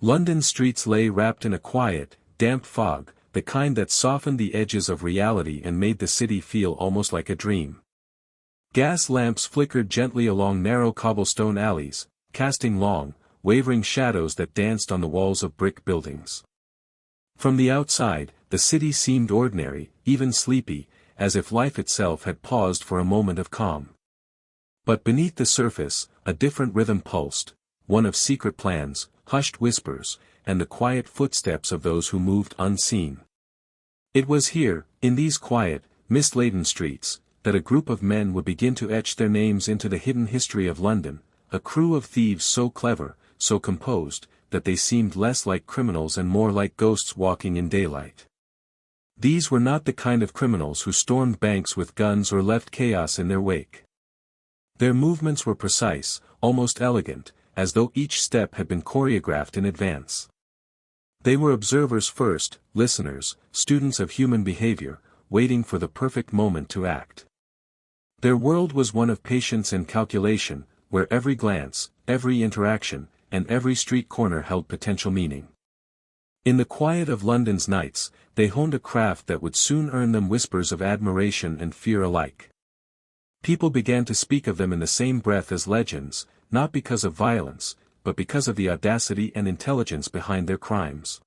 London streets lay wrapped in a quiet, damp fog, the kind that softened the edges of reality and made the city feel almost like a dream. Gas lamps flickered gently along narrow cobblestone alleys, casting long, wavering shadows that danced on the walls of brick buildings. From the outside, the city seemed ordinary, even sleepy, as if life itself had paused for a moment of calm. But beneath the surface, a different rhythm pulsed, one of secret plans, hushed whispers, and the quiet footsteps of those who moved unseen. It was here, in these quiet, mist-laden streets, that a group of men would begin to etch their names into the hidden history of London, a crew of thieves so clever, so composed, that they seemed less like criminals and more like ghosts walking in daylight. These were not the kind of criminals who stormed banks with guns or left chaos in their wake. Their movements were precise, almost elegant, as though each step had been choreographed in advance. They were observers first, listeners, students of human behavior, waiting for the perfect moment to act. Their world was one of patience and calculation, where every glance, every interaction, and every street corner held potential meaning. In the quiet of London's nights, they honed a craft that would soon earn them whispers of admiration and fear alike. People began to speak of them in the same breath as legends, not because of violence, but because of the audacity and intelligence behind their crimes.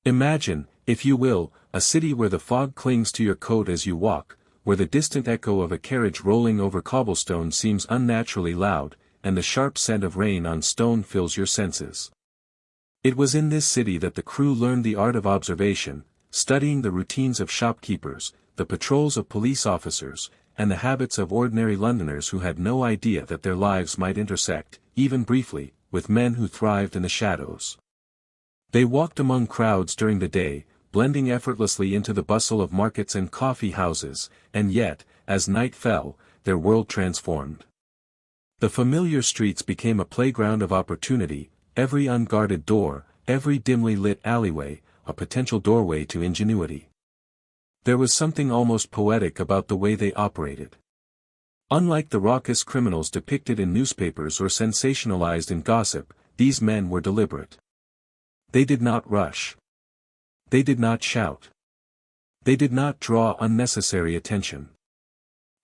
Imagine, if you will, a city where the fog clings to your coat as you walk, where the distant echo of a carriage rolling over cobblestone seems unnaturally loud, and the sharp scent of rain on stone fills your senses. It was in this city that the crew learned the art of observation, studying the routines of shopkeepers, the patrols of police officers, and the habits of ordinary Londoners who had no idea that their lives might intersect, even briefly, with men who thrived in the shadows. They walked among crowds during the day, blending effortlessly into the bustle of markets and coffee houses, and yet, as night fell, their world transformed. The familiar streets became a playground of opportunity, every unguarded door, every dimly lit alleyway, a potential doorway to ingenuity. There was something almost poetic about the way they operated. Unlike the raucous criminals depicted in newspapers or sensationalized in gossip, these men were deliberate. They did not rush. They did not shout. They did not draw unnecessary attention.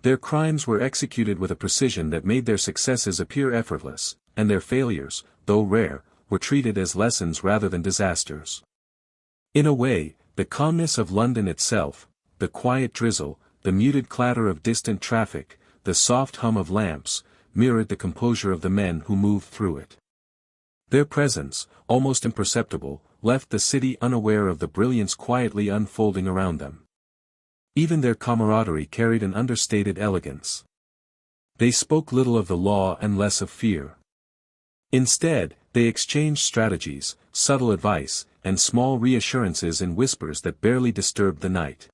Their crimes were executed with a precision that made their successes appear effortless, and their failures, though rare, were treated as lessons rather than disasters. In a way, the calmness of London itself, the quiet drizzle, the muted clatter of distant traffic, the soft hum of lamps, mirrored the composure of the men who moved through it. Their presence, almost imperceptible, left the city unaware of the brilliance quietly unfolding around them. Even their camaraderie carried an understated elegance. They spoke little of the law and less of fear. Instead, they exchanged strategies, subtle advice, and small reassurances in whispers that barely disturbed the night.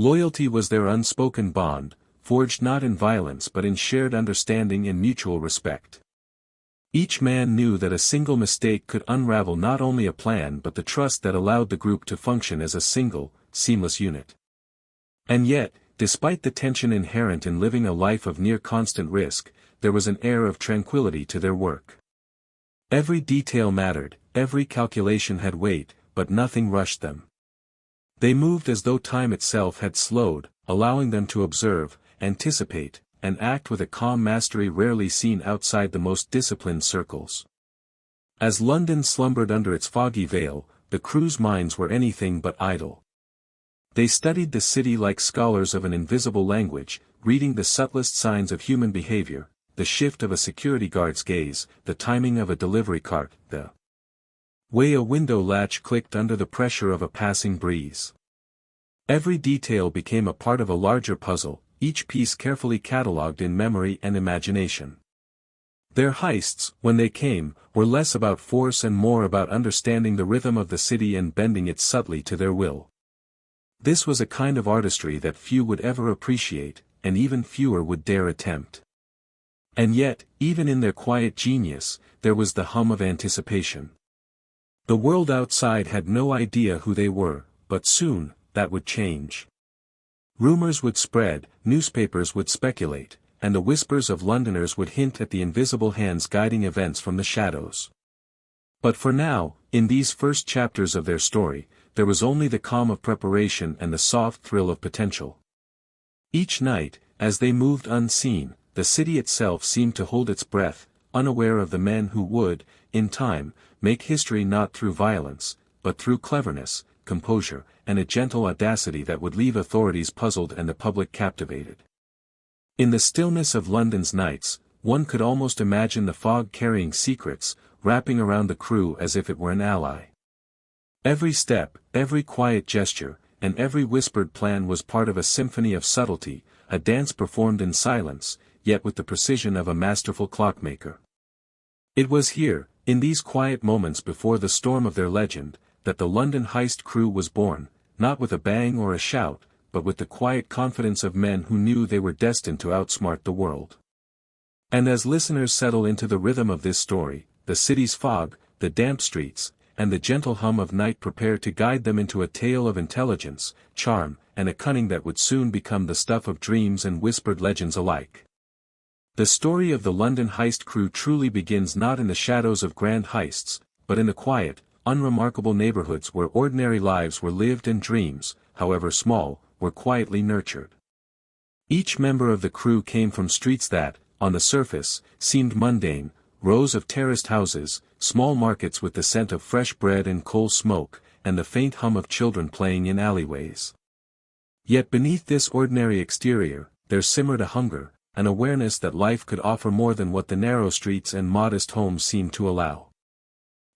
Loyalty was their unspoken bond, forged not in violence but in shared understanding and mutual respect. Each man knew that a single mistake could unravel not only a plan but the trust that allowed the group to function as a single, seamless unit. And yet, despite the tension inherent in living a life of near constant risk, there was an air of tranquility to their work. Every detail mattered, every calculation had weight, but nothing rushed them. They moved as though time itself had slowed, allowing them to observe, anticipate, and act with a calm mastery rarely seen outside the most disciplined circles. As London slumbered under its foggy veil, the crew's minds were anything but idle. They studied the city like scholars of an invisible language, reading the subtlest signs of human behavior, the shift of a security guard's gaze, the timing of a delivery cart, the way a window latch clicked under the pressure of a passing breeze. Every detail became a part of a larger puzzle, each piece carefully catalogued in memory and imagination. Their heists, when they came, were less about force and more about understanding the rhythm of the city and bending it subtly to their will. This was a kind of artistry that few would ever appreciate, and even fewer would dare attempt. And yet, even in their quiet genius, there was the hum of anticipation. The world outside had no idea who they were, but soon, that would change. Rumors would spread, newspapers would speculate, and the whispers of Londoners would hint at the invisible hands guiding events from the shadows. But for now, in these first chapters of their story, there was only the calm of preparation and the soft thrill of potential. Each night, as they moved unseen, the city itself seemed to hold its breath, unaware of the men who would, in time, make history not through violence, but through cleverness, composure, and a gentle audacity that would leave authorities puzzled and the public captivated. In the stillness of London's nights, one could almost imagine the fog carrying secrets, wrapping around the crew as if it were an ally. Every step, every quiet gesture, and every whispered plan was part of a symphony of subtlety, a dance performed in silence, yet with the precision of a masterful clockmaker. It was here, in these quiet moments before the storm of their legend, that the London Heist Crew was born, not with a bang or a shout, but with the quiet confidence of men who knew they were destined to outsmart the world. And as listeners settle into the rhythm of this story, the city's fog, the damp streets, and the gentle hum of night prepare to guide them into a tale of intelligence, charm, and a cunning that would soon become the stuff of dreams and whispered legends alike. The story of the London Heist Crew truly begins not in the shadows of grand heists, but in the quiet, unremarkable neighborhoods where ordinary lives were lived and dreams, however small, were quietly nurtured. Each member of the crew came from streets that, on the surface, seemed mundane, rows of terraced houses, small markets with the scent of fresh bread and coal smoke, and the faint hum of children playing in alleyways. Yet beneath this ordinary exterior, there simmered a hunger, an awareness that life could offer more than what the narrow streets and modest homes seemed to allow.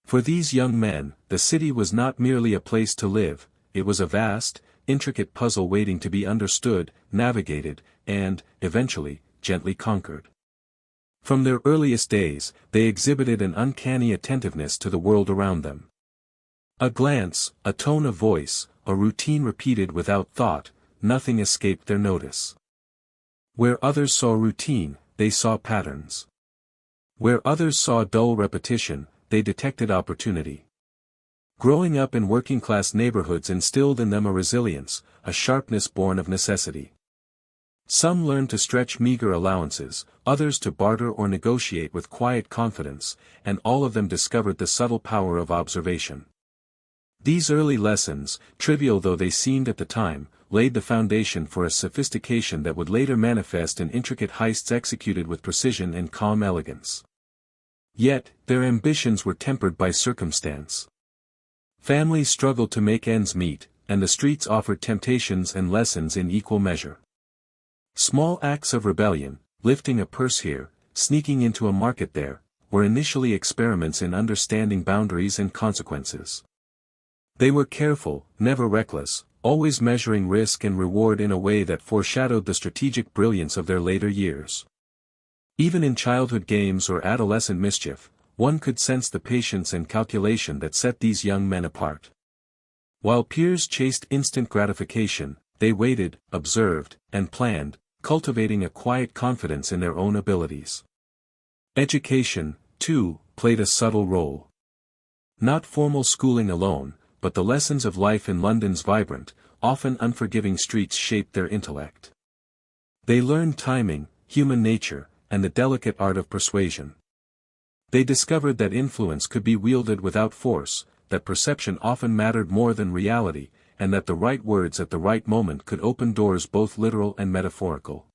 For these young men, the city was not merely a place to live, it was a vast, intricate puzzle waiting to be understood, navigated, and, eventually, gently conquered. From their earliest days, they exhibited an uncanny attentiveness to the world around them. A glance, a tone of voice, a routine repeated without thought, nothing escaped their notice. Where others saw routine, they saw patterns. Where others saw dull repetition, they detected opportunity. Growing up in working-class neighborhoods instilled in them a resilience, a sharpness born of necessity. Some learned to stretch meager allowances, others to barter or negotiate with quiet confidence, and all of them discovered the subtle power of observation. These early lessons, trivial though they seemed at the time, laid the foundation for a sophistication that would later manifest in intricate heists executed with precision and calm elegance. Yet, their ambitions were tempered by circumstance. Families struggled to make ends meet, and the streets offered temptations and lessons in equal measure. Small acts of rebellion, lifting a purse here, sneaking into a market there, were initially experiments in understanding boundaries and consequences. They were careful, never reckless, always measuring risk and reward in a way that foreshadowed the strategic brilliance of their later years. Even in childhood games or adolescent mischief, one could sense the patience and calculation that set these young men apart. While peers chased instant gratification, they waited, observed, and planned, cultivating a quiet confidence in their own abilities. Education, too, played a subtle role. Not formal schooling alone, but the lessons of life in London's vibrant, often unforgiving streets shaped their intellect. They learned timing, human nature, and the delicate art of persuasion. They discovered that influence could be wielded without force, that perception often mattered more than reality, and that the right words at the right moment could open doors both literal and metaphorical.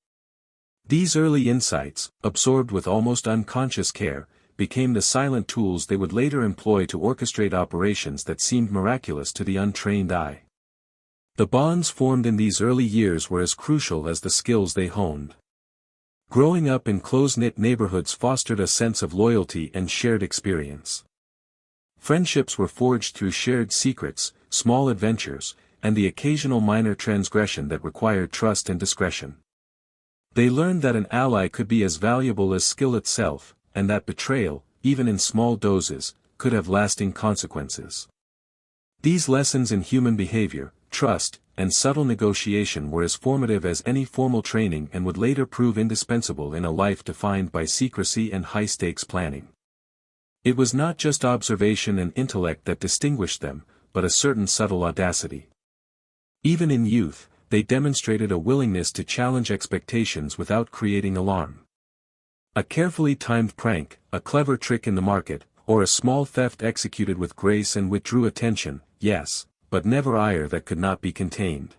These early insights, absorbed with almost unconscious care, became the silent tools they would later employ to orchestrate operations that seemed miraculous to the untrained eye. The bonds formed in these early years were as crucial as the skills they honed. Growing up in close-knit neighborhoods fostered a sense of loyalty and shared experience. Friendships were forged through shared secrets, small adventures, and the occasional minor transgression that required trust and discretion. They learned that an ally could be as valuable as skill itself, and that betrayal, even in small doses, could have lasting consequences. These lessons in human behavior, trust, and subtle negotiation were as formative as any formal training and would later prove indispensable in a life defined by secrecy and high-stakes planning. It was not just observation and intellect that distinguished them, but a certain subtle audacity. Even in youth, they demonstrated a willingness to challenge expectations without creating alarm. A carefully timed prank, a clever trick in the market, or a small theft executed with grace and withdrew attention, yes, but never ire that could not be contained.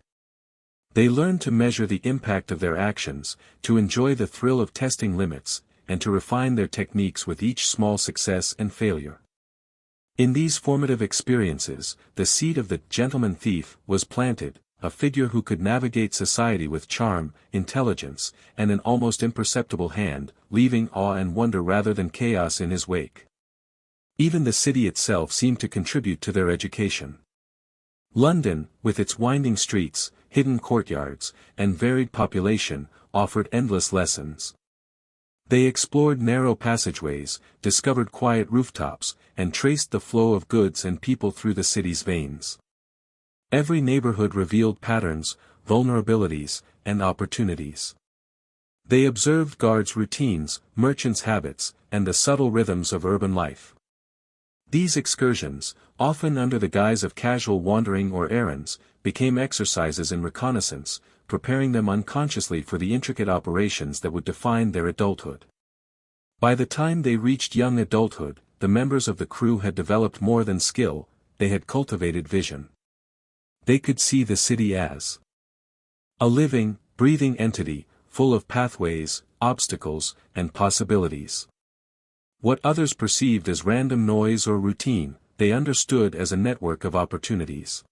They learned to measure the impact of their actions, to enjoy the thrill of testing limits, and to refine their techniques with each small success and failure. In these formative experiences, the seed of the gentleman thief was planted, a figure who could navigate society with charm, intelligence, and an almost imperceptible hand, leaving awe and wonder rather than chaos in his wake. Even the city itself seemed to contribute to their education. London, with its winding streets, hidden courtyards, and varied population, offered endless lessons. They explored narrow passageways, discovered quiet rooftops, and traced the flow of goods and people through the city's veins. Every neighborhood revealed patterns, vulnerabilities, and opportunities. They observed guards' routines, merchants' habits, and the subtle rhythms of urban life. These excursions, often under the guise of casual wandering or errands, became exercises in reconnaissance, preparing them unconsciously for the intricate operations that would define their adulthood. By the time they reached young adulthood, the members of the crew had developed more than skill, they had cultivated vision. They could see the city as a living, breathing entity, full of pathways, obstacles, and possibilities. What others perceived as random noise or routine, they understood as a network of opportunities.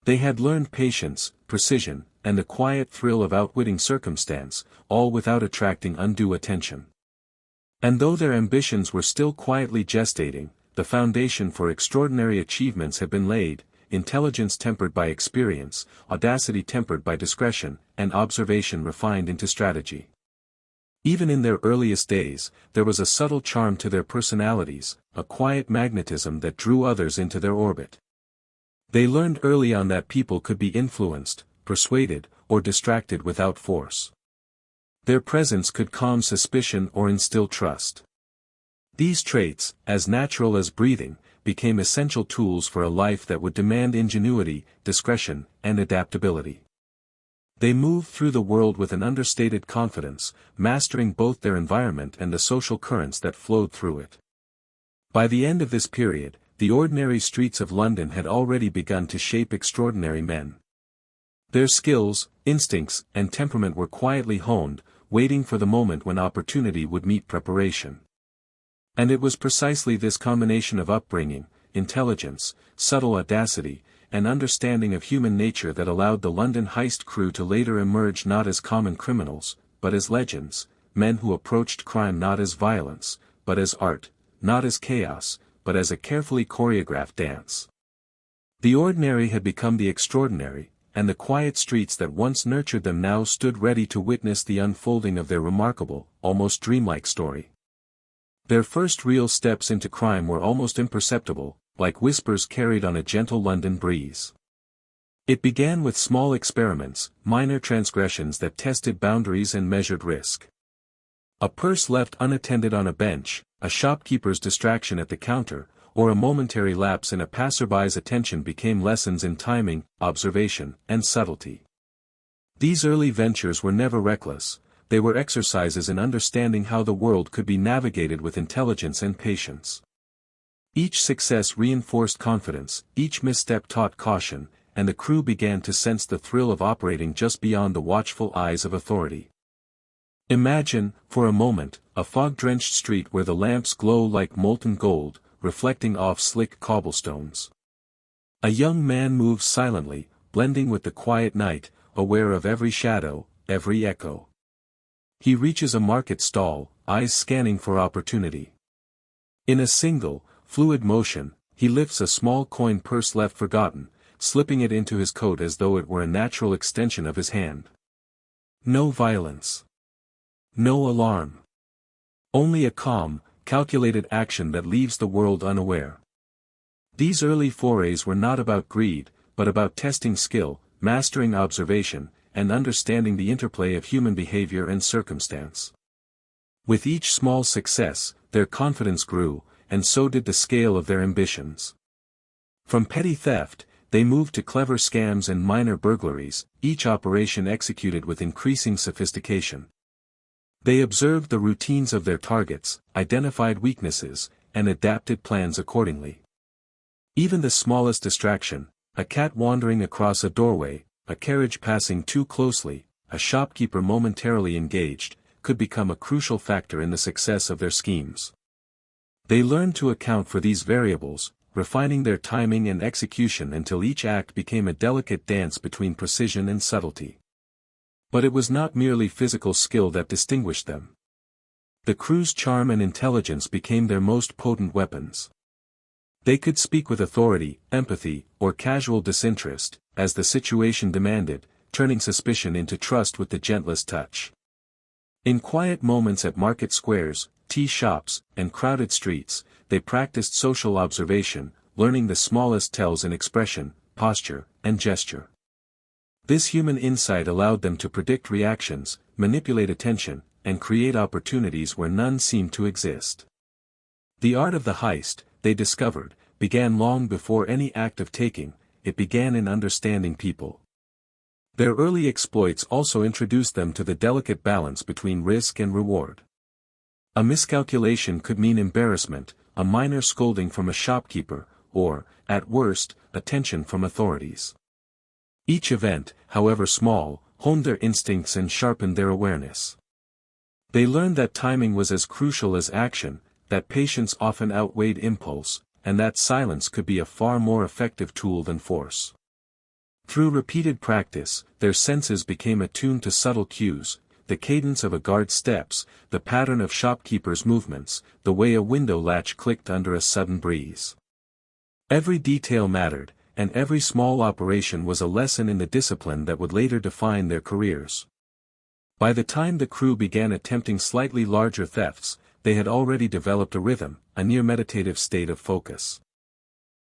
They had learned patience, precision, and the quiet thrill of outwitting circumstance, all without attracting undue attention. And though their ambitions were still quietly gestating, the foundation for extraordinary achievements had been laid, intelligence tempered by experience, audacity tempered by discretion, and observation refined into strategy. Even in their earliest days, there was a subtle charm to their personalities, a quiet magnetism that drew others into their orbit. They learned early on that people could be influenced, persuaded, or distracted without force. Their presence could calm suspicion or instill trust. These traits, as natural as breathing, became essential tools for a life that would demand ingenuity, discretion, and adaptability. They moved through the world with an understated confidence, mastering both their environment and the social currents that flowed through it. By the end of this period, the ordinary streets of London had already begun to shape extraordinary men. Their skills, instincts, and temperament were quietly honed, waiting for the moment when opportunity would meet preparation. And it was precisely this combination of upbringing, intelligence, subtle audacity, and understanding of human nature that allowed the London Heist Crew to later emerge not as common criminals, but as legends, men who approached crime not as violence, but as art, not as chaos, but as a carefully choreographed dance. The ordinary had become the extraordinary, and the quiet streets that once nurtured them now stood ready to witness the unfolding of their remarkable, almost dreamlike story. Their first real steps into crime were almost imperceptible, like whispers carried on a gentle London breeze. It began with small experiments, minor transgressions that tested boundaries and measured risk. A purse left unattended on a bench, a shopkeeper's distraction at the counter, or a momentary lapse in a passerby's attention became lessons in timing, observation, and subtlety. These early ventures were never reckless, they were exercises in understanding how the world could be navigated with intelligence and patience. Each success reinforced confidence, each misstep taught caution, and the crew began to sense the thrill of operating just beyond the watchful eyes of authority. Imagine, for a moment, a fog-drenched street where the lamps glow like molten gold, reflecting off slick cobblestones. A young man moves silently, blending with the quiet night, aware of every shadow, every echo. He reaches a market stall, eyes scanning for opportunity. In a single, fluid motion, he lifts a small coin purse left forgotten, slipping it into his coat as though it were a natural extension of his hand. No violence. No alarm. Only a calm, calculated action that leaves the world unaware. These early forays were not about greed, but about testing skill, mastering observation, and understanding the interplay of human behavior and circumstance. With each small success, their confidence grew, and so did the scale of their ambitions. From petty theft, they moved to clever scams and minor burglaries, each operation executed with increasing sophistication. They observed the routines of their targets, identified weaknesses, and adapted plans accordingly. Even the smallest distraction, a cat wandering across a doorway, a carriage passing too closely, a shopkeeper momentarily engaged, could become a crucial factor in the success of their schemes. They learned to account for these variables, refining their timing and execution until each act became a delicate dance between precision and subtlety. But it was not merely physical skill that distinguished them. The crew's charm and intelligence became their most potent weapons. They could speak with authority, empathy, or casual disinterest, as the situation demanded, turning suspicion into trust with the gentlest touch. In quiet moments at market squares, tea shops, and crowded streets, they practiced social observation, learning the smallest tells in expression, posture, and gesture. This human insight allowed them to predict reactions, manipulate attention, and create opportunities where none seemed to exist. The art of the heist, they discovered, began long before any act of taking, it began in understanding people. Their early exploits also introduced them to the delicate balance between risk and reward. A miscalculation could mean embarrassment, a minor scolding from a shopkeeper, or, at worst, attention from authorities. Each event, however small, honed their instincts and sharpened their awareness. They learned that timing was as crucial as action, that patience often outweighed impulse, and that silence could be a far more effective tool than force. Through repeated practice, their senses became attuned to subtle cues, the cadence of a guard's steps, the pattern of shopkeepers' movements, the way a window latch clicked under a sudden breeze. Every detail mattered, and every small operation was a lesson in the discipline that would later define their careers. By the time the crew began attempting slightly larger thefts, they had already developed a rhythm, a near-meditative state of focus.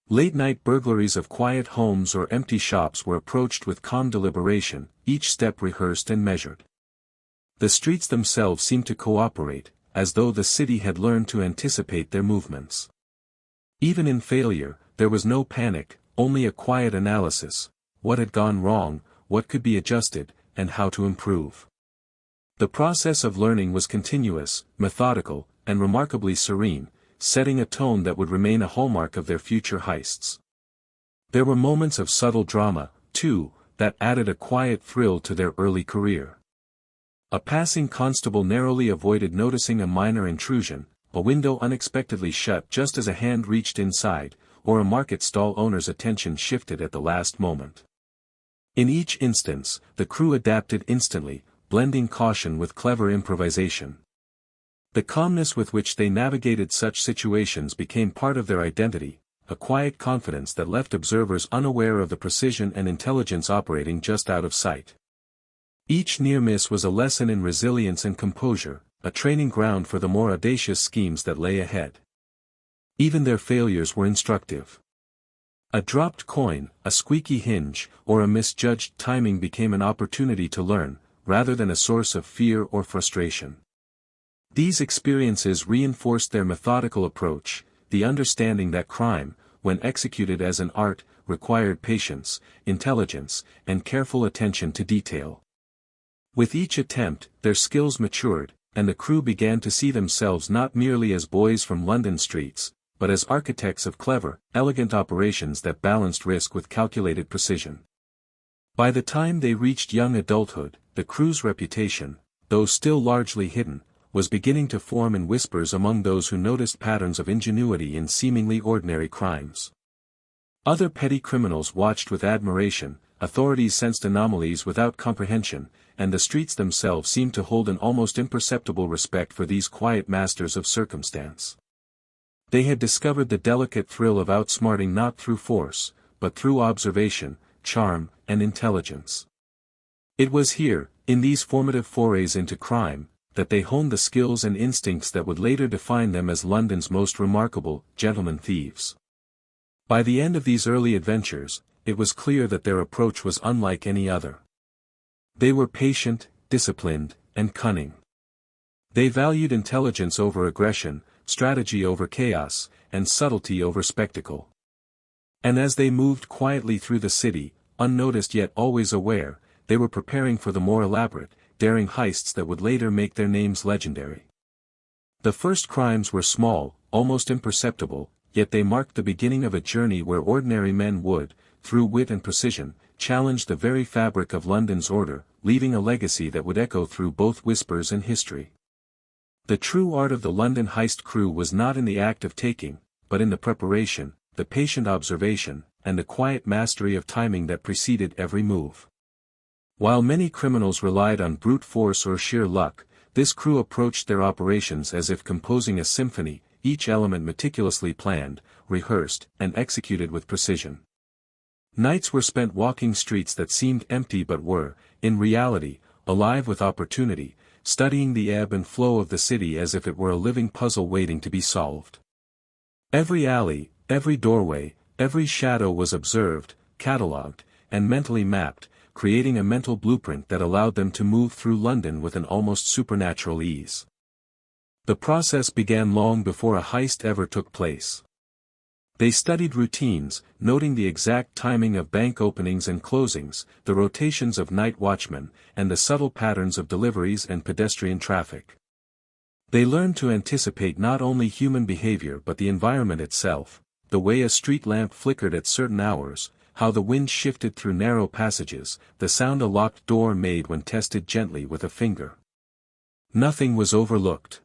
Late-night burglaries of quiet homes or empty shops were approached with calm deliberation, each step rehearsed and measured. The streets themselves seemed to cooperate, as though the city had learned to anticipate their movements. Even in failure, there was no panic, only a quiet analysis: what had gone wrong, what could be adjusted, and how to improve. The process of learning was continuous, methodical, and remarkably serene, setting a tone that would remain a hallmark of their future heists. There were moments of subtle drama, too, that added a quiet thrill to their early career. A passing constable narrowly avoided noticing a minor intrusion, a window unexpectedly shut just as a hand reached inside, or a market stall owner's attention shifted at the last moment. In each instance, the crew adapted instantly, blending caution with clever improvisation. The calmness with which they navigated such situations became part of their identity, a quiet confidence that left observers unaware of the precision and intelligence operating just out of sight. Each near miss was a lesson in resilience and composure, a training ground for the more audacious schemes that lay ahead. Even their failures were instructive. A dropped coin, a squeaky hinge, or a misjudged timing became an opportunity to learn, rather than a source of fear or frustration. These experiences reinforced their methodical approach, the understanding that crime, when executed as an art, required patience, intelligence, and careful attention to detail. With each attempt, their skills matured, and the crew began to see themselves not merely as boys from London streets, but as architects of clever, elegant operations that balanced risk with calculated precision. By the time they reached young adulthood, the crew's reputation, though still largely hidden, was beginning to form in whispers among those who noticed patterns of ingenuity in seemingly ordinary crimes. Other petty criminals watched with admiration, authorities sensed anomalies without comprehension, and the streets themselves seemed to hold an almost imperceptible respect for these quiet masters of circumstance. They had discovered the delicate thrill of outsmarting not through force, but through observation, charm, and intelligence. It was here, in these formative forays into crime, that they honed the skills and instincts that would later define them as London's most remarkable gentlemen thieves. By the end of these early adventures, it was clear that their approach was unlike any other. They were patient, disciplined, and cunning. They valued intelligence over aggression, strategy over chaos, and subtlety over spectacle. And as they moved quietly through the city, unnoticed yet always aware, they were preparing for the more elaborate, daring heists that would later make their names legendary. The first crimes were small, almost imperceptible, yet they marked the beginning of a journey where ordinary men would, through wit and precision, challenge the very fabric of London's order, leaving a legacy that would echo through both whispers and history. The true art of the London Heist Crew was not in the act of taking, but in the preparation, the patient observation, and the quiet mastery of timing that preceded every move. While many criminals relied on brute force or sheer luck, this crew approached their operations as if composing a symphony, each element meticulously planned, rehearsed, and executed with precision. Nights were spent walking streets that seemed empty but were, in reality, alive with opportunity, studying the ebb and flow of the city as if it were a living puzzle waiting to be solved. Every alley, every doorway, every shadow was observed, catalogued, and mentally mapped, creating a mental blueprint that allowed them to move through London with an almost supernatural ease. The process began long before a heist ever took place. They studied routines, noting the exact timing of bank openings and closings, the rotations of night watchmen, and the subtle patterns of deliveries and pedestrian traffic. They learned to anticipate not only human behavior but the environment itself, the way a street lamp flickered at certain hours, how the wind shifted through narrow passages, the sound a locked door made when tested gently with a finger. Nothing was overlooked.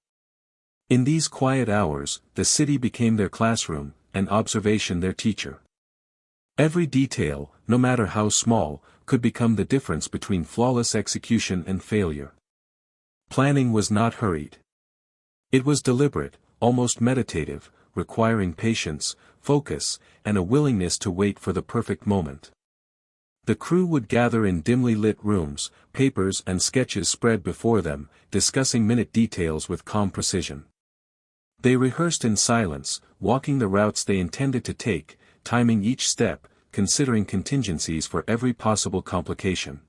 In these quiet hours, the city became their classroom, and observation their teacher. Every detail, no matter how small, could become the difference between flawless execution and failure. Planning was not hurried. It was deliberate, almost meditative, requiring patience, focus, and a willingness to wait for the perfect moment. The crew would gather in dimly lit rooms, papers and sketches spread before them, discussing minute details with calm precision. They rehearsed in silence, walking the routes they intended to take, timing each step, considering contingencies for every possible complication.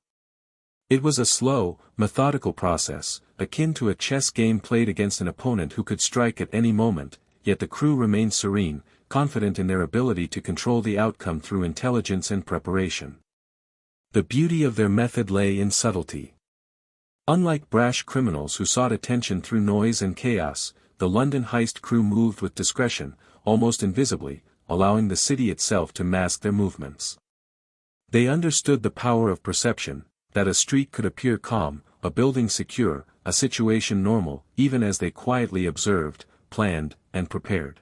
It was a slow, methodical process, akin to a chess game played against an opponent who could strike at any moment, yet the crew remained serene, confident in their ability to control the outcome through intelligence and preparation. The beauty of their method lay in subtlety. Unlike brash criminals who sought attention through noise and chaos, the London Heist Crew moved with discretion, almost invisibly, allowing the city itself to mask their movements. They understood the power of perception, that a street could appear calm, a building secure, a situation normal, even as they quietly observed, planned, and prepared.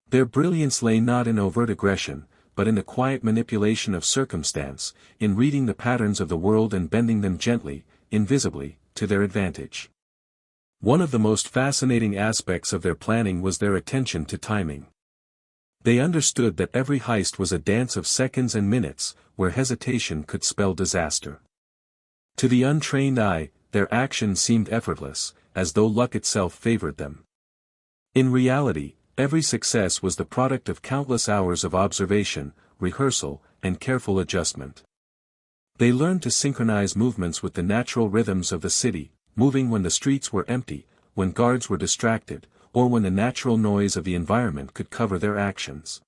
Their brilliance lay not in overt aggression, but in the quiet manipulation of circumstance, in reading the patterns of the world and bending them gently, invisibly, to their advantage. One of the most fascinating aspects of their planning was their attention to timing. They understood that every heist was a dance of seconds and minutes, where hesitation could spell disaster. To the untrained eye, their actions seemed effortless, as though luck itself favored them. In reality, every success was the product of countless hours of observation, rehearsal, and careful adjustment. They learned to synchronize movements with the natural rhythms of the city, moving when the streets were empty, when guards were distracted, or when the natural noise of the environment could cover their actions.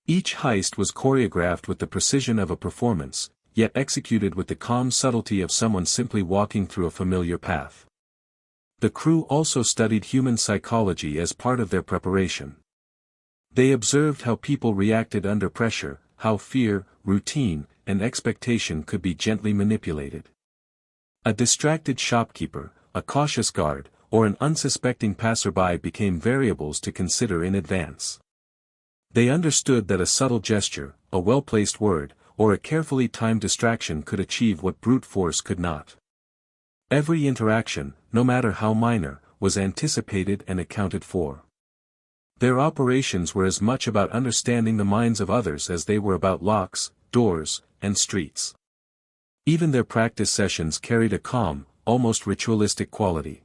Each heist was choreographed with the precision of a performance, yet executed with the calm subtlety of someone simply walking through a familiar path. The crew also studied human psychology as part of their preparation. They observed how people reacted under pressure, how fear, routine, and expectation could be gently manipulated. A distracted shopkeeper, a cautious guard, or an unsuspecting passerby became variables to consider in advance. They understood that a subtle gesture, a well-placed word, or a carefully timed distraction could achieve what brute force could not. Every interaction, no matter how minor, was anticipated and accounted for. Their operations were as much about understanding the minds of others as they were about locks, doors, and streets. Even their practice sessions carried a calm, almost ritualistic quality.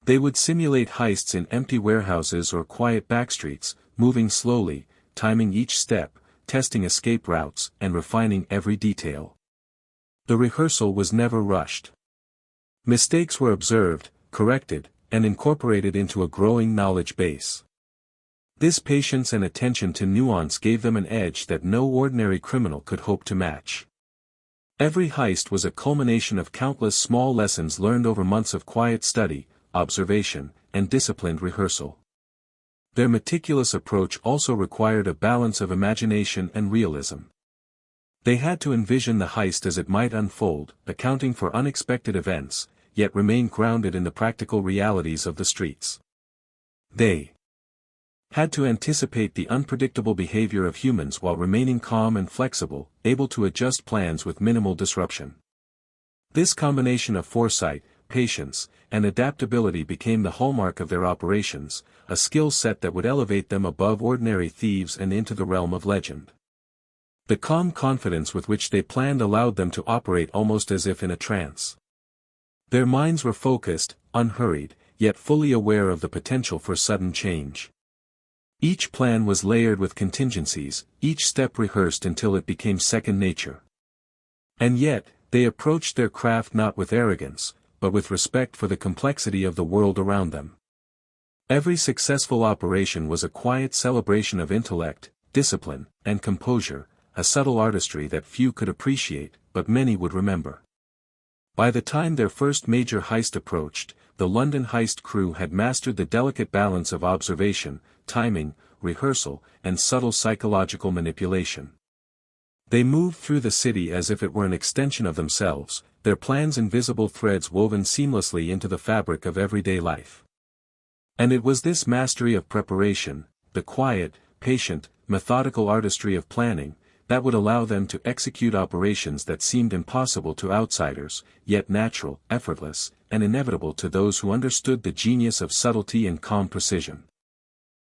They would simulate heists in empty warehouses or quiet backstreets, moving slowly, timing each step, testing escape routes, and refining every detail. The rehearsal was never rushed. Mistakes were observed, corrected, and incorporated into a growing knowledge base. This patience and attention to nuance gave them an edge that no ordinary criminal could hope to match. Every heist was a culmination of countless small lessons learned over months of quiet study, observation, and disciplined rehearsal. Their meticulous approach also required a balance of imagination and realism. They had to envision the heist as it might unfold, accounting for unexpected events, yet remain grounded in the practical realities of the streets. They had to anticipate the unpredictable behavior of humans while remaining calm and flexible, able to adjust plans with minimal disruption. This combination of foresight, patience, and adaptability became the hallmark of their operations, a skill set that would elevate them above ordinary thieves and into the realm of legend. The calm confidence with which they planned allowed them to operate almost as if in a trance. Their minds were focused, unhurried, yet fully aware of the potential for sudden change. Each plan was layered with contingencies, each step rehearsed until it became second nature. And yet, they approached their craft not with arrogance, but with respect for the complexity of the world around them. Every successful operation was a quiet celebration of intellect, discipline, and composure, a subtle artistry that few could appreciate, but many would remember. By the time their first major heist approached, the London Heist Crew had mastered the delicate balance of observation, timing, rehearsal, and subtle psychological manipulation. They moved through the city as if it were an extension of themselves, their plans invisible threads woven seamlessly into the fabric of everyday life. And it was this mastery of preparation, the quiet, patient, methodical artistry of planning, that would allow them to execute operations that seemed impossible to outsiders, yet natural, effortless, and inevitable to those who understood the genius of subtlety and calm precision.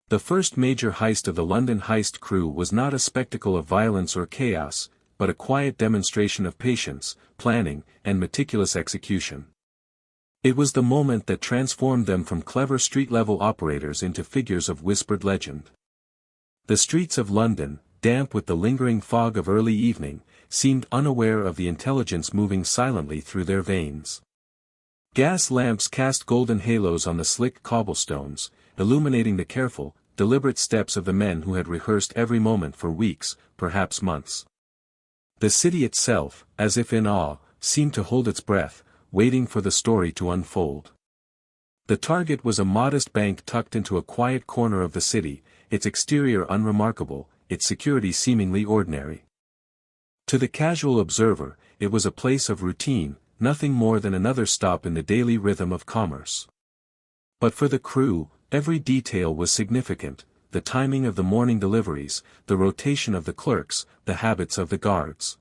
The first major heist of the London Heist Crew was not a spectacle of violence or chaos, but a quiet demonstration of patience, planning, and meticulous execution. It was the moment that transformed them from clever street-level operators into figures of whispered legend. The streets of London, damp with the lingering fog of early evening, seemed unaware of the intelligence moving silently through their veins. Gas lamps cast golden halos on the slick cobblestones, illuminating the careful, deliberate steps of the men who had rehearsed every moment for weeks, perhaps months. The city itself, as if in awe, seemed to hold its breath, waiting for the story to unfold. The target was a modest bank tucked into a quiet corner of the city, its exterior unremarkable, its security seemingly ordinary. To the casual observer, it was a place of routine, nothing more than another stop in the daily rhythm of commerce. But for the crew, every detail was significant, the timing of the morning deliveries, the rotation of the clerks, the habits of the guards.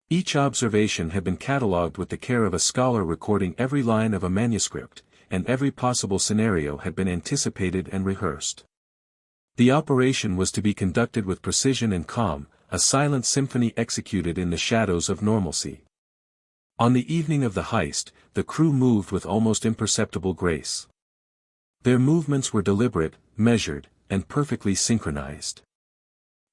Each observation had been catalogued with the care of a scholar recording every line of a manuscript, and every possible scenario had been anticipated and rehearsed. The operation was to be conducted with precision and calm, a silent symphony executed in the shadows of normalcy. On the evening of the heist, the crew moved with almost imperceptible grace. Their movements were deliberate, measured, and perfectly synchronized.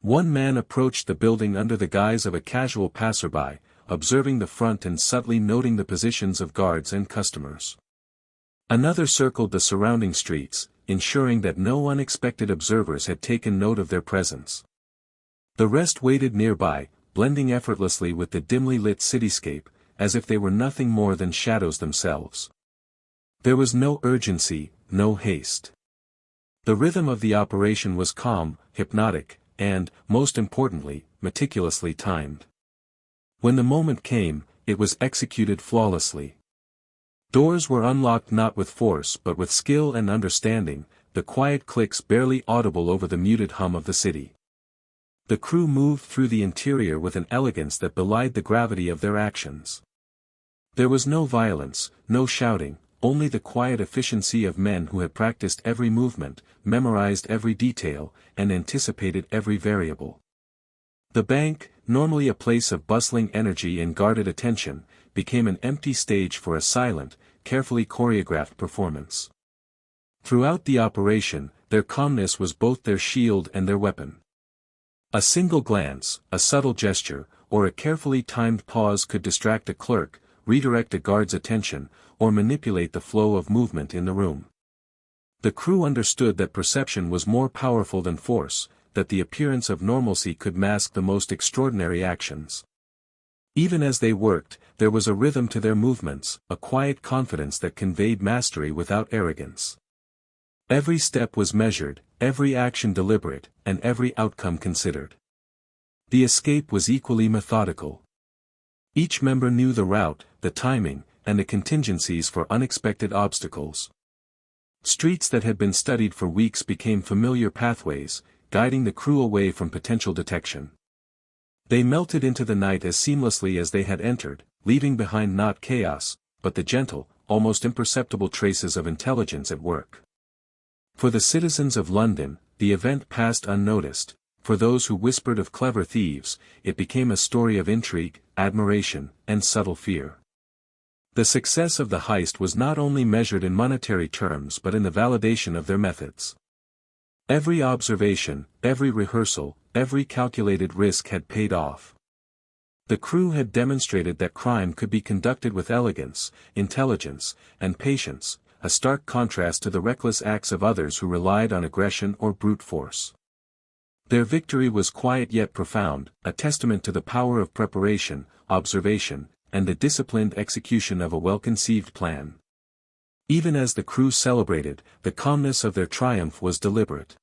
One man approached the building under the guise of a casual passerby, observing the front and subtly noting the positions of guards and customers. Another circled the surrounding streets, ensuring that no unexpected observers had taken note of their presence. The rest waited nearby, blending effortlessly with the dimly lit cityscape, as if they were nothing more than shadows themselves. There was no urgency, no haste. The rhythm of the operation was calm, hypnotic, and, most importantly, meticulously timed. When the moment came, it was executed flawlessly. Doors were unlocked not with force but with skill and understanding, the quiet clicks barely audible over the muted hum of the city. The crew moved through the interior with an elegance that belied the gravity of their actions. There was no violence, no shouting, only the quiet efficiency of men who had practiced every movement, memorized every detail, and anticipated every variable. The bank, normally a place of bustling energy and guarded attention, became an empty stage for a silent, carefully choreographed performance. Throughout the operation, their calmness was both their shield and their weapon. A single glance, a subtle gesture, or a carefully timed pause could distract a clerk, redirect a guard's attention, or manipulate the flow of movement in the room. The crew understood that perception was more powerful than force, that the appearance of normalcy could mask the most extraordinary actions. Even as they worked, there was a rhythm to their movements, a quiet confidence that conveyed mastery without arrogance. Every step was measured, every action deliberate, and every outcome considered. The escape was equally methodical. Each member knew the route, the timing, and the contingencies for unexpected obstacles. Streets that had been studied for weeks became familiar pathways, guiding the crew away from potential detection. They melted into the night as seamlessly as they had entered, leaving behind not chaos, but the gentle, almost imperceptible traces of intelligence at work. For the citizens of London, the event passed unnoticed. For those who whispered of clever thieves, it became a story of intrigue, admiration, and subtle fear. The success of the heist was not only measured in monetary terms but in the validation of their methods. Every observation, every rehearsal, every calculated risk had paid off. The crew had demonstrated that crime could be conducted with elegance, intelligence, and patience, a stark contrast to the reckless acts of others who relied on aggression or brute force. Their victory was quiet yet profound, a testament to the power of preparation, observation, and the disciplined execution of a well-conceived plan. Even as the crew celebrated, the calmness of their triumph was deliberate.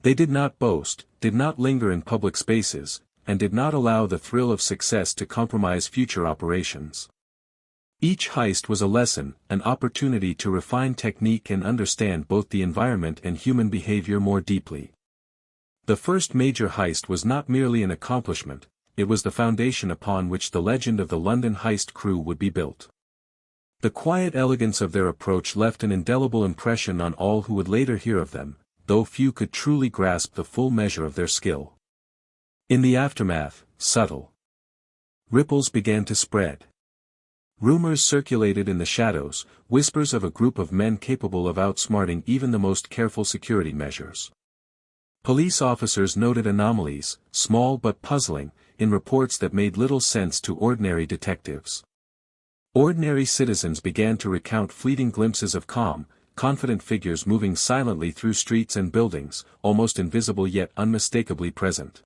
They did not boast, did not linger in public spaces, and did not allow the thrill of success to compromise future operations. Each heist was a lesson, an opportunity to refine technique and understand both the environment and human behavior more deeply. The first major heist was not merely an accomplishment, it was the foundation upon which the legend of the London Heist Crew would be built. The quiet elegance of their approach left an indelible impression on all who would later hear of them, though few could truly grasp the full measure of their skill. In the aftermath, subtle ripples began to spread. Rumors circulated in the shadows, whispers of a group of men capable of outsmarting even the most careful security measures. Police officers noted anomalies, small but puzzling, in reports that made little sense to ordinary detectives. Ordinary citizens began to recount fleeting glimpses of calm, confident figures moving silently through streets and buildings, almost invisible yet unmistakably present.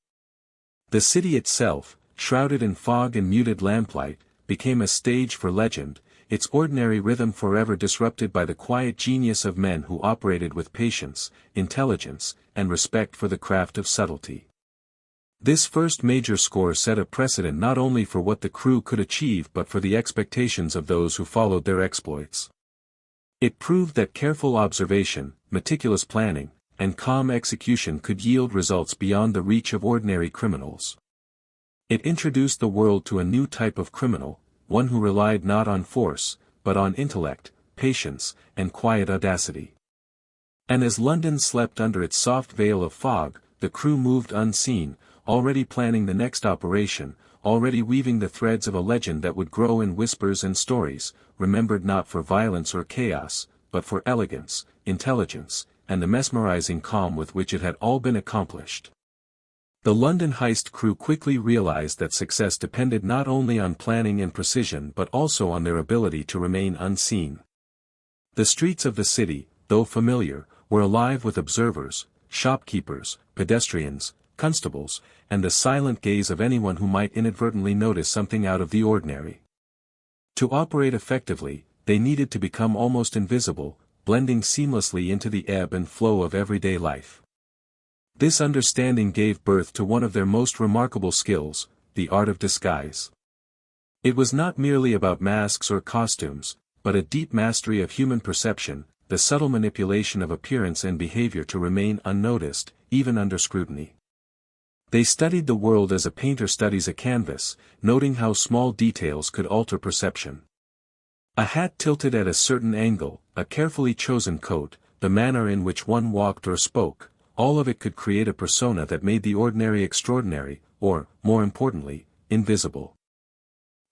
The city itself, shrouded in fog and muted lamplight, became a stage for legend, its ordinary rhythm forever disrupted by the quiet genius of men who operated with patience, intelligence, and respect for the craft of subtlety. This first major score set a precedent not only for what the crew could achieve but for the expectations of those who followed their exploits. It proved that careful observation, meticulous planning, and calm execution could yield results beyond the reach of ordinary criminals. It introduced the world to a new type of criminal, one who relied not on force, but on intellect, patience, and quiet audacity. And as London slept under its soft veil of fog, the crew moved unseen, already planning the next operation, already weaving the threads of a legend that would grow in whispers and stories, remembered not for violence or chaos, but for elegance, intelligence, and the mesmerizing calm with which it had all been accomplished. The London Heist Crew quickly realized that success depended not only on planning and precision but also on their ability to remain unseen. The streets of the city, though familiar, were alive with observers, shopkeepers, pedestrians, constables, and the silent gaze of anyone who might inadvertently notice something out of the ordinary. To operate effectively, they needed to become almost invisible, blending seamlessly into the ebb and flow of everyday life. This understanding gave birth to one of their most remarkable skills, the art of disguise. It was not merely about masks or costumes, but a deep mastery of human perception, the subtle manipulation of appearance and behavior to remain unnoticed, even under scrutiny. They studied the world as a painter studies a canvas, noting how small details could alter perception. A hat tilted at a certain angle, a carefully chosen coat, the manner in which one walked or spoke, all of it could create a persona that made the ordinary extraordinary, or, more importantly, invisible.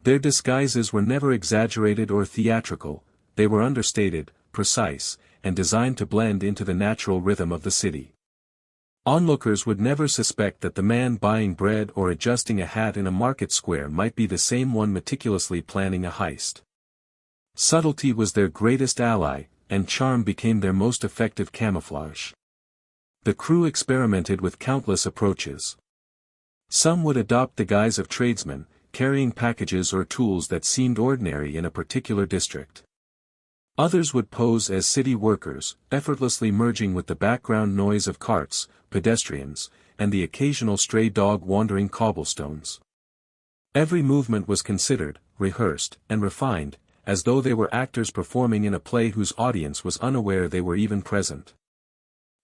Their disguises were never exaggerated or theatrical, they were understated, precise, and designed to blend into the natural rhythm of the city. Onlookers would never suspect that the man buying bread or adjusting a hat in a market square might be the same one meticulously planning a heist. Subtlety was their greatest ally, and charm became their most effective camouflage. The crew experimented with countless approaches. Some would adopt the guise of tradesmen, carrying packages or tools that seemed ordinary in a particular district. Others would pose as city workers, effortlessly merging with the background noise of carts, pedestrians, and the occasional stray dog wandering cobblestones. Every movement was considered, rehearsed, and refined, as though they were actors performing in a play whose audience was unaware they were even present.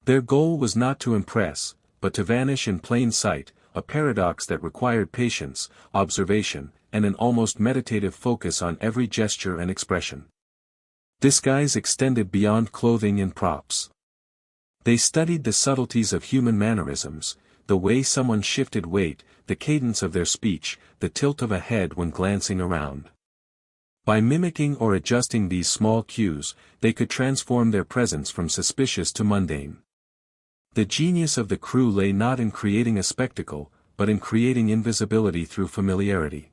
Their goal was not to impress, but to vanish in plain sight, a paradox that required patience, observation, and an almost meditative focus on every gesture and expression. Disguise extended beyond clothing and props. They studied the subtleties of human mannerisms, the way someone shifted weight, the cadence of their speech, the tilt of a head when glancing around. By mimicking or adjusting these small cues, they could transform their presence from suspicious to mundane. The genius of the crew lay not in creating a spectacle, but in creating invisibility through familiarity.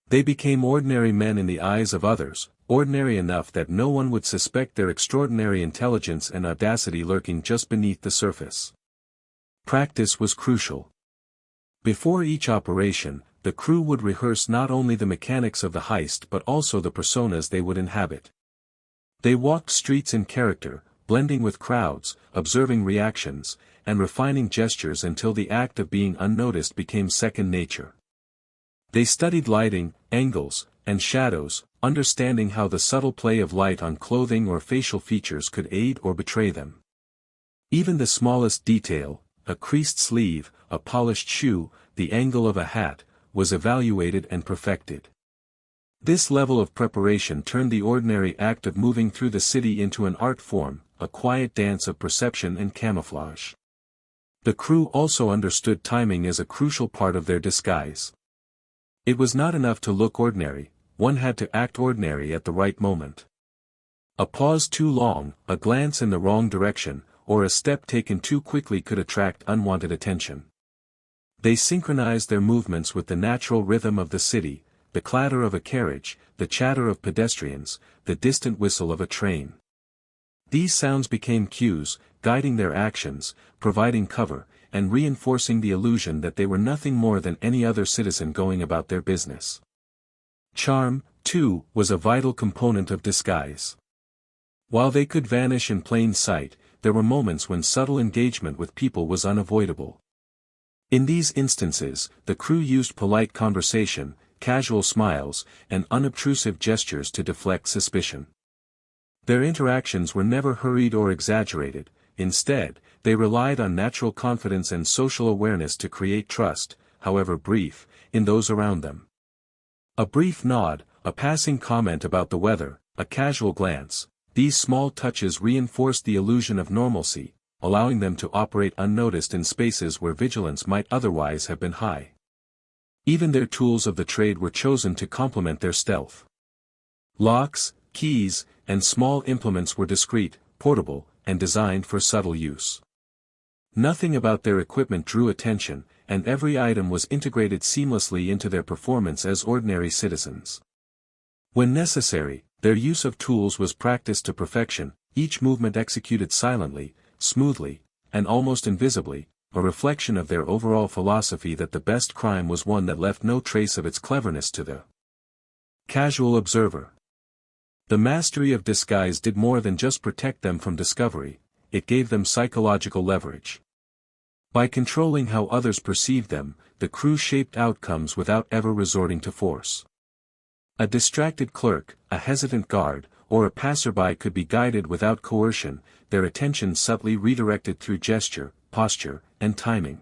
They became ordinary men in the eyes of others, ordinary enough that no one would suspect their extraordinary intelligence and audacity lurking just beneath the surface. Practice was crucial. Before each operation, the crew would rehearse not only the mechanics of the heist but also the personas they would inhabit. They walked streets in character, blending with crowds, observing reactions, and refining gestures until the act of being unnoticed became second nature. They studied lighting, angles, and shadows, understanding how the subtle play of light on clothing or facial features could aid or betray them. Even the smallest detail, a creased sleeve, a polished shoe, the angle of a hat, was evaluated and perfected. This level of preparation turned the ordinary act of moving through the city into an art form, a quiet dance of perception and camouflage. The crew also understood timing as a crucial part of their disguise. It was not enough to look ordinary, one had to act ordinary at the right moment. A pause too long, a glance in the wrong direction, or a step taken too quickly could attract unwanted attention. They synchronized their movements with the natural rhythm of the city, the clatter of a carriage, the chatter of pedestrians, the distant whistle of a train. These sounds became cues, guiding their actions, providing cover, and reinforcing the illusion that they were nothing more than any other citizen going about their business. Charm, too, was a vital component of disguise. While they could vanish in plain sight, there were moments when subtle engagement with people was unavoidable. In these instances, the crew used polite conversation, casual smiles, and unobtrusive gestures to deflect suspicion. Their interactions were never hurried or exaggerated, instead, they relied on natural confidence and social awareness to create trust, however brief, in those around them. A brief nod, a passing comment about the weather, a casual glance, these small touches reinforced the illusion of normalcy, allowing them to operate unnoticed in spaces where vigilance might otherwise have been high. Even their tools of the trade were chosen to complement their stealth. Locks, keys, and small implements were discreet, portable, and designed for subtle use. Nothing about their equipment drew attention, and every item was integrated seamlessly into their performance as ordinary citizens. When necessary, their use of tools was practiced to perfection, each movement executed silently, smoothly, and almost invisibly, a reflection of their overall philosophy that the best crime was one that left no trace of its cleverness to the casual observer. The mastery of disguise did more than just protect them from discovery, it gave them psychological leverage. By controlling how others perceived them, the crew shaped outcomes without ever resorting to force. A distracted clerk, a hesitant guard, or a passerby could be guided without coercion, their attention subtly redirected through gesture, posture, and timing.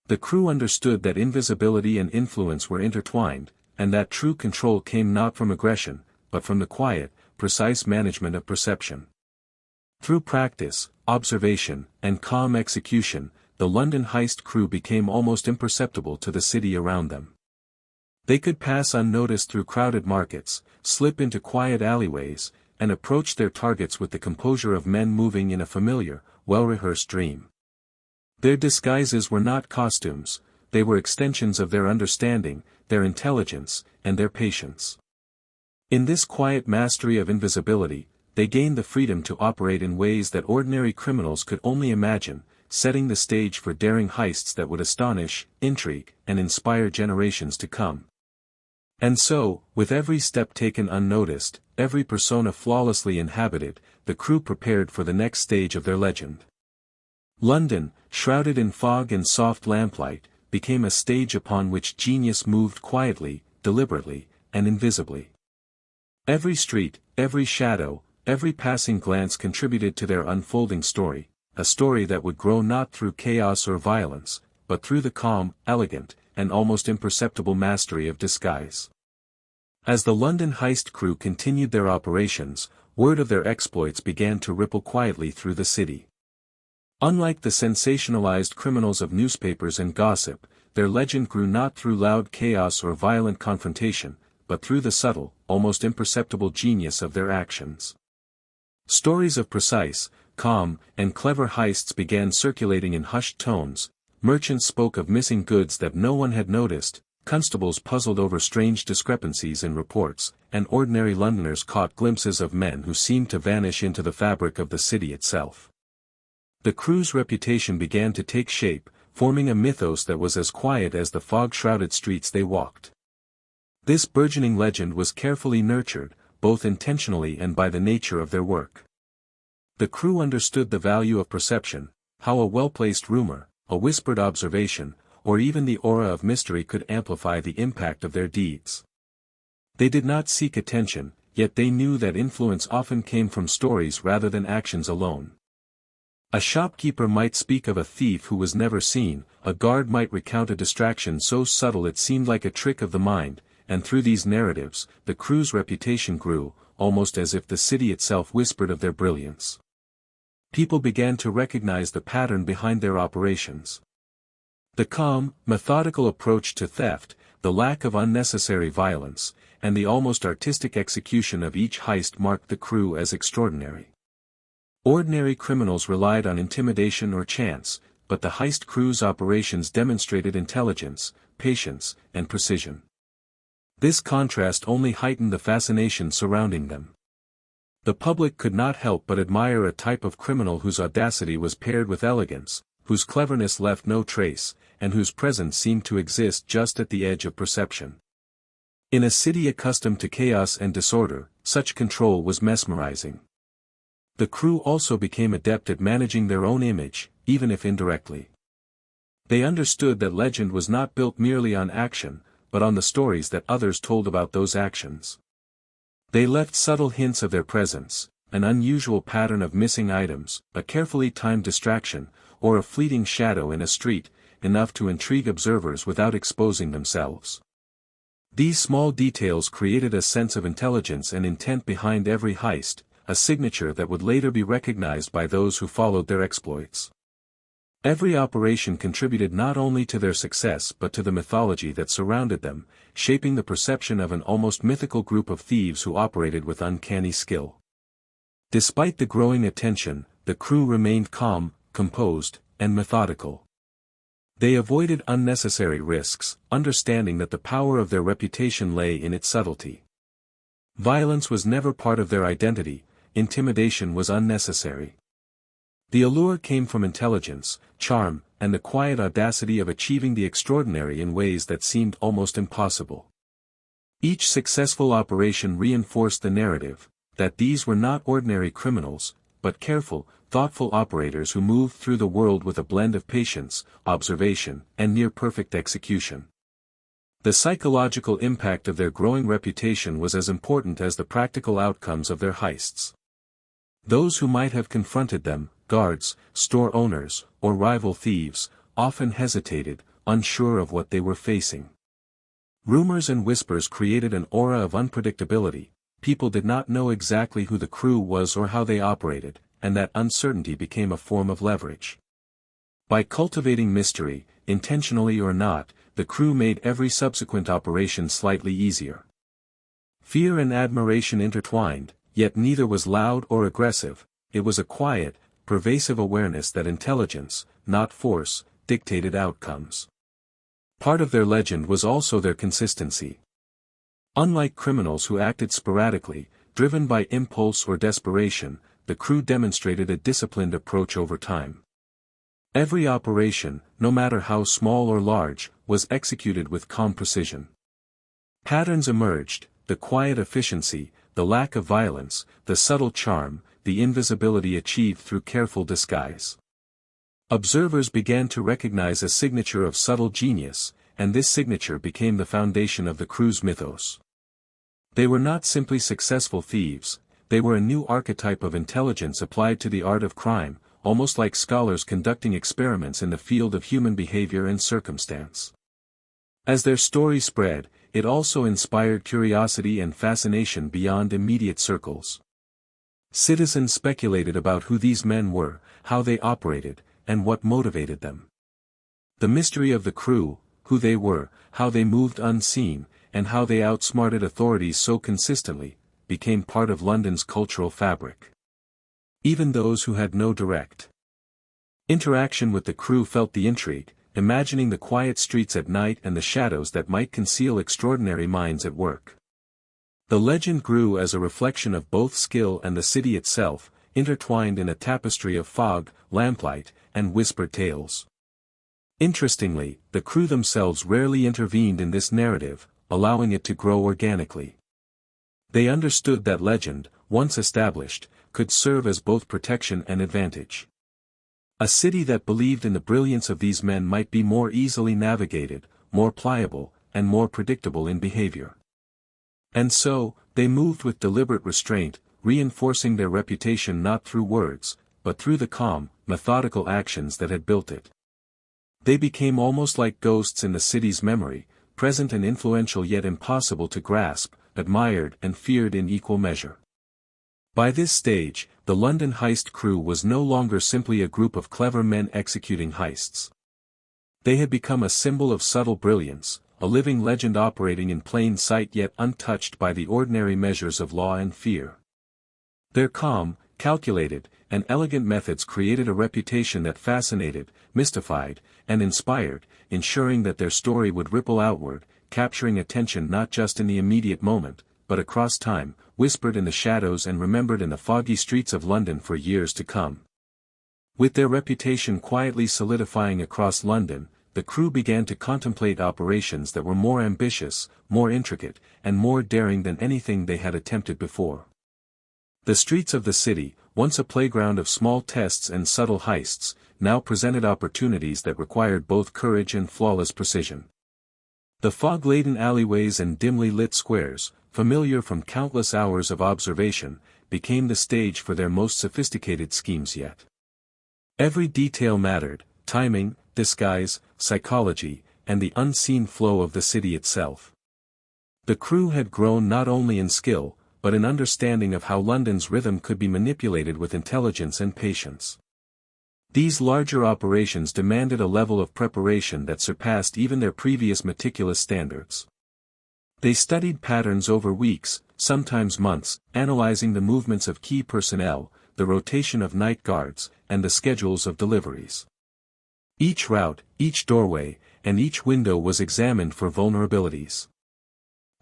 The crew understood that invisibility and influence were intertwined, and that true control came not from aggression, but from the quiet, precise management of perception. Through practice, observation, and calm execution, the London Heist Crew became almost imperceptible to the city around them. They could pass unnoticed through crowded markets, slip into quiet alleyways, and approach their targets with the composure of men moving in a familiar, well-rehearsed dream. Their disguises were not costumes, they were extensions of their understanding, their intelligence, and their patience. In this quiet mastery of invisibility, they gained the freedom to operate in ways that ordinary criminals could only imagine, setting the stage for daring heists that would astonish, intrigue, and inspire generations to come. And so, with every step taken unnoticed, every persona flawlessly inhabited, the crew prepared for the next stage of their legend. London, shrouded in fog and soft lamplight, became a stage upon which genius moved quietly, deliberately, and invisibly. Every street, every shadow, every passing glance contributed to their unfolding story, a story that would grow not through chaos or violence, but through the calm, elegant, and almost imperceptible mastery of disguise. As the London Heist Crew continued their operations, word of their exploits began to ripple quietly through the city. Unlike the sensationalized criminals of newspapers and gossip, their legend grew not through loud chaos or violent confrontation, but through the subtle, almost imperceptible genius of their actions. Stories of precise, calm, and clever heists began circulating in hushed tones. Merchants spoke of missing goods that no one had noticed, constables puzzled over strange discrepancies in reports, and ordinary Londoners caught glimpses of men who seemed to vanish into the fabric of the city itself. The crew's reputation began to take shape, forming a mythos that was as quiet as the fog-shrouded streets they walked. This burgeoning legend was carefully nurtured, both intentionally and by the nature of their work. The crew understood the value of perception, how a well-placed rumor, a whispered observation, or even the aura of mystery could amplify the impact of their deeds. They did not seek attention, yet they knew that influence often came from stories rather than actions alone. A shopkeeper might speak of a thief who was never seen, a guard might recount a distraction so subtle it seemed like a trick of the mind, and through these narratives, the crew's reputation grew, almost as if the city itself whispered of their brilliance. People began to recognize the pattern behind their operations. The calm, methodical approach to theft, the lack of unnecessary violence, and the almost artistic execution of each heist marked the crew as extraordinary. Ordinary criminals relied on intimidation or chance, but the heist crew's operations demonstrated intelligence, patience, and precision. This contrast only heightened the fascination surrounding them. The public could not help but admire a type of criminal whose audacity was paired with elegance, whose cleverness left no trace, and whose presence seemed to exist just at the edge of perception. In a city accustomed to chaos and disorder, such control was mesmerizing. The crew also became adept at managing their own image, even if indirectly. They understood that legend was not built merely on action, but on the stories that others told about those actions. They left subtle hints of their presence, an unusual pattern of missing items, a carefully timed distraction, or a fleeting shadow in a street, enough to intrigue observers without exposing themselves. These small details created a sense of intelligence and intent behind every heist, a signature that would later be recognized by those who followed their exploits. Every operation contributed not only to their success but to the mythology that surrounded them, shaping the perception of an almost mythical group of thieves who operated with uncanny skill. Despite the growing attention, the crew remained calm, composed, and methodical. They avoided unnecessary risks, understanding that the power of their reputation lay in its subtlety. Violence was never part of their identity, intimidation was unnecessary. The allure came from intelligence, charm, and the quiet audacity of achieving the extraordinary in ways that seemed almost impossible. Each successful operation reinforced the narrative, that these were not ordinary criminals, but careful, thoughtful operators who moved through the world with a blend of patience, observation, and near-perfect execution. The psychological impact of their growing reputation was as important as the practical outcomes of their heists. Those who might have confronted them, guards, store owners, or rival thieves, often hesitated, unsure of what they were facing. Rumors and whispers created an aura of unpredictability. People did not know exactly who the crew was or how they operated, and that uncertainty became a form of leverage. By cultivating mystery, intentionally or not, the crew made every subsequent operation slightly easier. Fear and admiration intertwined, yet neither was loud or aggressive. It was a quiet, pervasive awareness that intelligence, not force, dictated outcomes. Part of their legend was also their consistency. Unlike criminals who acted sporadically, driven by impulse or desperation, the crew demonstrated a disciplined approach over time. Every operation, no matter how small or large, was executed with calm precision. Patterns emerged: the quiet efficiency, the lack of violence, the subtle charm, the invisibility achieved through careful disguise. Observers began to recognize a signature of subtle genius, and this signature became the foundation of the crew's mythos. They were not simply successful thieves, they were a new archetype of intelligence applied to the art of crime, almost like scholars conducting experiments in the field of human behavior and circumstance. As their story spread, it also inspired curiosity and fascination beyond immediate circles. Citizens speculated about who these men were, how they operated, and what motivated them. The mystery of the crew, who they were, how they moved unseen, and how they outsmarted authorities so consistently, became part of London's cultural fabric. Even those who had no direct interaction with the crew felt the intrigue, imagining the quiet streets at night and the shadows that might conceal extraordinary minds at work. The legend grew as a reflection of both skill and the city itself, intertwined in a tapestry of fog, lamplight, and whispered tales. Interestingly, the crew themselves rarely intervened in this narrative, allowing it to grow organically. They understood that legend, once established, could serve as both protection and advantage. A city that believed in the brilliance of these men might be more easily navigated, more pliable, and more predictable in behavior. And so, they moved with deliberate restraint, reinforcing their reputation not through words, but through the calm, methodical actions that had built it. They became almost like ghosts in the city's memory, present and influential yet impossible to grasp, admired and feared in equal measure. By this stage, the London Heist Crew was no longer simply a group of clever men executing heists. They had become a symbol of subtle brilliance, a living legend operating in plain sight yet untouched by the ordinary measures of law and fear. Their calm, calculated, and elegant methods created a reputation that fascinated, mystified, and inspired, ensuring that their story would ripple outward, capturing attention not just in the immediate moment, but across time, whispered in the shadows and remembered in the foggy streets of London for years to come. With their reputation quietly solidifying across London, the crew began to contemplate operations that were more ambitious, more intricate, and more daring than anything they had attempted before. The streets of the city, once a playground of small tests and subtle heists, now presented opportunities that required both courage and flawless precision. The fog-laden alleyways and dimly lit squares, familiar from countless hours of observation, became the stage for their most sophisticated schemes yet. Every detail mattered: timing, disguise, psychology, and the unseen flow of the city itself. The crew had grown not only in skill, but in understanding of how London's rhythm could be manipulated with intelligence and patience. These larger operations demanded a level of preparation that surpassed even their previous meticulous standards. They studied patterns over weeks, sometimes months, analyzing the movements of key personnel, the rotation of night guards, and the schedules of deliveries. Each route, each doorway, and each window was examined for vulnerabilities.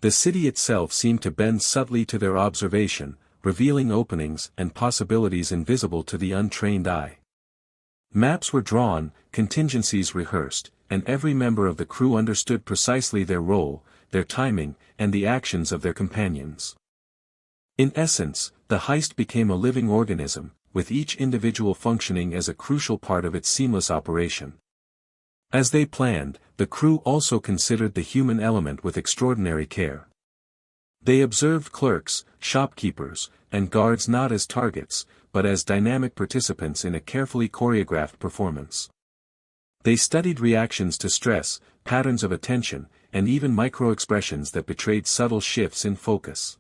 The city itself seemed to bend subtly to their observation, revealing openings and possibilities invisible to the untrained eye. Maps were drawn, contingencies rehearsed, and every member of the crew understood precisely their role, their timing, and the actions of their companions. In essence, the heist became a living organism, with each individual functioning as a crucial part of its seamless operation. As they planned, the crew also considered the human element with extraordinary care. They observed clerks, shopkeepers, and guards not as targets, but as dynamic participants in a carefully choreographed performance. They studied reactions to stress, patterns of attention, and even micro-expressions that betrayed subtle shifts in focus.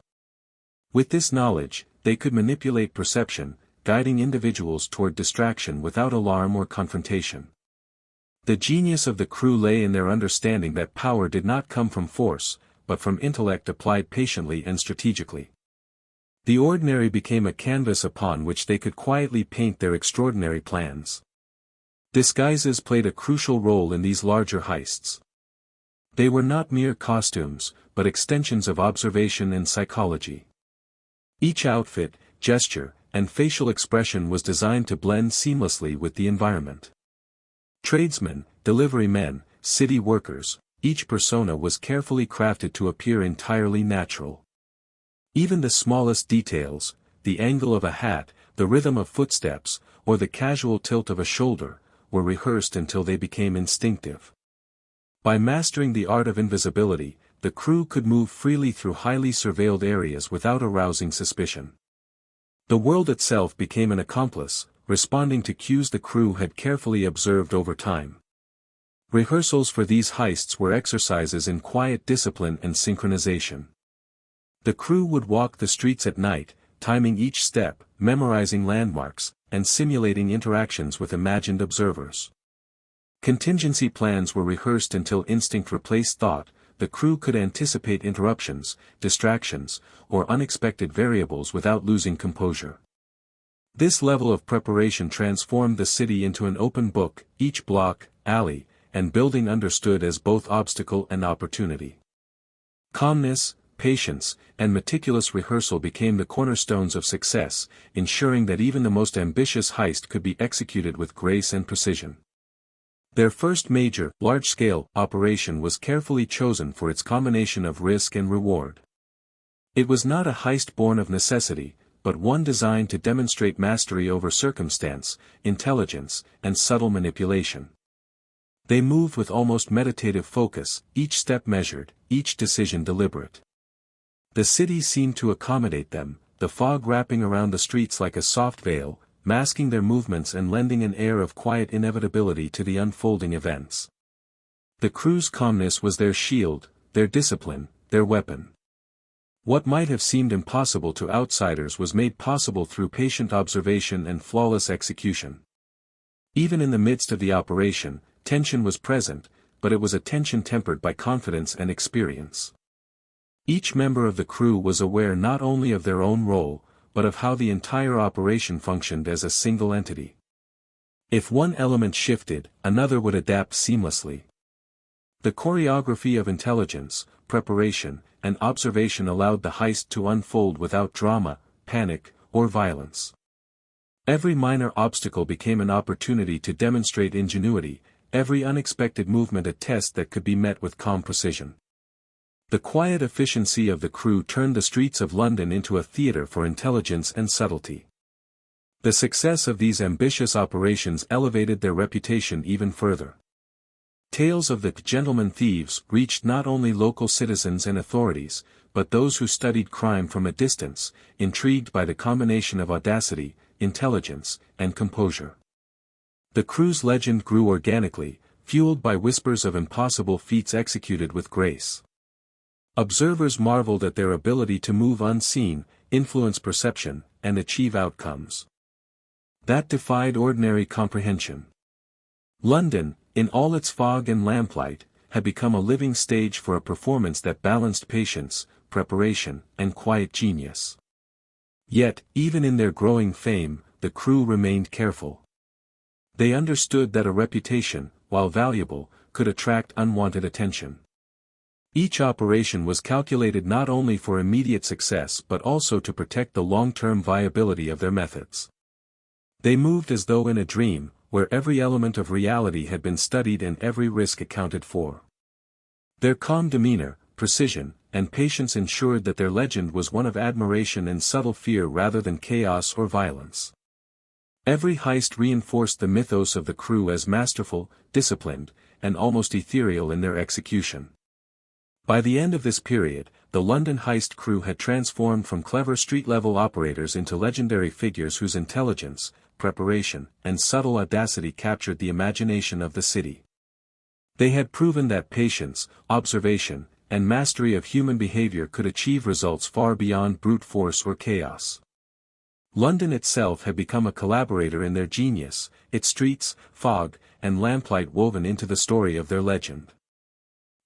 With this knowledge, they could manipulate perception, guiding individuals toward distraction without alarm or confrontation. The genius of the crew lay in their understanding that power did not come from force, but from intellect applied patiently and strategically. The ordinary became a canvas upon which they could quietly paint their extraordinary plans. Disguises played a crucial role in these larger heists. They were not mere costumes, but extensions of observation and psychology. Each outfit, gesture, and facial expression was designed to blend seamlessly with the environment. Tradesmen, delivery men, city workers, each persona was carefully crafted to appear entirely natural. Even the smallest details, the angle of a hat, the rhythm of footsteps, or the casual tilt of a shoulder, were rehearsed until they became instinctive. By mastering the art of invisibility, the crew could move freely through highly surveilled areas without arousing suspicion. The world itself became an accomplice, responding to cues the crew had carefully observed over time. Rehearsals for these heists were exercises in quiet discipline and synchronization. The crew would walk the streets at night, timing each step, memorizing landmarks, and simulating interactions with imagined observers. Contingency plans were rehearsed until instinct replaced thought. The crew could anticipate interruptions, distractions, or unexpected variables without losing composure. This level of preparation transformed the city into an open book, each block, alley, and building understood as both obstacle and opportunity. Calmness, patience, and meticulous rehearsal became the cornerstones of success, ensuring that even the most ambitious heist could be executed with grace and precision. Their first major, large-scale, operation was carefully chosen for its combination of risk and reward. It was not a heist born of necessity, but one designed to demonstrate mastery over circumstance, intelligence, and subtle manipulation. They moved with almost meditative focus, each step measured, each decision deliberate. The city seemed to accommodate them, the fog wrapping around the streets like a soft veil, masking their movements and lending an air of quiet inevitability to the unfolding events. The crew's calmness was their shield, their discipline, their weapon. What might have seemed impossible to outsiders was made possible through patient observation and flawless execution. Even in the midst of the operation, tension was present, but it was a tension tempered by confidence and experience. Each member of the crew was aware not only of their own role, but of how the entire operation functioned as a single entity. If one element shifted, another would adapt seamlessly. The choreography of intelligence, preparation, and observation allowed the heist to unfold without drama, panic, or violence. Every minor obstacle became an opportunity to demonstrate ingenuity, every unexpected movement a test that could be met with calm precision. The quiet efficiency of the crew turned the streets of London into a theater for intelligence and subtlety. The success of these ambitious operations elevated their reputation even further. Tales of the gentlemen thieves reached not only local citizens and authorities, but those who studied crime from a distance, intrigued by the combination of audacity, intelligence, and composure. The crew's legend grew organically, fueled by whispers of impossible feats executed with grace. Observers marveled at their ability to move unseen, influence perception, and achieve outcomes that defied ordinary comprehension. London, in all its fog and lamplight, had become a living stage for a performance that balanced patience, preparation, and quiet genius. Yet, even in their growing fame, the crew remained careful. They understood that a reputation, while valuable, could attract unwanted attention. Each operation was calculated not only for immediate success but also to protect the long-term viability of their methods. They moved as though in a dream, where every element of reality had been studied and every risk accounted for. Their calm demeanor, precision, and patience ensured that their legend was one of admiration and subtle fear rather than chaos or violence. Every heist reinforced the mythos of the crew as masterful, disciplined, and almost ethereal in their execution. By the end of this period, the London Heist Crew had transformed from clever street-level operators into legendary figures whose intelligence, preparation, and subtle audacity captured the imagination of the city. They had proven that patience, observation, and mastery of human behavior could achieve results far beyond brute force or chaos. London itself had become a collaborator in their genius, its streets, fog, and lamplight woven into the story of their legend.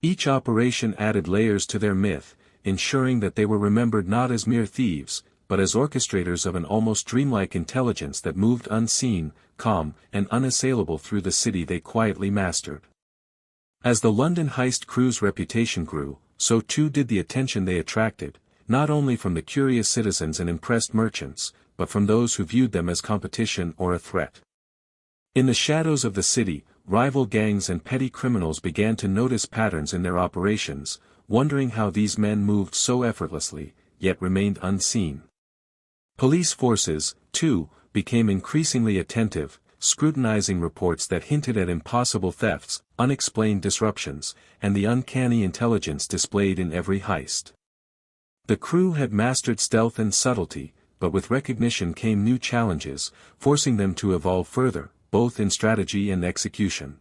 Each operation added layers to their myth, ensuring that they were remembered not as mere thieves, but as orchestrators of an almost dreamlike intelligence that moved unseen, calm, and unassailable through the city they quietly mastered. As the London Heist Crew's reputation grew, so too did the attention they attracted, not only from the curious citizens and impressed merchants, but from those who viewed them as competition or a threat. In the shadows of the city, rival gangs and petty criminals began to notice patterns in their operations, wondering how these men moved so effortlessly, yet remained unseen. Police forces, too, became increasingly attentive, scrutinizing reports that hinted at impossible thefts, unexplained disruptions, and the uncanny intelligence displayed in every heist. The crew had mastered stealth and subtlety, but with recognition came new challenges, forcing them to evolve further, both in strategy and execution.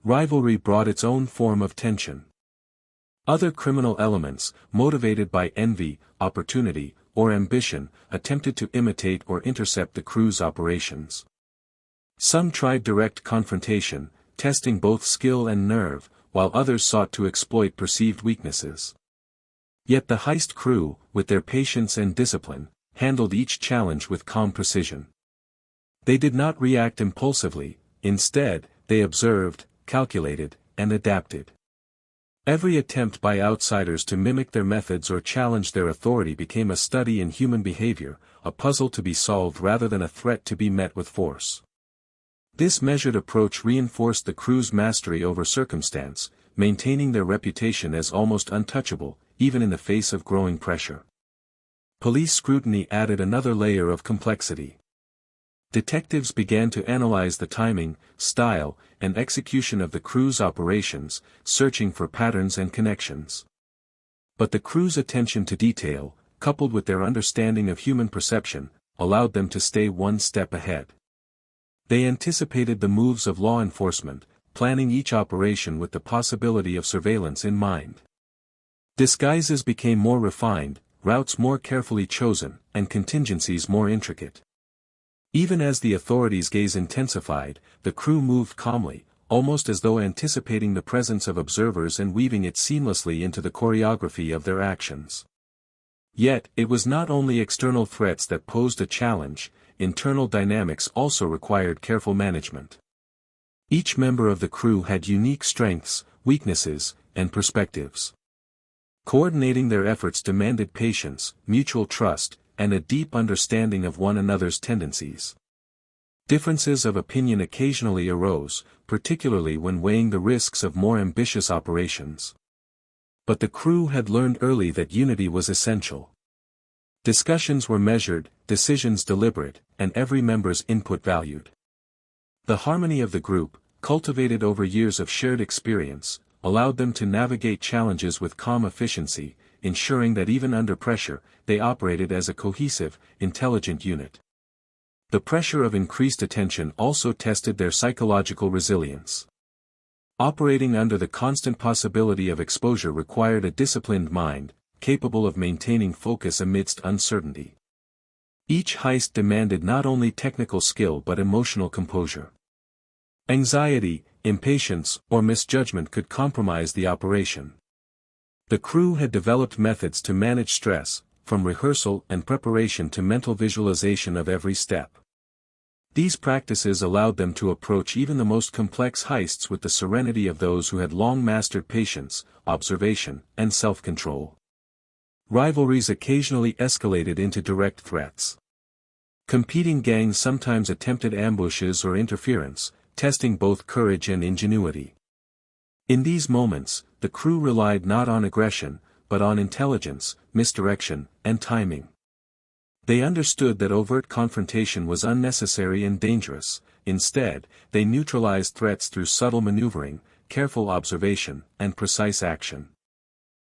Rivalry brought its own form of tension. Other criminal elements, motivated by envy, opportunity, or ambition, attempted to imitate or intercept the crew's operations. Some tried direct confrontation, testing both skill and nerve, while others sought to exploit perceived weaknesses. Yet the heist crew, with their patience and discipline, handled each challenge with calm precision. They did not react impulsively, instead, they observed, calculated, and adapted. Every attempt by outsiders to mimic their methods or challenge their authority became a study in human behavior, a puzzle to be solved rather than a threat to be met with force. This measured approach reinforced the crew's mastery over circumstance, maintaining their reputation as almost untouchable, even in the face of growing pressure. Police scrutiny added another layer of complexity. Detectives began to analyze the timing, style, and execution of the crew's operations, searching for patterns and connections. But the crew's attention to detail, coupled with their understanding of human perception, allowed them to stay one step ahead. They anticipated the moves of law enforcement, planning each operation with the possibility of surveillance in mind. Disguises became more refined, routes more carefully chosen, and contingencies more intricate. Even as the authorities' gaze intensified, the crew moved calmly, almost as though anticipating the presence of observers and weaving it seamlessly into the choreography of their actions. Yet, it was not only external threats that posed a challenge, internal dynamics also required careful management. Each member of the crew had unique strengths, weaknesses, and perspectives. Coordinating their efforts demanded patience, mutual trust, and a deep understanding of one another's tendencies. Differences of opinion occasionally arose, particularly when weighing the risks of more ambitious operations. But the crew had learned early that unity was essential. Discussions were measured, decisions deliberate, and every member's input valued. The harmony of the group, cultivated over years of shared experience, allowed them to navigate challenges with calm efficiency, ensuring that even under pressure, they operated as a cohesive, intelligent unit. The pressure of increased attention also tested their psychological resilience. Operating under the constant possibility of exposure required a disciplined mind, capable of maintaining focus amidst uncertainty. Each heist demanded not only technical skill but emotional composure. Anxiety, impatience, or misjudgment could compromise the operation. The crew had developed methods to manage stress, from rehearsal and preparation to mental visualization of every step. These practices allowed them to approach even the most complex heists with the serenity of those who had long mastered patience, observation, and self-control. Rivalries occasionally escalated into direct threats. Competing gangs sometimes attempted ambushes or interference, testing both courage and ingenuity. In these moments, the crew relied not on aggression, but on intelligence, misdirection, and timing. They understood that overt confrontation was unnecessary and dangerous. Instead, they neutralized threats through subtle maneuvering, careful observation, and precise action.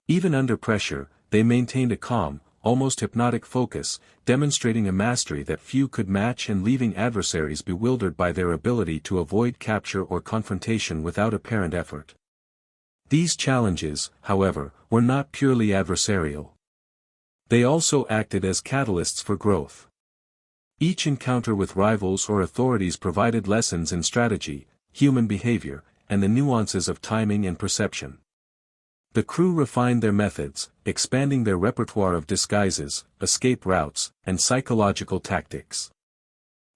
Even under pressure, they maintained a calm, almost hypnotic focus, demonstrating a mastery that few could match and leaving adversaries bewildered by their ability to avoid capture or confrontation without apparent effort. These challenges, however, were not purely adversarial. They also acted as catalysts for growth. Each encounter with rivals or authorities provided lessons in strategy, human behavior, and the nuances of timing and perception. The crew refined their methods, expanding their repertoire of disguises, escape routes, and psychological tactics.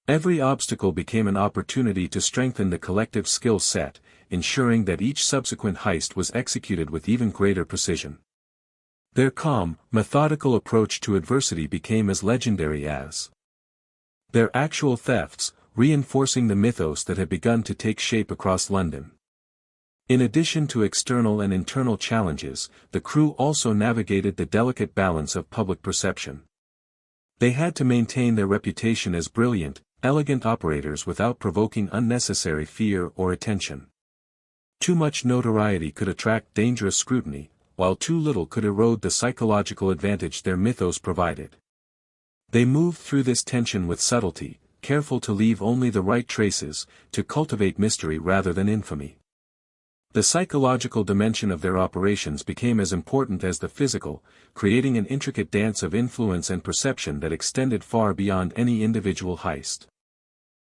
Every obstacle became an opportunity to strengthen the collective skill set, ensuring that each subsequent heist was executed with even greater precision. Their calm, methodical approach to adversity became as legendary as their actual thefts, reinforcing the mythos that had begun to take shape across London. In addition to external and internal challenges, the crew also navigated the delicate balance of public perception. They had to maintain their reputation as brilliant, elegant operators without provoking unnecessary fear or attention. Too much notoriety could attract dangerous scrutiny, while too little could erode the psychological advantage their mythos provided. They moved through this tension with subtlety, careful to leave only the right traces, to cultivate mystery rather than infamy. The psychological dimension of their operations became as important as the physical, creating an intricate dance of influence and perception that extended far beyond any individual heist.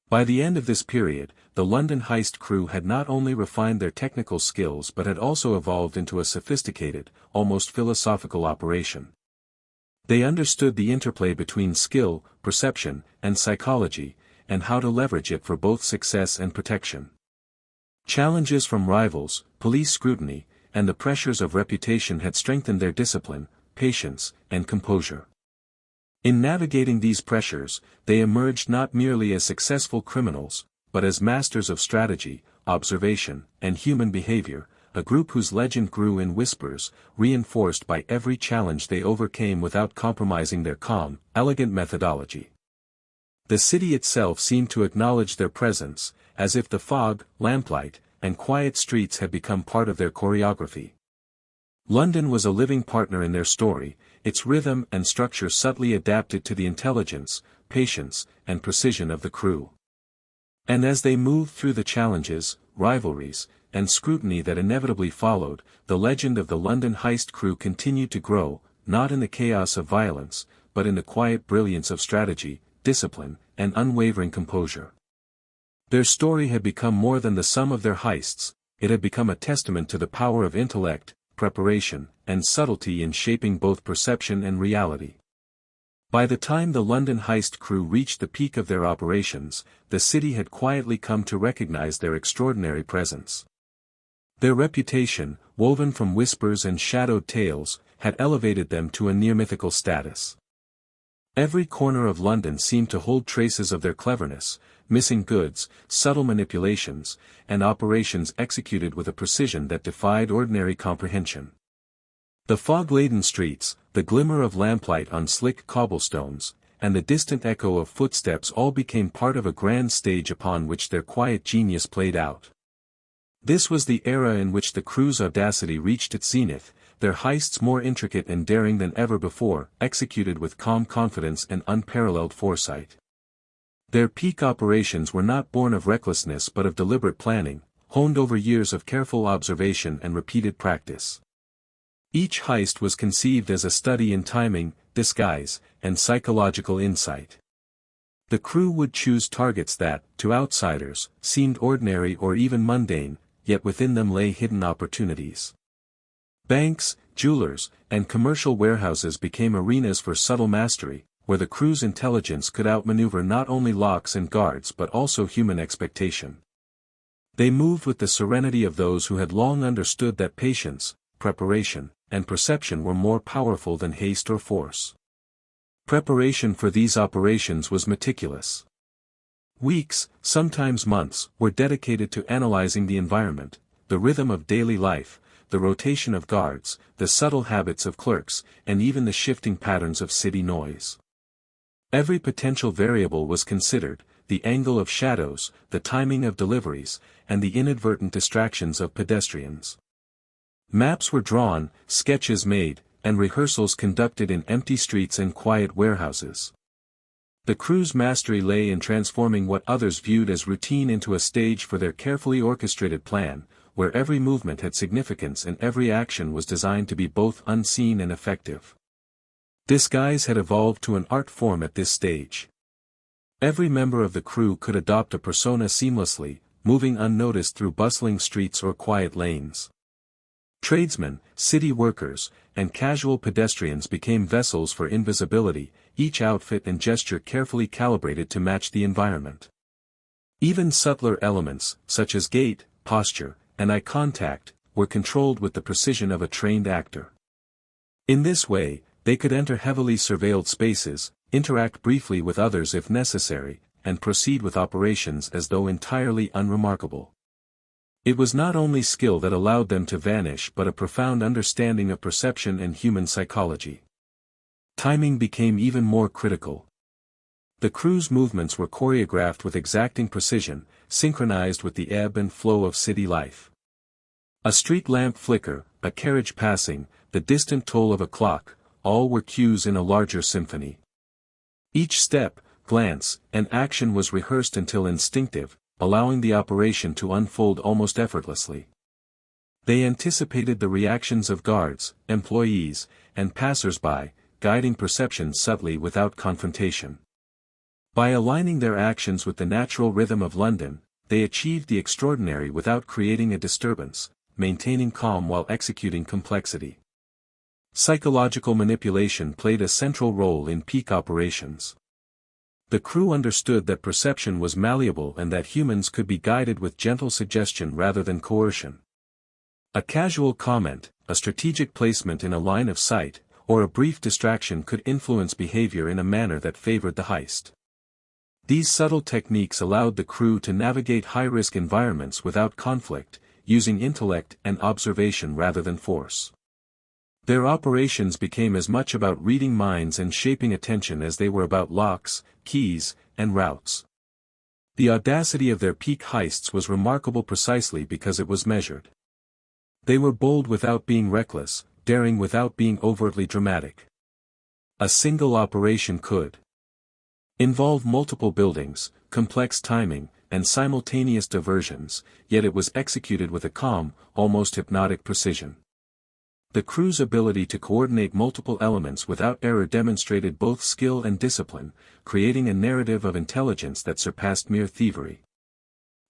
By the end of this period, the London Heist Crew had not only refined their technical skills but had also evolved into a sophisticated, almost philosophical operation. They understood the interplay between skill, perception, and psychology, and how to leverage it for both success and protection. Challenges from rivals, police scrutiny, and the pressures of reputation had strengthened their discipline, patience, and composure. In navigating these pressures, they emerged not merely as successful criminals, but as masters of strategy, observation, and human behavior, a group whose legend grew in whispers, reinforced by every challenge they overcame without compromising their calm, elegant methodology. The city itself seemed to acknowledge their presence, as if the fog, lamplight, and quiet streets had become part of their choreography. London was a living partner in their story, its rhythm and structure subtly adapted to the intelligence, patience, and precision of the crew. And as they moved through the challenges, rivalries, and scrutiny that inevitably followed, the legend of the London Heist Crew continued to grow, not in the chaos of violence, but in the quiet brilliance of strategy, discipline, and unwavering composure. Their story had become more than the sum of their heists, it had become a testament to the power of intellect, preparation, and subtlety in shaping both perception and reality. By the time the London Heist Crew reached the peak of their operations, the city had quietly come to recognize their extraordinary presence. Their reputation, woven from whispers and shadowed tales, had elevated them to a near-mythical status. Every corner of London seemed to hold traces of their cleverness, missing goods, subtle manipulations, and operations executed with a precision that defied ordinary comprehension. The fog-laden streets, the glimmer of lamplight on slick cobblestones, and the distant echo of footsteps all became part of a grand stage upon which their quiet genius played out. This was the era in which the crew's audacity reached its zenith, their heists more intricate and daring than ever before, executed with calm confidence and unparalleled foresight. Their peak operations were not born of recklessness but of deliberate planning, honed over years of careful observation and repeated practice. Each heist was conceived as a study in timing, disguise, and psychological insight. The crew would choose targets that, to outsiders, seemed ordinary or even mundane, yet within them lay hidden opportunities. Banks, jewelers, and commercial warehouses became arenas for subtle mastery, where the crew's intelligence could outmaneuver not only locks and guards but also human expectation. They moved with the serenity of those who had long understood that patience, preparation, and perception were more powerful than haste or force. Preparation for these operations was meticulous. Weeks, sometimes months, were dedicated to analyzing the environment, the rhythm of daily life, the rotation of guards, the subtle habits of clerks, and even the shifting patterns of city noise. Every potential variable was considered, the angle of shadows, the timing of deliveries, and the inadvertent distractions of pedestrians. Maps were drawn, sketches made, and rehearsals conducted in empty streets and quiet warehouses. The crew's mastery lay in transforming what others viewed as routine into a stage for their carefully orchestrated plan, where every movement had significance and every action was designed to be both unseen and effective. Disguise had evolved to an art form at this stage. Every member of the crew could adopt a persona seamlessly, moving unnoticed through bustling streets or quiet lanes. Tradesmen, city workers, and casual pedestrians became vessels for invisibility, each outfit and gesture carefully calibrated to match the environment. Even subtler elements, such as gait, posture, and eye contact, were controlled with the precision of a trained actor. In this way, they could enter heavily surveilled spaces, interact briefly with others if necessary, and proceed with operations as though entirely unremarkable. It was not only skill that allowed them to vanish but a profound understanding of perception and human psychology. Timing became even more critical. The crew's movements were choreographed with exacting precision, synchronized with the ebb and flow of city life. A street lamp flicker, a carriage passing, the distant toll of a clock, all were cues in a larger symphony. Each step, glance, and action was rehearsed until instinctive, allowing the operation to unfold almost effortlessly. They anticipated the reactions of guards, employees, and passers-by, guiding perception subtly without confrontation. By aligning their actions with the natural rhythm of London, they achieved the extraordinary without creating a disturbance, maintaining calm while executing complexity. Psychological manipulation played a central role in peak operations. The crew understood that perception was malleable and that humans could be guided with gentle suggestion rather than coercion. A casual comment, a strategic placement in a line of sight, or a brief distraction could influence behavior in a manner that favored the heist. These subtle techniques allowed the crew to navigate high-risk environments without conflict, using intellect and observation rather than force. Their operations became as much about reading minds and shaping attention as they were about locks, keys, and routes. The audacity of their peak heists was remarkable precisely because it was measured. They were bold without being reckless, daring without being overtly dramatic. A single operation could involve multiple buildings, complex timing, and simultaneous diversions, yet it was executed with a calm, almost hypnotic precision. The crew's ability to coordinate multiple elements without error demonstrated both skill and discipline, creating a narrative of intelligence that surpassed mere thievery.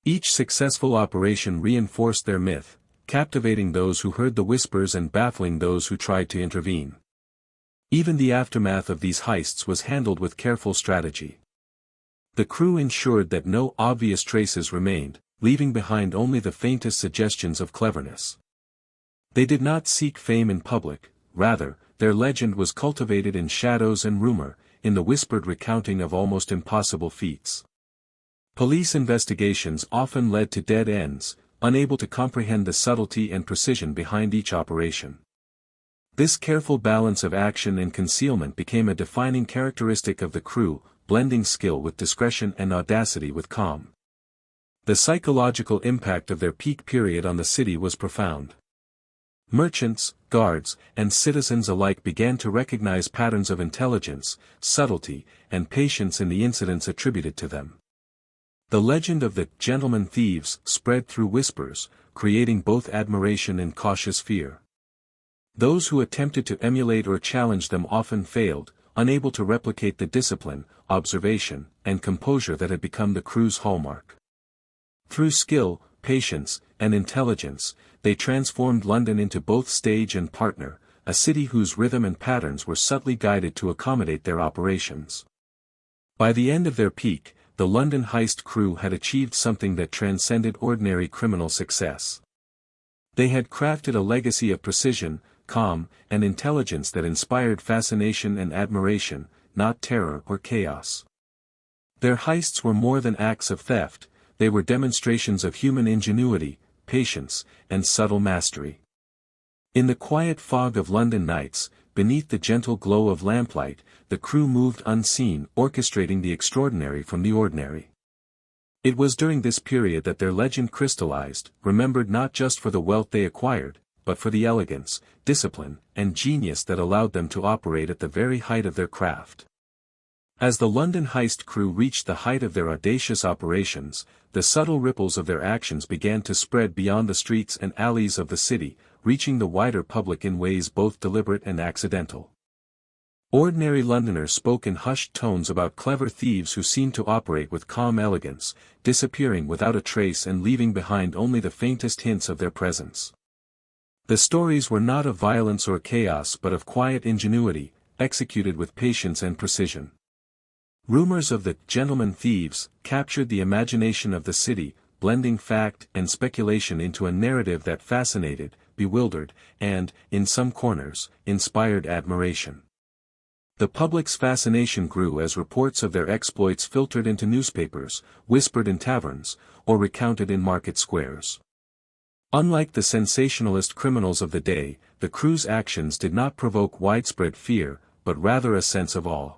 Each successful operation reinforced their myth, captivating those who heard the whispers and baffling those who tried to intervene. Even the aftermath of these heists was handled with careful strategy. The crew ensured that no obvious traces remained, leaving behind only the faintest suggestions of cleverness. They did not seek fame in public, rather, their legend was cultivated in shadows and rumor, in the whispered recounting of almost impossible feats. Police investigations often led to dead ends, unable to comprehend the subtlety and precision behind each operation. This careful balance of action and concealment became a defining characteristic of the crew, blending skill with discretion and audacity with calm. The psychological impact of their peak period on the city was profound. Merchants, guards, and citizens alike began to recognize patterns of intelligence, subtlety, and patience in the incidents attributed to them. The legend of the "gentlemen thieves" spread through whispers, creating both admiration and cautious fear. Those who attempted to emulate or challenge them often failed, unable to replicate the discipline, observation, and composure that had become the crew's hallmark. Through skill, patience, and intelligence, they transformed London into both stage and partner, a city whose rhythm and patterns were subtly guided to accommodate their operations. By the end of their peak, the London Heist Crew had achieved something that transcended ordinary criminal success. They had crafted a legacy of precision, calm, and intelligence that inspired fascination and admiration, not terror or chaos. Their heists were more than acts of theft, they were demonstrations of human ingenuity, patience, and subtle mastery. In the quiet fog of London nights, beneath the gentle glow of lamplight, the crew moved unseen, orchestrating the extraordinary from the ordinary. It was during this period that their legend crystallized, remembered not just for the wealth they acquired, but for the elegance, discipline, and genius that allowed them to operate at the very height of their craft. As the London Heist Crew reached the height of their audacious operations, the subtle ripples of their actions began to spread beyond the streets and alleys of the city, reaching the wider public in ways both deliberate and accidental. Ordinary Londoners spoke in hushed tones about clever thieves who seemed to operate with calm elegance, disappearing without a trace and leaving behind only the faintest hints of their presence. The stories were not of violence or chaos but of quiet ingenuity, executed with patience and precision. Rumors of the "gentlemen thieves" captured the imagination of the city, blending fact and speculation into a narrative that fascinated, bewildered, and, in some corners, inspired admiration. The public's fascination grew as reports of their exploits filtered into newspapers, whispered in taverns, or recounted in market squares. Unlike the sensationalist criminals of the day, the crew's actions did not provoke widespread fear, but rather a sense of awe.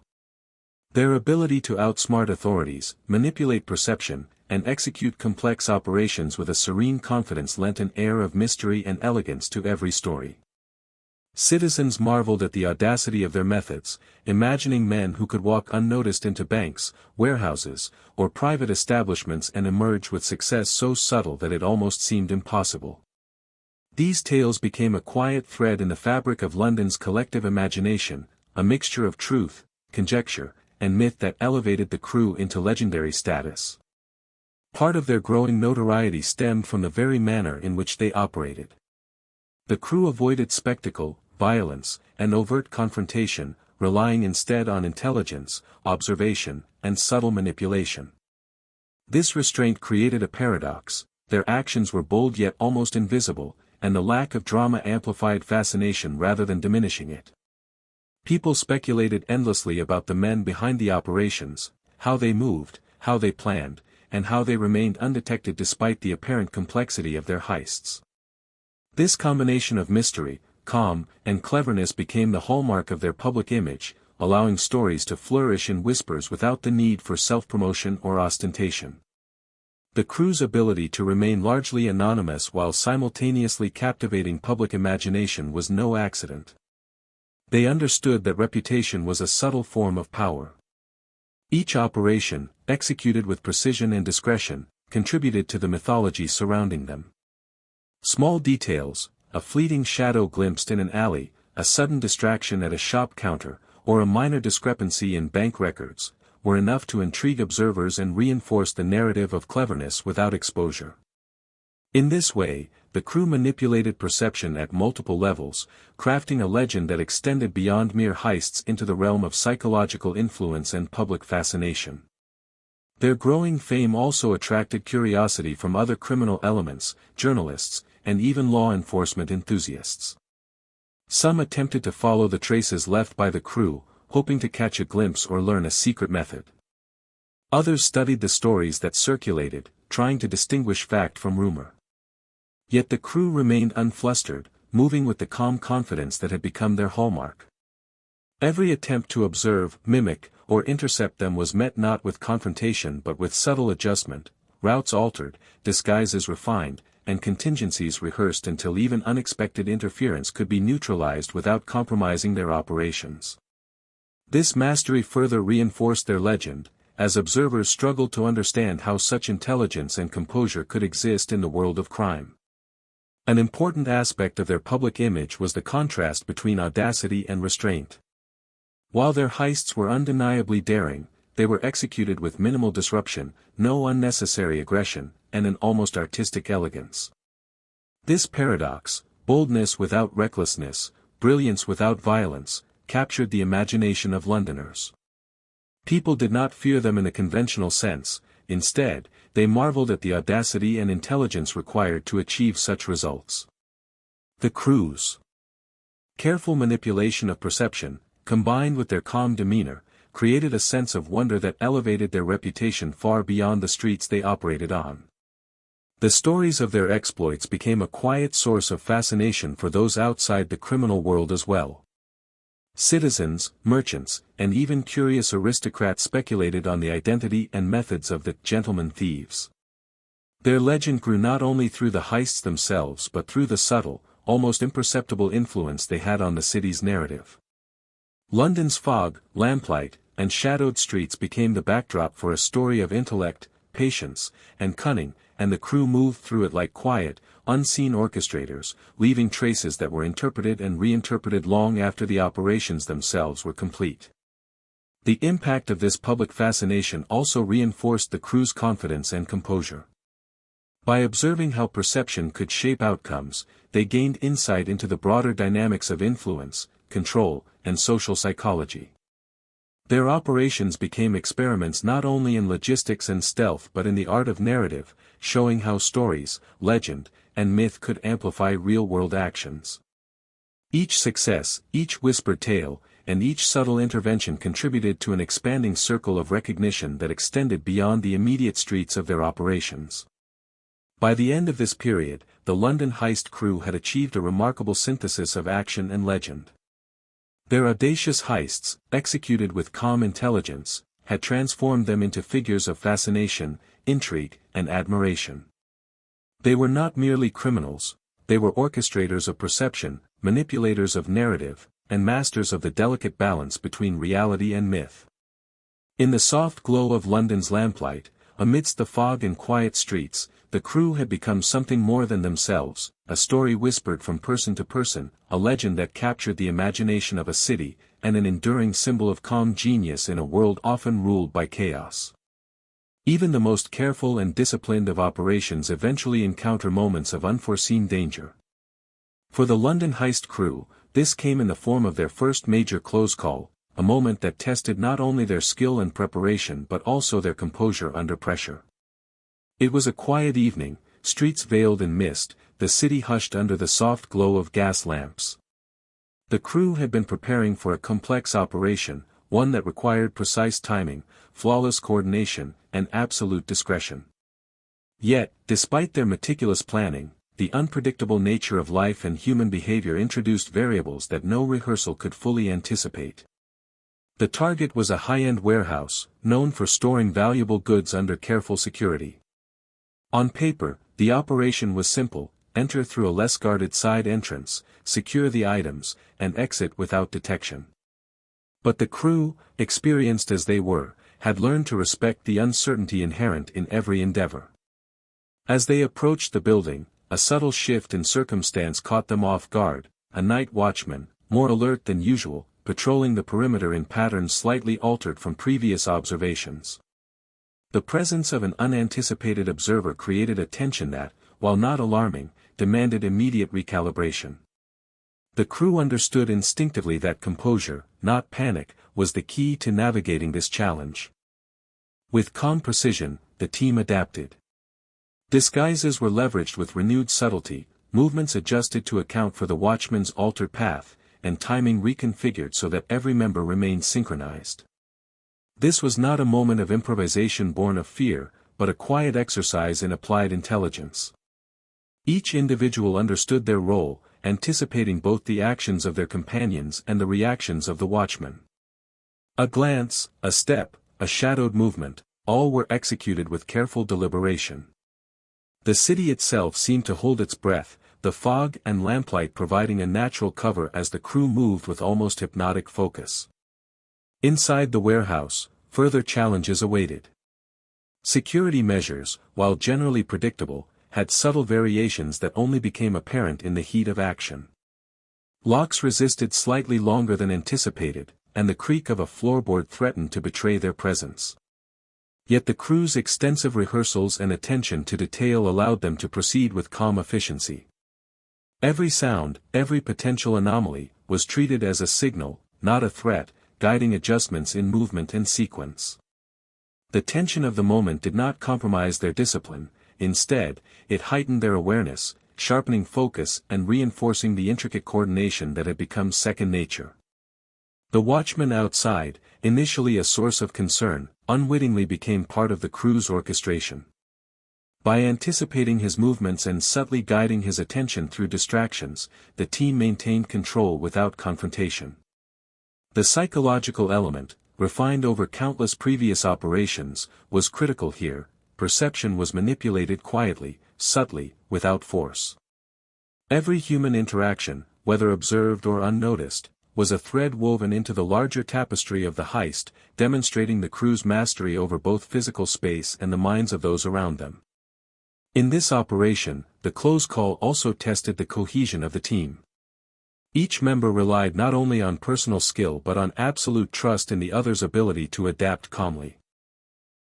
Their ability to outsmart authorities, manipulate perception, and execute complex operations with a serene confidence lent an air of mystery and elegance to every story. Citizens marveled at the audacity of their methods, imagining men who could walk unnoticed into banks, warehouses, or private establishments and emerge with success so subtle that it almost seemed impossible. These tales became a quiet thread in the fabric of London's collective imagination, a mixture of truth, conjecture, and myth that elevated the crew into legendary status. Part of their growing notoriety stemmed from the very manner in which they operated. The crew avoided spectacle, violence, and overt confrontation, relying instead on intelligence, observation, and subtle manipulation. This restraint created a paradox: their actions were bold yet almost invisible, and the lack of drama amplified fascination rather than diminishing it. People speculated endlessly about the men behind the operations, how they moved, how they planned, and how they remained undetected despite the apparent complexity of their heists. This combination of mystery, calm, and cleverness became the hallmark of their public image, allowing stories to flourish in whispers without the need for self-promotion or ostentation. The crew's ability to remain largely anonymous while simultaneously captivating public imagination was no accident. They understood that reputation was a subtle form of power. Each operation, executed with precision and discretion, contributed to the mythology surrounding them. Small details, a fleeting shadow glimpsed in an alley, a sudden distraction at a shop counter, or a minor discrepancy in bank records, were enough to intrigue observers and reinforce the narrative of cleverness without exposure. In this way, the crew manipulated perception at multiple levels, crafting a legend that extended beyond mere heists into the realm of psychological influence and public fascination. Their growing fame also attracted curiosity from other criminal elements, journalists, and even law enforcement enthusiasts. Some attempted to follow the traces left by the crew, hoping to catch a glimpse or learn a secret method. Others studied the stories that circulated, trying to distinguish fact from rumor. Yet the crew remained unflustered, moving with the calm confidence that had become their hallmark. Every attempt to observe, mimic, or intercept them was met not with confrontation but with subtle adjustment, routes altered, disguises refined, and contingencies rehearsed until even unexpected interference could be neutralized without compromising their operations. This mastery further reinforced their legend, as observers struggled to understand how such intelligence and composure could exist in the world of crime. An important aspect of their public image was the contrast between audacity and restraint. While their heists were undeniably daring, they were executed with minimal disruption, no unnecessary aggression, and an almost artistic elegance. This paradox, boldness without recklessness, brilliance without violence, captured the imagination of Londoners. People did not fear them in a conventional sense, instead, they marveled at the audacity and intelligence required to achieve such results. The crew's careful manipulation of perception, combined with their calm demeanor, created a sense of wonder that elevated their reputation far beyond the streets they operated on. The stories of their exploits became a quiet source of fascination for those outside the criminal world as well. Citizens, merchants, and even curious aristocrats speculated on the identity and methods of the gentlemen thieves. Their legend grew not only through the heists themselves but through the subtle, almost imperceptible influence they had on the city's narrative. London's fog, lamplight, and shadowed streets became the backdrop for a story of intellect, patience, and cunning, and the crew moved through it like quiet, unseen orchestrators, leaving traces that were interpreted and reinterpreted long after the operations themselves were complete. The impact of this public fascination also reinforced the crew's confidence and composure. By observing how perception could shape outcomes, they gained insight into the broader dynamics of influence, control, and social psychology. Their operations became experiments not only in logistics and stealth but in the art of narrative, showing how stories, legend, and myth could amplify real-world actions. Each success, each whispered tale, and each subtle intervention contributed to an expanding circle of recognition that extended beyond the immediate streets of their operations. By the end of this period, the London Heist Crew had achieved a remarkable synthesis of action and legend. Their audacious heists, executed with calm intelligence, had transformed them into figures of fascination, intrigue, and admiration. They were not merely criminals, they were orchestrators of perception, manipulators of narrative, and masters of the delicate balance between reality and myth. In the soft glow of London's lamplight, amidst the fog and quiet streets, the crew had become something more than themselves, a story whispered from person to person, a legend that captured the imagination of a city, and an enduring symbol of calm genius in a world often ruled by chaos. Even the most careful and disciplined of operations eventually encounter moments of unforeseen danger. For the London Heist Crew, this came in the form of their first major close call, a moment that tested not only their skill and preparation but also their composure under pressure. It was a quiet evening, streets veiled in mist, the city hushed under the soft glow of gas lamps. The crew had been preparing for a complex operation, one that required precise timing, flawless coordination, and absolute discretion. Yet, despite their meticulous planning, the unpredictable nature of life and human behavior introduced variables that no rehearsal could fully anticipate. The target was a high-end warehouse, known for storing valuable goods under careful security. On paper, the operation was simple: enter through a less guarded side entrance, secure the items, and exit without detection. But the crew, experienced as they were, had learned to respect the uncertainty inherent in every endeavor. As they approached the building, a subtle shift in circumstance caught them off guard. A night watchman, more alert than usual, patrolling the perimeter in patterns slightly altered from previous observations. The presence of an unanticipated observer created a tension that, while not alarming, demanded immediate recalibration. The crew understood instinctively that composure, not panic, was the key to navigating this challenge. With calm precision, the team adapted. Disguises were leveraged with renewed subtlety, movements adjusted to account for the watchman's altered path, and timing reconfigured so that every member remained synchronized. This was not a moment of improvisation born of fear, but a quiet exercise in applied intelligence. Each individual understood their role, anticipating both the actions of their companions and the reactions of the watchman. A glance, a step, a shadowed movement, all were executed with careful deliberation. The city itself seemed to hold its breath, the fog and lamplight providing a natural cover as the crew moved with almost hypnotic focus. Inside the warehouse, further challenges awaited. Security measures, while generally predictable, had subtle variations that only became apparent in the heat of action. Locks resisted slightly longer than anticipated, and the creak of a floorboard threatened to betray their presence. Yet the crew's extensive rehearsals and attention to detail allowed them to proceed with calm efficiency. Every sound, every potential anomaly, was treated as a signal, not a threat, guiding adjustments in movement and sequence. The tension of the moment did not compromise their discipline, instead, it heightened their awareness, sharpening focus and reinforcing the intricate coordination that had become second nature. The watchman outside, initially a source of concern, unwittingly became part of the crew's orchestration. By anticipating his movements and subtly guiding his attention through distractions, the team maintained control without confrontation. The psychological element, refined over countless previous operations, was critical here. Perception was manipulated quietly, subtly, without force. Every human interaction, whether observed or unnoticed, was a thread woven into the larger tapestry of the heist, demonstrating the crew's mastery over both physical space and the minds of those around them. In this operation, the close call also tested the cohesion of the team. Each member relied not only on personal skill but on absolute trust in the other's ability to adapt calmly.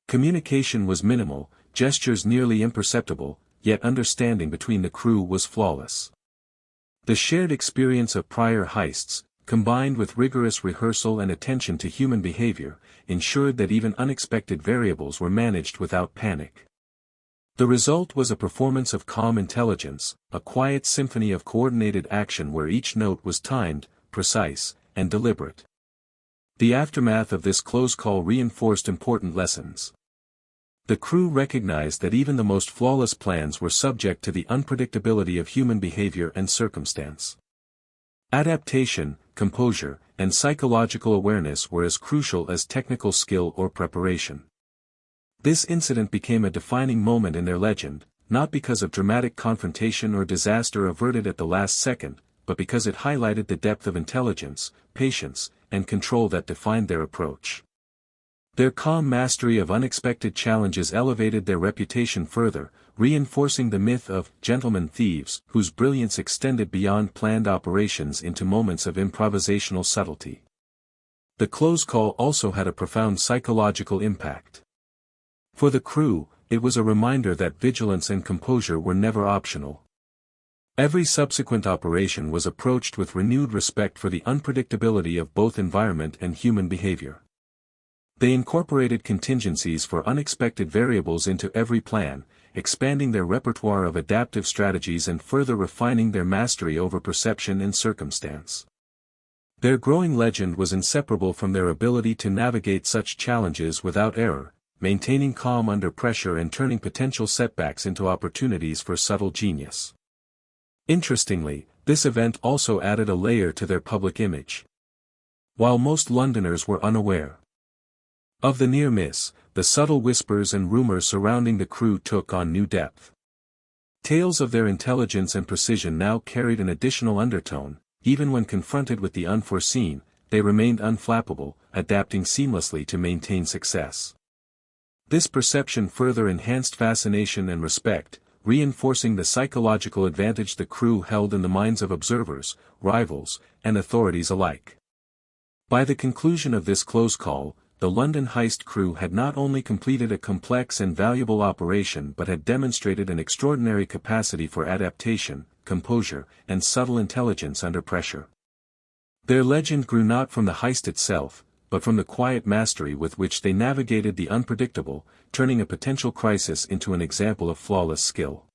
Communication was minimal, gestures nearly imperceptible, yet understanding between the crew was flawless. The shared experience of prior heists, combined with rigorous rehearsal and attention to human behavior, ensured that even unexpected variables were managed without panic. The result was a performance of calm intelligence, a quiet symphony of coordinated action where each note was timed, precise, and deliberate. The aftermath of this close call reinforced important lessons. The crew recognized that even the most flawless plans were subject to the unpredictability of human behavior and circumstance. Adaptation, composure, and psychological awareness were as crucial as technical skill or preparation. This incident became a defining moment in their legend, not because of dramatic confrontation or disaster averted at the last second, but because it highlighted the depth of intelligence, patience, and control that defined their approach. Their calm mastery of unexpected challenges elevated their reputation further, reinforcing the myth of gentlemen thieves, whose brilliance extended beyond planned operations into moments of improvisational subtlety. The close call also had a profound psychological impact. For the crew, it was a reminder that vigilance and composure were never optional. Every subsequent operation was approached with renewed respect for the unpredictability of both environment and human behavior. They incorporated contingencies for unexpected variables into every plan, expanding their repertoire of adaptive strategies and further refining their mastery over perception and circumstance. Their growing legend was inseparable from their ability to navigate such challenges without error, maintaining calm under pressure and turning potential setbacks into opportunities for subtle genius. Interestingly, this event also added a layer to their public image. While most Londoners were unaware of the near miss, the subtle whispers and rumors surrounding the crew took on new depth. Tales of their intelligence and precision now carried an additional undertone. Even when confronted with the unforeseen, they remained unflappable, adapting seamlessly to maintain success. This perception further enhanced fascination and respect, reinforcing the psychological advantage the crew held in the minds of observers, rivals, and authorities alike. By the conclusion of this close call, the London Heist Crew had not only completed a complex and valuable operation but had demonstrated an extraordinary capacity for adaptation, composure, and subtle intelligence under pressure. Their legend grew not from the heist itself, but from the quiet mastery with which they navigated the unpredictable, turning a potential crisis into an example of flawless skill.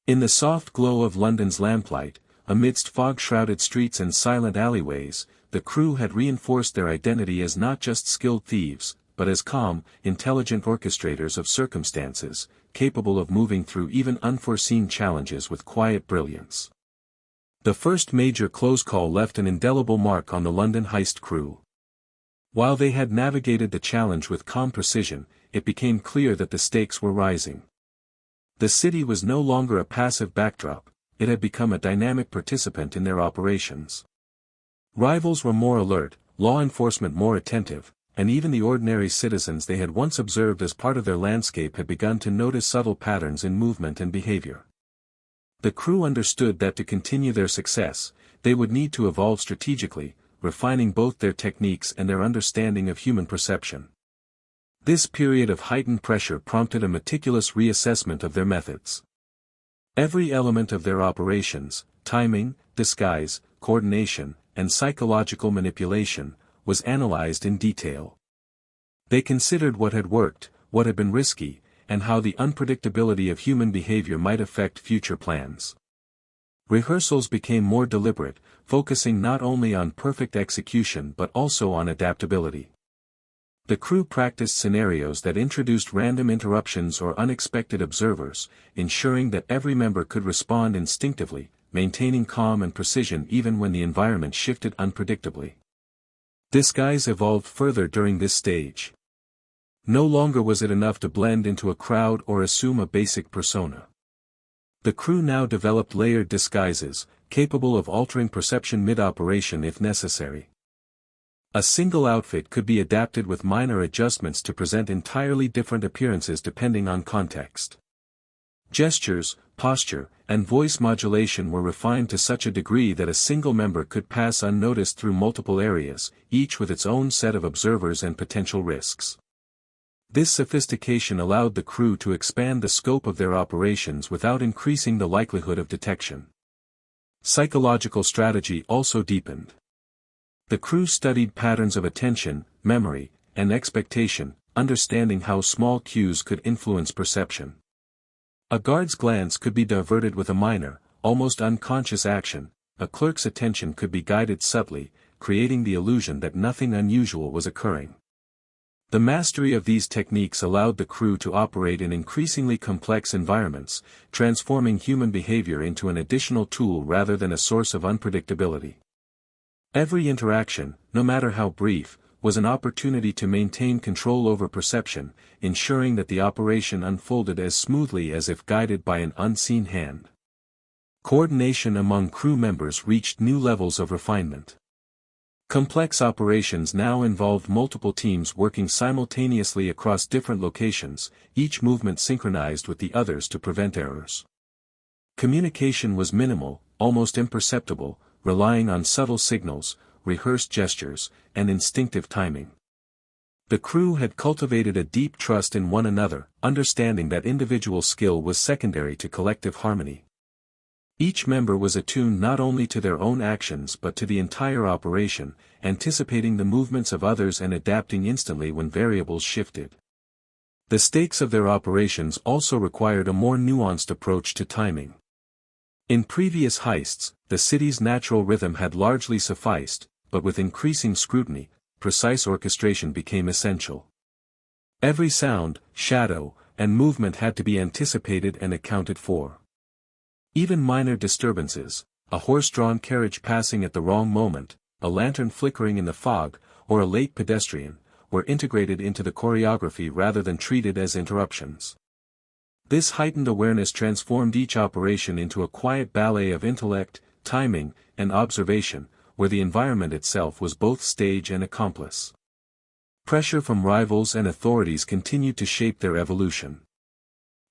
In the soft glow of London's lamplight, amidst fog-shrouded streets and silent alleyways, the crew had reinforced their identity as not just skilled thieves, but as calm, intelligent orchestrators of circumstances, capable of moving through even unforeseen challenges with quiet brilliance. The first major close call left an indelible mark on the London Heist Crew. While they had navigated the challenge with calm precision, it became clear that the stakes were rising. The city was no longer a passive backdrop, it had become a dynamic participant in their operations. Rivals were more alert, law enforcement more attentive, and even the ordinary citizens they had once observed as part of their landscape had begun to notice subtle patterns in movement and behavior. The crew understood that to continue their success, they would need to evolve strategically, refining both their techniques and their understanding of human perception. This period of heightened pressure prompted a meticulous reassessment of their methods. Every element of their operations, timing, disguise, coordination, and psychological manipulation, was analyzed in detail. They considered what had worked, what had been risky, and how the unpredictability of human behavior might affect future plans. Rehearsals became more deliberate, focusing not only on perfect execution but also on adaptability. The crew practiced scenarios that introduced random interruptions or unexpected observers, ensuring that every member could respond instinctively, maintaining calm and precision even when the environment shifted unpredictably. Disguise evolved further during this stage. No longer was it enough to blend into a crowd or assume a basic persona. The crew now developed layered disguises, capable of altering perception mid-operation if necessary. A single outfit could be adapted with minor adjustments to present entirely different appearances depending on context. Gestures, posture, and voice modulation were refined to such a degree that a single member could pass unnoticed through multiple areas, each with its own set of observers and potential risks. This sophistication allowed the crew to expand the scope of their operations without increasing the likelihood of detection. Psychological strategy also deepened. The crew studied patterns of attention, memory, and expectation, understanding how small cues could influence perception. A guard's glance could be diverted with a minor, almost unconscious action, a clerk's attention could be guided subtly, creating the illusion that nothing unusual was occurring. The mastery of these techniques allowed the crew to operate in increasingly complex environments, transforming human behavior into an additional tool rather than a source of unpredictability. Every interaction, no matter how brief, was an opportunity to maintain control over perception, ensuring that the operation unfolded as smoothly as if guided by an unseen hand. Coordination among crew members reached new levels of refinement. Complex operations now involved multiple teams working simultaneously across different locations, each movement synchronized with the others to prevent errors. Communication was minimal, almost imperceptible, relying on subtle signals, rehearsed gestures, and instinctive timing. The crew had cultivated a deep trust in one another, understanding that individual skill was secondary to collective harmony. Each member was attuned not only to their own actions but to the entire operation, anticipating the movements of others and adapting instantly when variables shifted. The stakes of their operations also required a more nuanced approach to timing. In previous heists, the city's natural rhythm had largely sufficed, but with increasing scrutiny, precise orchestration became essential. Every sound, shadow, and movement had to be anticipated and accounted for. Even minor disturbances, a horse-drawn carriage passing at the wrong moment, a lantern flickering in the fog, or a late pedestrian, were integrated into the choreography rather than treated as interruptions. This heightened awareness transformed each operation into a quiet ballet of intellect, timing, and observation, where the environment itself was both stage and accomplice. Pressure from rivals and authorities continued to shape their evolution.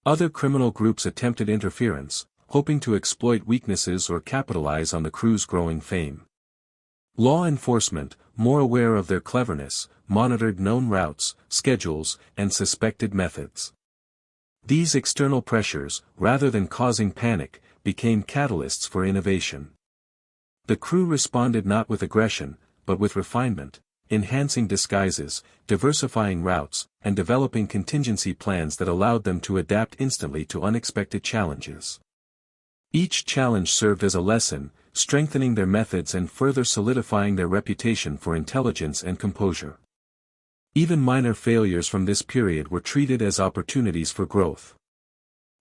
Other criminal groups attempted interference, hoping to exploit weaknesses or capitalize on the crew's growing fame. Law enforcement, more aware of their cleverness, monitored known routes, schedules, and suspected methods. These external pressures, rather than causing panic, became catalysts for innovation. The crew responded not with aggression, but with refinement, enhancing disguises, diversifying routes, and developing contingency plans that allowed them to adapt instantly to unexpected challenges. Each challenge served as a lesson, strengthening their methods and further solidifying their reputation for intelligence and composure. Even minor failures from this period were treated as opportunities for growth.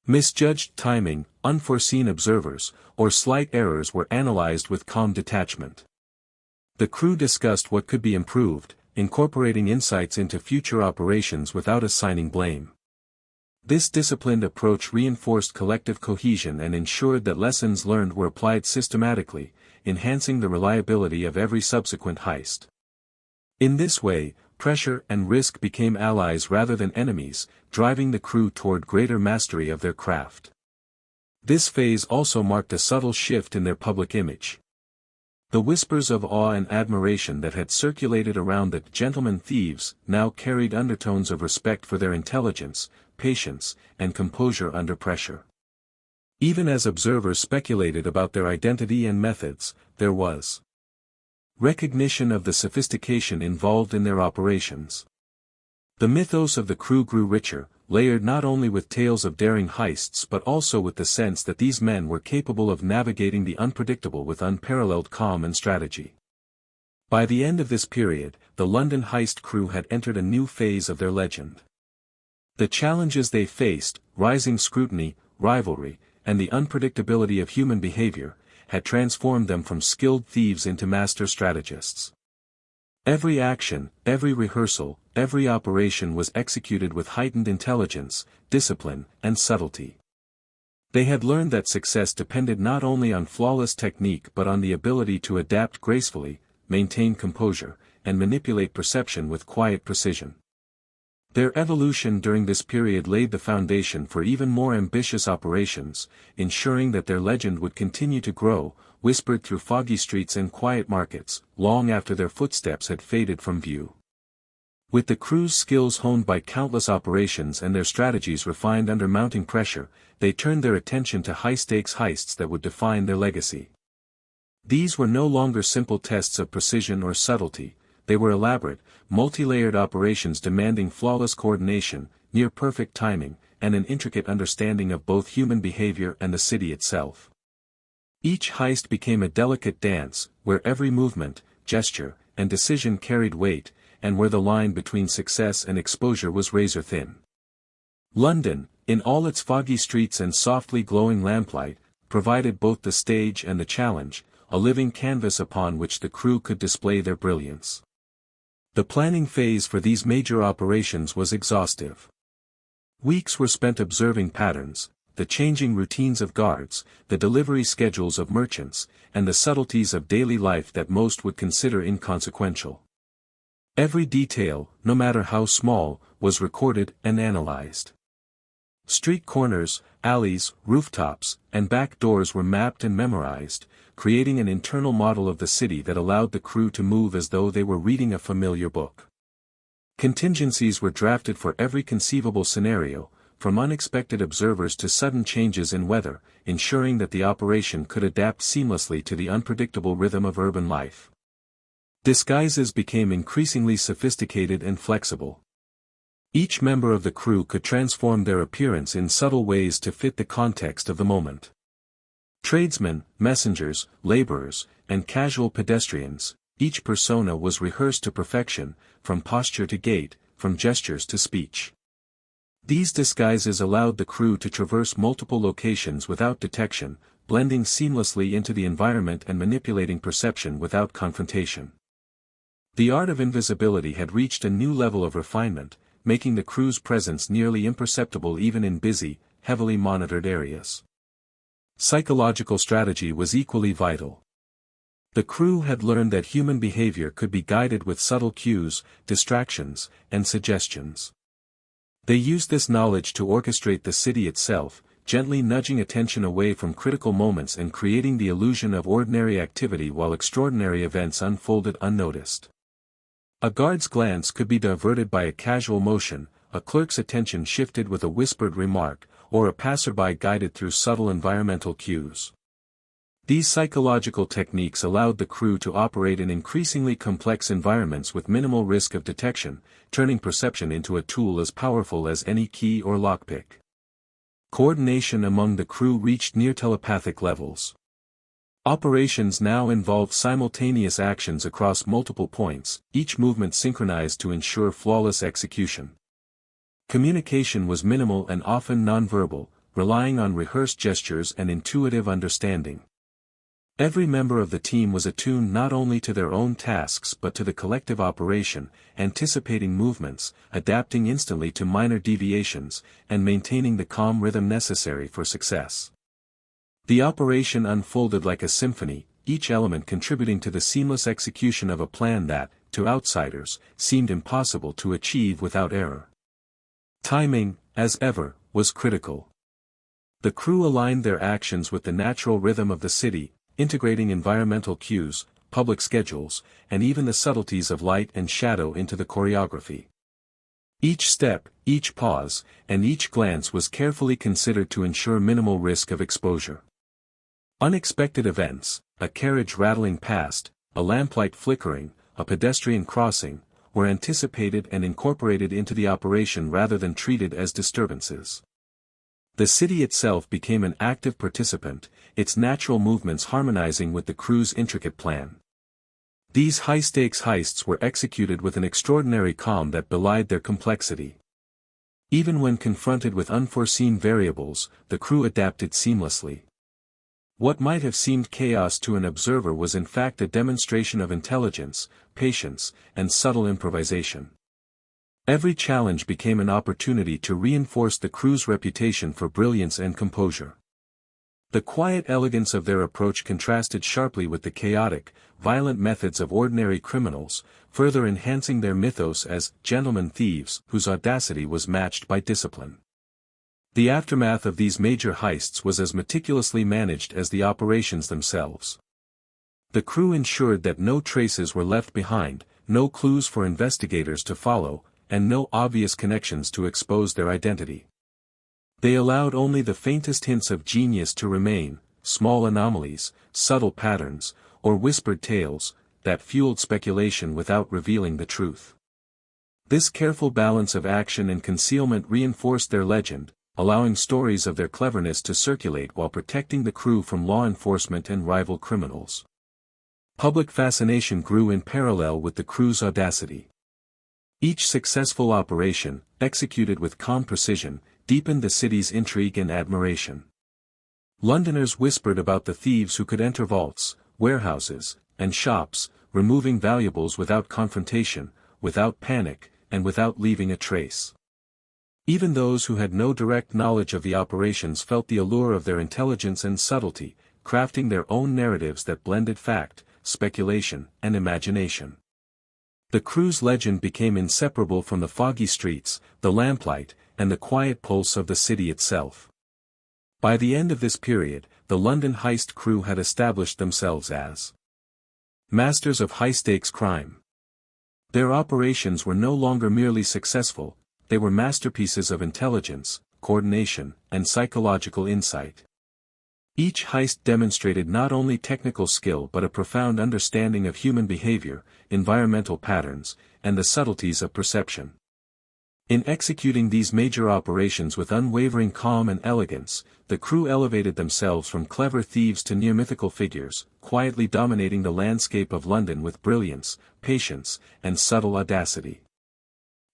Misjudged timing, unforeseen observers, or slight errors were analyzed with calm detachment. The crew discussed what could be improved, incorporating insights into future operations without assigning blame. This disciplined approach reinforced collective cohesion and ensured that lessons learned were applied systematically, enhancing the reliability of every subsequent heist. In this way, pressure and risk became allies rather than enemies, driving the crew toward greater mastery of their craft. This phase also marked a subtle shift in their public image. The whispers of awe and admiration that had circulated around the gentlemen thieves now carried undertones of respect for their intelligence, patience, and composure under pressure. Even as observers speculated about their identity and methods, there was recognition of the sophistication involved in their operations. The mythos of the crew grew richer, layered not only with tales of daring heists but also with the sense that these men were capable of navigating the unpredictable with unparalleled calm and strategy. By the end of this period, the London Heist Crew had entered a new phase of their legend. The challenges they faced, rising scrutiny, rivalry, and the unpredictability of human behavior, had transformed them from skilled thieves into master strategists. Every action, every rehearsal, every operation was executed with heightened intelligence, discipline, and subtlety. They had learned that success depended not only on flawless technique but on the ability to adapt gracefully, maintain composure, and manipulate perception with quiet precision. Their evolution during this period laid the foundation for even more ambitious operations, ensuring that their legend would continue to grow, whispered through foggy streets and quiet markets, long after their footsteps had faded from view. With the crew's skills honed by countless operations and their strategies refined under mounting pressure, they turned their attention to high-stakes heists that would define their legacy. These were no longer simple tests of precision or subtlety. They were elaborate, multi-layered operations demanding flawless coordination, near-perfect timing, and an intricate understanding of both human behavior and the city itself. Each heist became a delicate dance, where every movement, gesture, and decision carried weight, and where the line between success and exposure was razor-thin. London, in all its foggy streets and softly glowing lamplight, provided both the stage and the challenge, a living canvas upon which the crew could display their brilliance. The planning phase for these major operations was exhaustive. Weeks were spent observing patterns, the changing routines of guards, the delivery schedules of merchants, and the subtleties of daily life that most would consider inconsequential. Every detail, no matter how small, was recorded and analyzed. Street corners, alleys, rooftops, and back doors were mapped and memorized, creating an internal model of the city that allowed the crew to move as though they were reading a familiar book. Contingencies were drafted for every conceivable scenario, from unexpected observers to sudden changes in weather, ensuring that the operation could adapt seamlessly to the unpredictable rhythm of urban life. Disguises became increasingly sophisticated and flexible. Each member of the crew could transform their appearance in subtle ways to fit the context of the moment. Tradesmen, messengers, laborers, and casual pedestrians, each persona was rehearsed to perfection, from posture to gait, from gestures to speech. These disguises allowed the crew to traverse multiple locations without detection, blending seamlessly into the environment and manipulating perception without confrontation. The art of invisibility had reached a new level of refinement, making the crew's presence nearly imperceptible even in busy, heavily monitored areas. Psychological strategy was equally vital. The crew had learned that human behavior could be guided with subtle cues, distractions, and suggestions. They used this knowledge to orchestrate the city itself, gently nudging attention away from critical moments and creating the illusion of ordinary activity while extraordinary events unfolded unnoticed. A guard's glance could be diverted by a casual motion, a clerk's attention shifted with a whispered remark, or a passerby guided through subtle environmental cues. These psychological techniques allowed the crew to operate in increasingly complex environments with minimal risk of detection, turning perception into a tool as powerful as any key or lockpick. Coordination among the crew reached near telepathic levels. Operations now involved simultaneous actions across multiple points, each movement synchronized to ensure flawless execution. Communication was minimal and often nonverbal, relying on rehearsed gestures and intuitive understanding. Every member of the team was attuned not only to their own tasks but to the collective operation, anticipating movements, adapting instantly to minor deviations, and maintaining the calm rhythm necessary for success. The operation unfolded like a symphony, each element contributing to the seamless execution of a plan that, to outsiders, seemed impossible to achieve without error. Timing, as ever, was critical. The crew aligned their actions with the natural rhythm of the city, integrating environmental cues, public schedules, and even the subtleties of light and shadow into the choreography. Each step, each pause, and each glance was carefully considered to ensure minimal risk of exposure. Unexpected events, a carriage rattling past, a lamplight flickering, a pedestrian crossing, were anticipated and incorporated into the operation rather than treated as disturbances. The city itself became an active participant, its natural movements harmonizing with the crew's intricate plan. These high-stakes heists were executed with an extraordinary calm that belied their complexity. Even when confronted with unforeseen variables, the crew adapted seamlessly. What might have seemed chaos to an observer was in fact a demonstration of intelligence, patience, and subtle improvisation. Every challenge became an opportunity to reinforce the crew's reputation for brilliance and composure. The quiet elegance of their approach contrasted sharply with the chaotic, violent methods of ordinary criminals, further enhancing their mythos as gentlemen thieves whose audacity was matched by discipline. The aftermath of these major heists was as meticulously managed as the operations themselves. The crew ensured that no traces were left behind, no clues for investigators to follow, and no obvious connections to expose their identity. They allowed only the faintest hints of genius to remain, small anomalies, subtle patterns, or whispered tales, that fueled speculation without revealing the truth. This careful balance of action and concealment reinforced their legend, allowing stories of their cleverness to circulate while protecting the crew from law enforcement and rival criminals. Public fascination grew in parallel with the crew's audacity. Each successful operation, executed with calm precision, deepened the city's intrigue and admiration. Londoners whispered about the thieves who could enter vaults, warehouses, and shops, removing valuables without confrontation, without panic, and without leaving a trace. Even those who had no direct knowledge of the operations felt the allure of their intelligence and subtlety, crafting their own narratives that blended fact, speculation, and imagination. The crew's legend became inseparable from the foggy streets, the lamplight, and the quiet pulse of the city itself. By the end of this period, the London Heist Crew had established themselves as masters of high-stakes crime. Their operations were no longer merely successful, they were masterpieces of intelligence, coordination, and psychological insight. Each heist demonstrated not only technical skill but a profound understanding of human behavior, environmental patterns, and the subtleties of perception. In executing these major operations with unwavering calm and elegance, the crew elevated themselves from clever thieves to near-mythical figures, quietly dominating the landscape of London with brilliance, patience, and subtle audacity.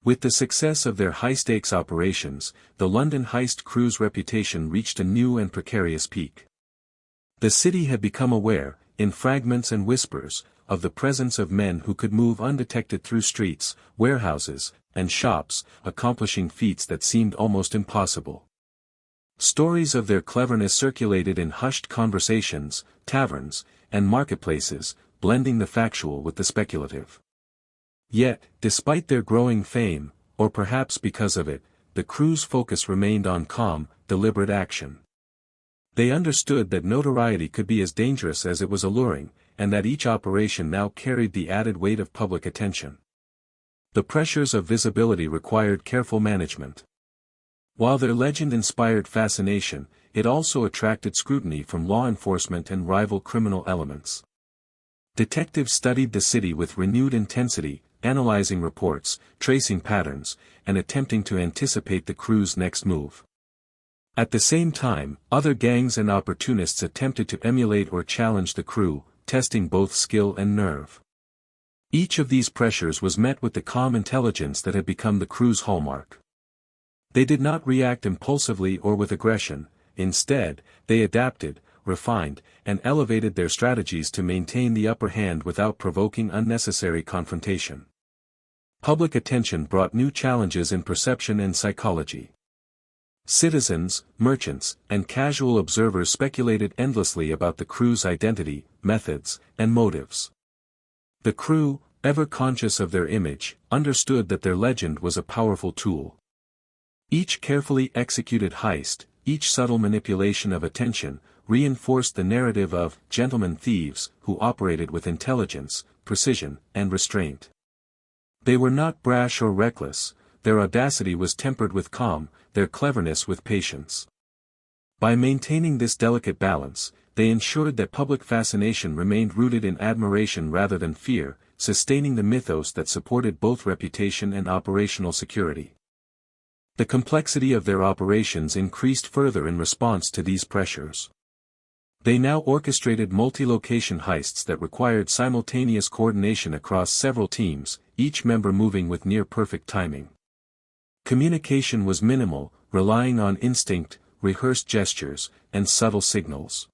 With the success of their high-stakes operations, the London Heist Crew's reputation reached a new and precarious peak. The city had become aware, in fragments and whispers, of the presence of men who could move undetected through streets, warehouses, and shops, accomplishing feats that seemed almost impossible. Stories of their cleverness circulated in hushed conversations, taverns, and marketplaces, blending the factual with the speculative. Yet, despite their growing fame, or perhaps because of it, the crew's focus remained on calm, deliberate action. They understood that notoriety could be as dangerous as it was alluring, and that each operation now carried the added weight of public attention. The pressures of visibility required careful management. While their legend inspired fascination, it also attracted scrutiny from law enforcement and rival criminal elements. Detectives studied the city with renewed intensity, analyzing reports, tracing patterns, and attempting to anticipate the crew's next move. At the same time, other gangs and opportunists attempted to emulate or challenge the crew, testing both skill and nerve. Each of these pressures was met with the calm intelligence that had become the crew's hallmark. They did not react impulsively or with aggression, instead, they adapted, refined, and elevated their strategies to maintain the upper hand without provoking unnecessary confrontation. Public attention brought new challenges in perception and psychology. Citizens, merchants, and casual observers speculated endlessly about the crew's identity, methods, and motives. The crew, ever conscious of their image, understood that their legend was a powerful tool. Each carefully executed heist, each subtle manipulation of attention, reinforced the narrative of gentlemen thieves who operated with intelligence, precision, and restraint. They were not brash or reckless, their audacity was tempered with calm, their cleverness with patience. By maintaining this delicate balance, they ensured that public fascination remained rooted in admiration rather than fear, sustaining the mythos that supported both reputation and operational security. The complexity of their operations increased further in response to these pressures. They now orchestrated multi-location heists that required simultaneous coordination across several teams, each member moving with near-perfect timing. Communication was minimal, relying on instinct, rehearsed gestures, and subtle signals.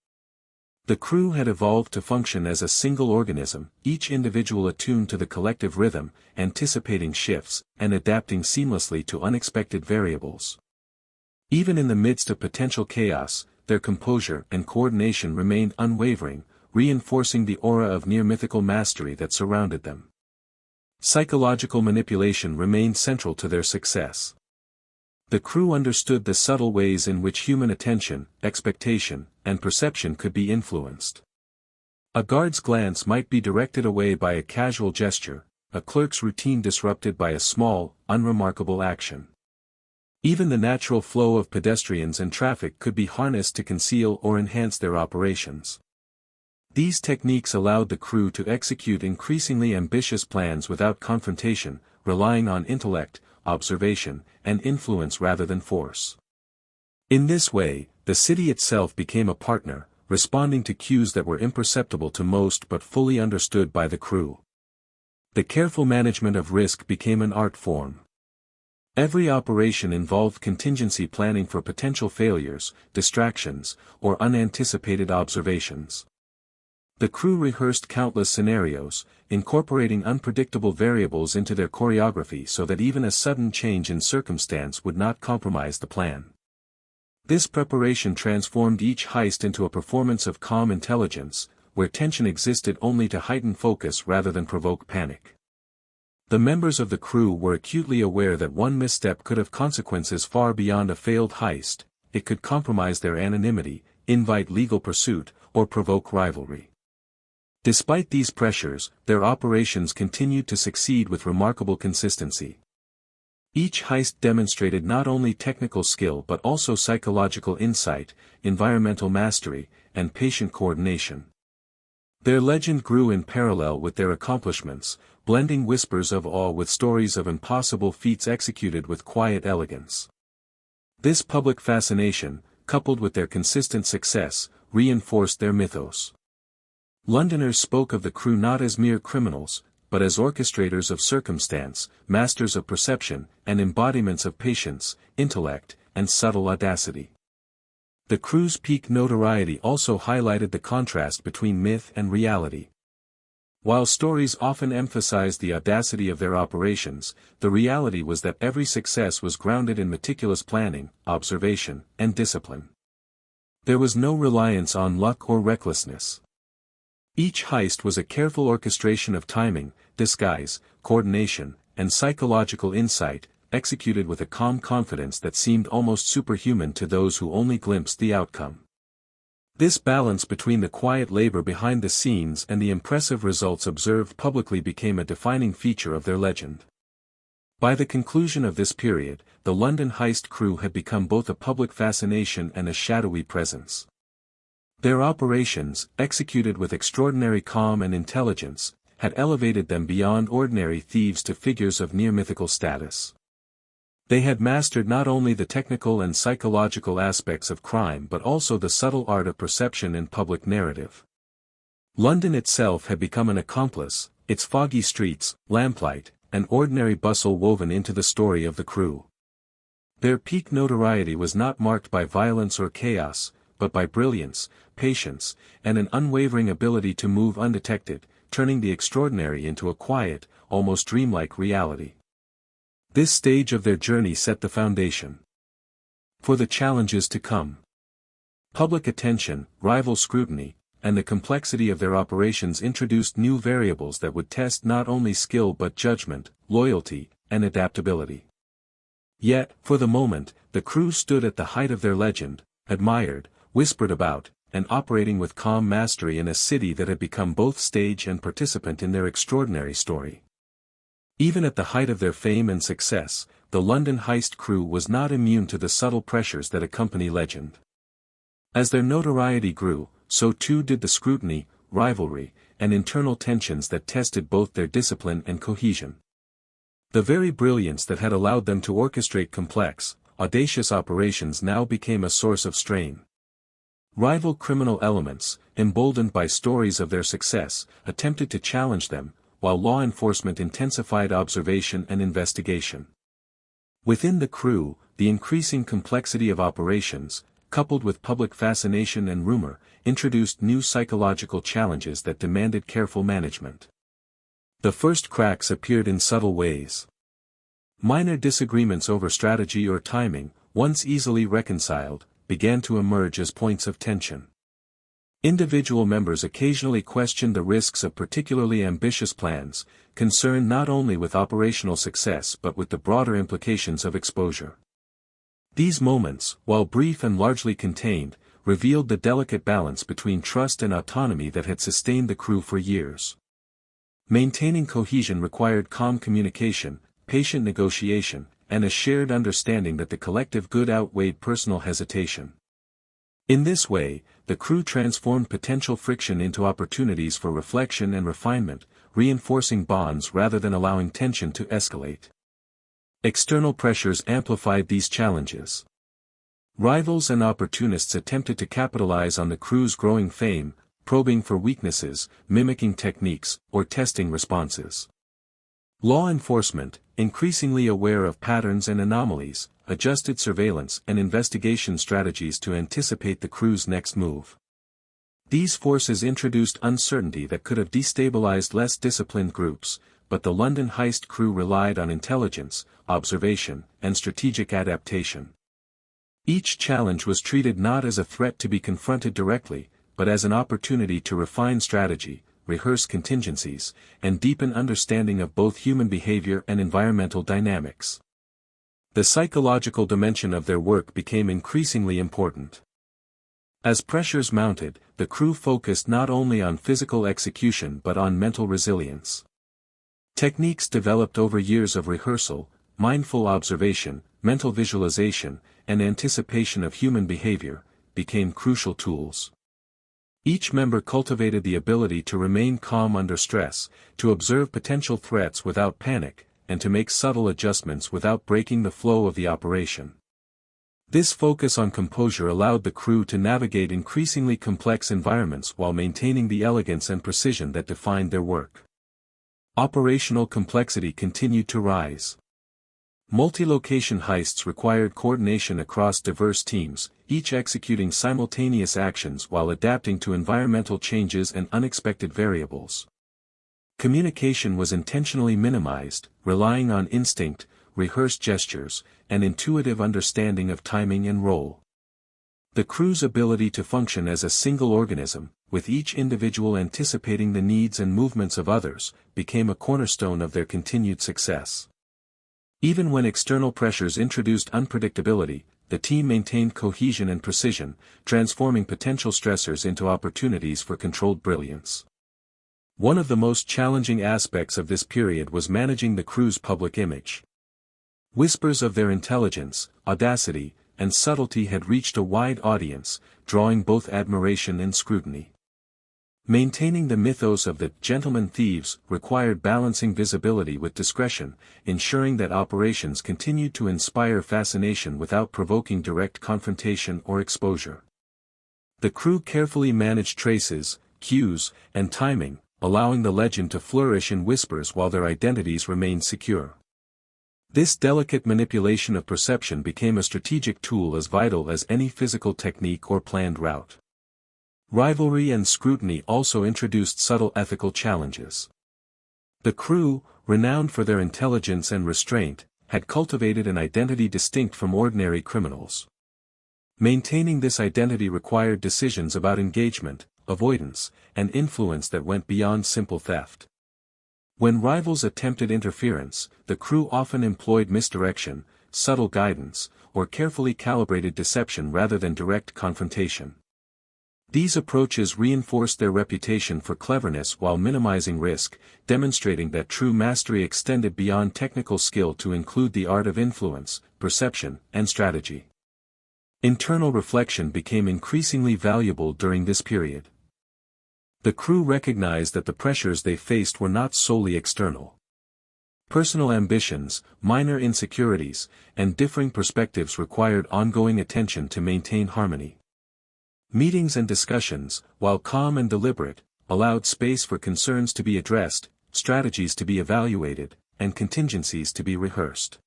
The crew had evolved to function as a single organism, each individual attuned to the collective rhythm, anticipating shifts, and adapting seamlessly to unexpected variables. Even in the midst of potential chaos, their composure and coordination remained unwavering, reinforcing the aura of near-mythical mastery that surrounded them. Psychological manipulation remained central to their success. The crew understood the subtle ways in which human attention, expectation, and perception could be influenced. A guard's glance might be directed away by a casual gesture, a clerk's routine disrupted by a small, unremarkable action. Even the natural flow of pedestrians and traffic could be harnessed to conceal or enhance their operations. These techniques allowed the crew to execute increasingly ambitious plans without confrontation, relying on intellect, observation, and influence rather than force. In this way, the city itself became a partner, responding to cues that were imperceptible to most but fully understood by the crew. The careful management of risk became an art form. Every operation involved contingency planning for potential failures, distractions, or unanticipated observations. The crew rehearsed countless scenarios, incorporating unpredictable variables into their choreography so that even a sudden change in circumstance would not compromise the plan. This preparation transformed each heist into a performance of calm intelligence, where tension existed only to heighten focus rather than provoke panic. The members of the crew were acutely aware that one misstep could have consequences far beyond a failed heist. It could compromise their anonymity, invite legal pursuit, or provoke rivalry. Despite these pressures, their operations continued to succeed with remarkable consistency. Each heist demonstrated not only technical skill but also psychological insight, environmental mastery, and patient coordination. Their legend grew in parallel with their accomplishments, blending whispers of awe with stories of impossible feats executed with quiet elegance. This public fascination, coupled with their consistent success, reinforced their mythos. Londoners spoke of the crew not as mere criminals, but as orchestrators of circumstance, masters of perception, and embodiments of patience, intellect, and subtle audacity. The crew's peak notoriety also highlighted the contrast between myth and reality. While stories often emphasized the audacity of their operations, the reality was that every success was grounded in meticulous planning, observation, and discipline. There was no reliance on luck or recklessness. Each heist was a careful orchestration of timing, disguise, coordination, and psychological insight, executed with a calm confidence that seemed almost superhuman to those who only glimpsed the outcome. This balance between the quiet labor behind the scenes and the impressive results observed publicly became a defining feature of their legend. By the conclusion of this period, the London Heist Crew had become both a public fascination and a shadowy presence. Their operations, executed with extraordinary calm and intelligence, had elevated them beyond ordinary thieves to figures of near-mythical status. They had mastered not only the technical and psychological aspects of crime but also the subtle art of perception and public narrative. London itself had become an accomplice, its foggy streets, lamplight, and ordinary bustle woven into the story of the crew. Their peak notoriety was not marked by violence or chaos, but by brilliance, patience, and an unwavering ability to move undetected, turning the extraordinary into a quiet, almost dreamlike reality. This stage of their journey set the foundation for the challenges to come. Public attention, rival scrutiny, and the complexity of their operations introduced new variables that would test not only skill but judgment, loyalty, and adaptability. Yet, for the moment, the crew stood at the height of their legend, admired, whispered about, and operating with calm mastery in a city that had become both stage and participant in their extraordinary story. Even at the height of their fame and success, the London Heist Crew was not immune to the subtle pressures that accompany legend. As their notoriety grew, so too did the scrutiny, rivalry, and internal tensions that tested both their discipline and cohesion. The very brilliance that had allowed them to orchestrate complex, audacious operations now became a source of strain. Rival criminal elements, emboldened by stories of their success, attempted to challenge them, while law enforcement intensified observation and investigation. Within the crew, the increasing complexity of operations, coupled with public fascination and rumor, introduced new psychological challenges that demanded careful management. The first cracks appeared in subtle ways. Minor disagreements over strategy or timing, once easily reconciled, began to emerge as points of tension. Individual members occasionally questioned the risks of particularly ambitious plans, concerned not only with operational success but with the broader implications of exposure. These moments, while brief and largely contained, revealed the delicate balance between trust and autonomy that had sustained the crew for years. Maintaining cohesion required calm communication, patient negotiation, and a shared understanding that the collective good outweighed personal hesitation. In this way, the crew transformed potential friction into opportunities for reflection and refinement, reinforcing bonds rather than allowing tension to escalate. External pressures amplified these challenges. Rivals and opportunists attempted to capitalize on the crew's growing fame, probing for weaknesses, mimicking techniques, or testing responses. Law enforcement, increasingly aware of patterns and anomalies, adjusted surveillance and investigation strategies to anticipate the crew's next move. These forces introduced uncertainty that could have destabilized less disciplined groups, but the London Heist Crew relied on intelligence, observation, and strategic adaptation. Each challenge was treated not as a threat to be confronted directly, but as an opportunity to refine strategy, rehearse contingencies, and deepen understanding of both human behavior and environmental dynamics. The psychological dimension of their work became increasingly important. As pressures mounted, the crew focused not only on physical execution but on mental resilience. Techniques developed over years of rehearsal, mindful observation, mental visualization, and anticipation of human behavior, became crucial tools. Each member cultivated the ability to remain calm under stress, to observe potential threats without panic, and to make subtle adjustments without breaking the flow of the operation. This focus on composure allowed the crew to navigate increasingly complex environments while maintaining the elegance and precision that defined their work. Operational complexity continued to rise. Multi-location heists required coordination across diverse teams, each executing simultaneous actions while adapting to environmental changes and unexpected variables. Communication was intentionally minimized, relying on instinct, rehearsed gestures, and intuitive understanding of timing and role. The crew's ability to function as a single organism, with each individual anticipating the needs and movements of others, became a cornerstone of their continued success. Even when external pressures introduced unpredictability, the team maintained cohesion and precision, transforming potential stressors into opportunities for controlled brilliance. One of the most challenging aspects of this period was managing the crew's public image. Whispers of their intelligence, audacity, and subtlety had reached a wide audience, drawing both admiration and scrutiny. Maintaining the mythos of the gentlemen thieves required balancing visibility with discretion, ensuring that operations continued to inspire fascination without provoking direct confrontation or exposure. The crew carefully managed traces, cues, and timing, allowing the legend to flourish in whispers while their identities remained secure. This delicate manipulation of perception became a strategic tool as vital as any physical technique or planned route. Rivalry and scrutiny also introduced subtle ethical challenges. The crew, renowned for their intelligence and restraint, had cultivated an identity distinct from ordinary criminals. Maintaining this identity required decisions about engagement, avoidance, and influence that went beyond simple theft. When rivals attempted interference, the crew often employed misdirection, subtle guidance, or carefully calibrated deception rather than direct confrontation. These approaches reinforced their reputation for cleverness while minimizing risk, demonstrating that true mastery extended beyond technical skill to include the art of influence, perception, and strategy. Internal reflection became increasingly valuable during this period. The crew recognized that the pressures they faced were not solely external. Personal ambitions, minor insecurities, and differing perspectives required ongoing attention to maintain harmony. Meetings and discussions, while calm and deliberate, allowed space for concerns to be addressed, strategies to be evaluated, and contingencies to be rehearsed.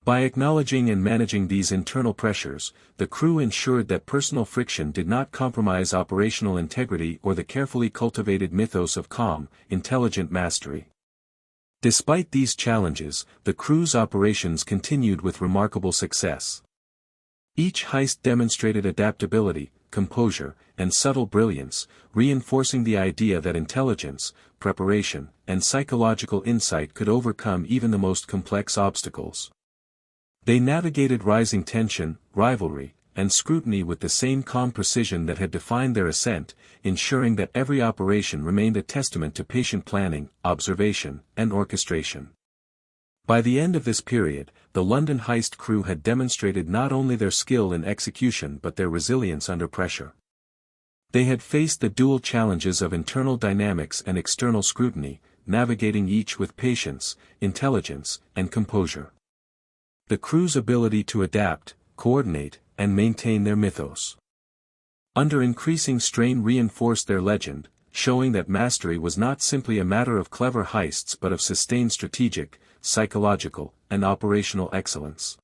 By acknowledging and managing these internal pressures, the crew ensured that personal friction did not compromise operational integrity or the carefully cultivated mythos of calm, intelligent mastery. Despite these challenges, the crew's operations continued with remarkable success. Each heist demonstrated adaptability, composure, and subtle brilliance, reinforcing the idea that intelligence, preparation, and psychological insight could overcome even the most complex obstacles. They navigated rising tension, rivalry, and scrutiny with the same calm precision that had defined their ascent, ensuring that every operation remained a testament to patient planning, observation, and orchestration. By the end of this period, the London Heist Crew had demonstrated not only their skill in execution but their resilience under pressure. They had faced the dual challenges of internal dynamics and external scrutiny, navigating each with patience, intelligence, and composure. The crew's ability to adapt, coordinate, and maintain their mythos. Under increasing strain reinforced their legend, showing that mastery was not simply a matter of clever heists but of sustained strategic, psychological, and operational excellence.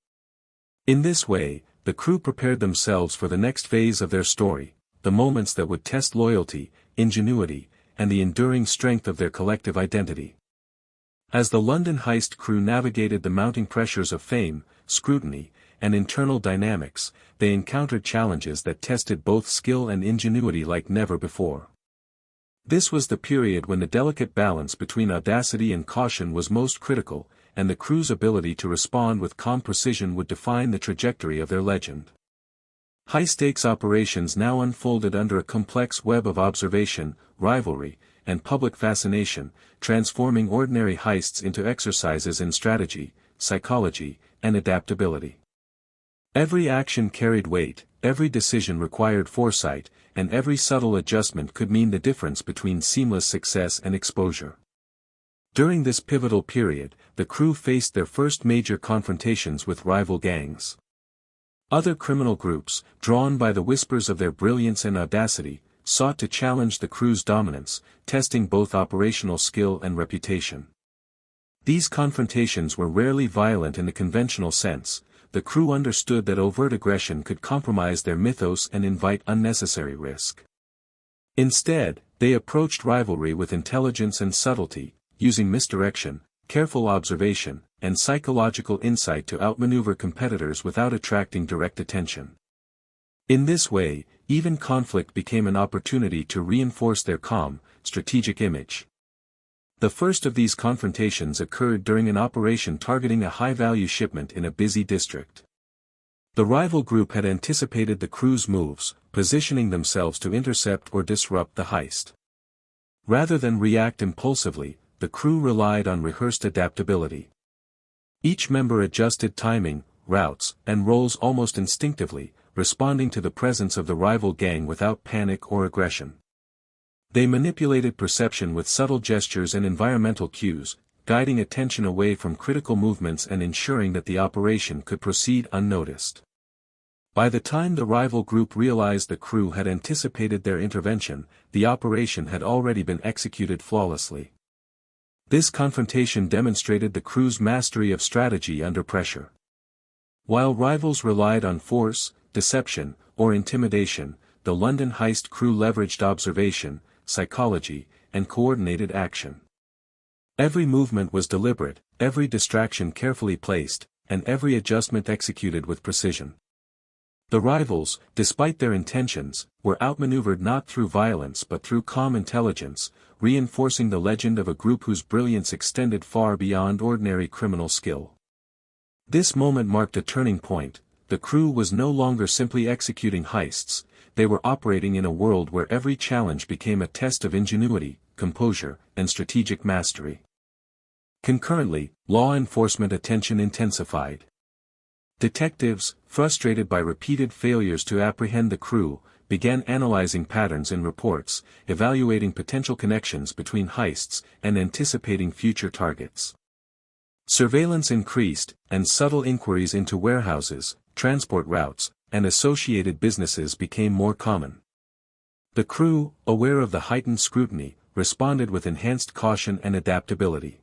In this way, the crew prepared themselves for the next phase of their story, the moments that would test loyalty, ingenuity, and the enduring strength of their collective identity. As the London Heist Crew navigated the mounting pressures of fame, scrutiny, and internal dynamics, they encountered challenges that tested both skill and ingenuity like never before. This was the period when the delicate balance between audacity and caution was most critical, and the crew's ability to respond with calm precision would define the trajectory of their legend. High-stakes operations now unfolded under a complex web of observation, rivalry, and public fascination, transforming ordinary heists into exercises in strategy, psychology, and adaptability. Every action carried weight, every decision required foresight, and every subtle adjustment could mean the difference between seamless success and exposure. During this pivotal period, the crew faced their first major confrontations with rival gangs. Other criminal groups, drawn by the whispers of their brilliance and audacity, sought to challenge the crew's dominance, testing both operational skill and reputation. These confrontations were rarely violent in the conventional sense. The crew understood that overt aggression could compromise their mythos and invite unnecessary risk. Instead, they approached rivalry with intelligence and subtlety, using misdirection, careful observation, and psychological insight to outmaneuver competitors without attracting direct attention. In this way, even conflict became an opportunity to reinforce their calm, strategic image. The first of these confrontations occurred during an operation targeting a high-value shipment in a busy district. The rival group had anticipated the crew's moves, positioning themselves to intercept or disrupt the heist. Rather than react impulsively, the crew relied on rehearsed adaptability. Each member adjusted timing, routes, and roles almost instinctively, responding to the presence of the rival gang without panic or aggression. They manipulated perception with subtle gestures and environmental cues, guiding attention away from critical movements and ensuring that the operation could proceed unnoticed. By the time the rival group realized the crew had anticipated their intervention, the operation had already been executed flawlessly. This confrontation demonstrated the crew's mastery of strategy under pressure. While rivals relied on force, deception, or intimidation, the London Heist Crew leveraged observation, psychology, and coordinated action. Every movement was deliberate, every distraction carefully placed, and every adjustment executed with precision. The rivals, despite their intentions, were outmaneuvered not through violence but through calm intelligence, reinforcing the legend of a group whose brilliance extended far beyond ordinary criminal skill. This moment marked a turning point. The crew was no longer simply executing heists, they were operating in a world where every challenge became a test of ingenuity, composure, and strategic mastery. Concurrently, law enforcement attention intensified. Detectives, frustrated by repeated failures to apprehend the crew, began analyzing patterns in reports, evaluating potential connections between heists, and anticipating future targets. Surveillance increased, and subtle inquiries into warehouses, transport routes, and associated businesses became more common. The crew, aware of the heightened scrutiny, responded with enhanced caution and adaptability.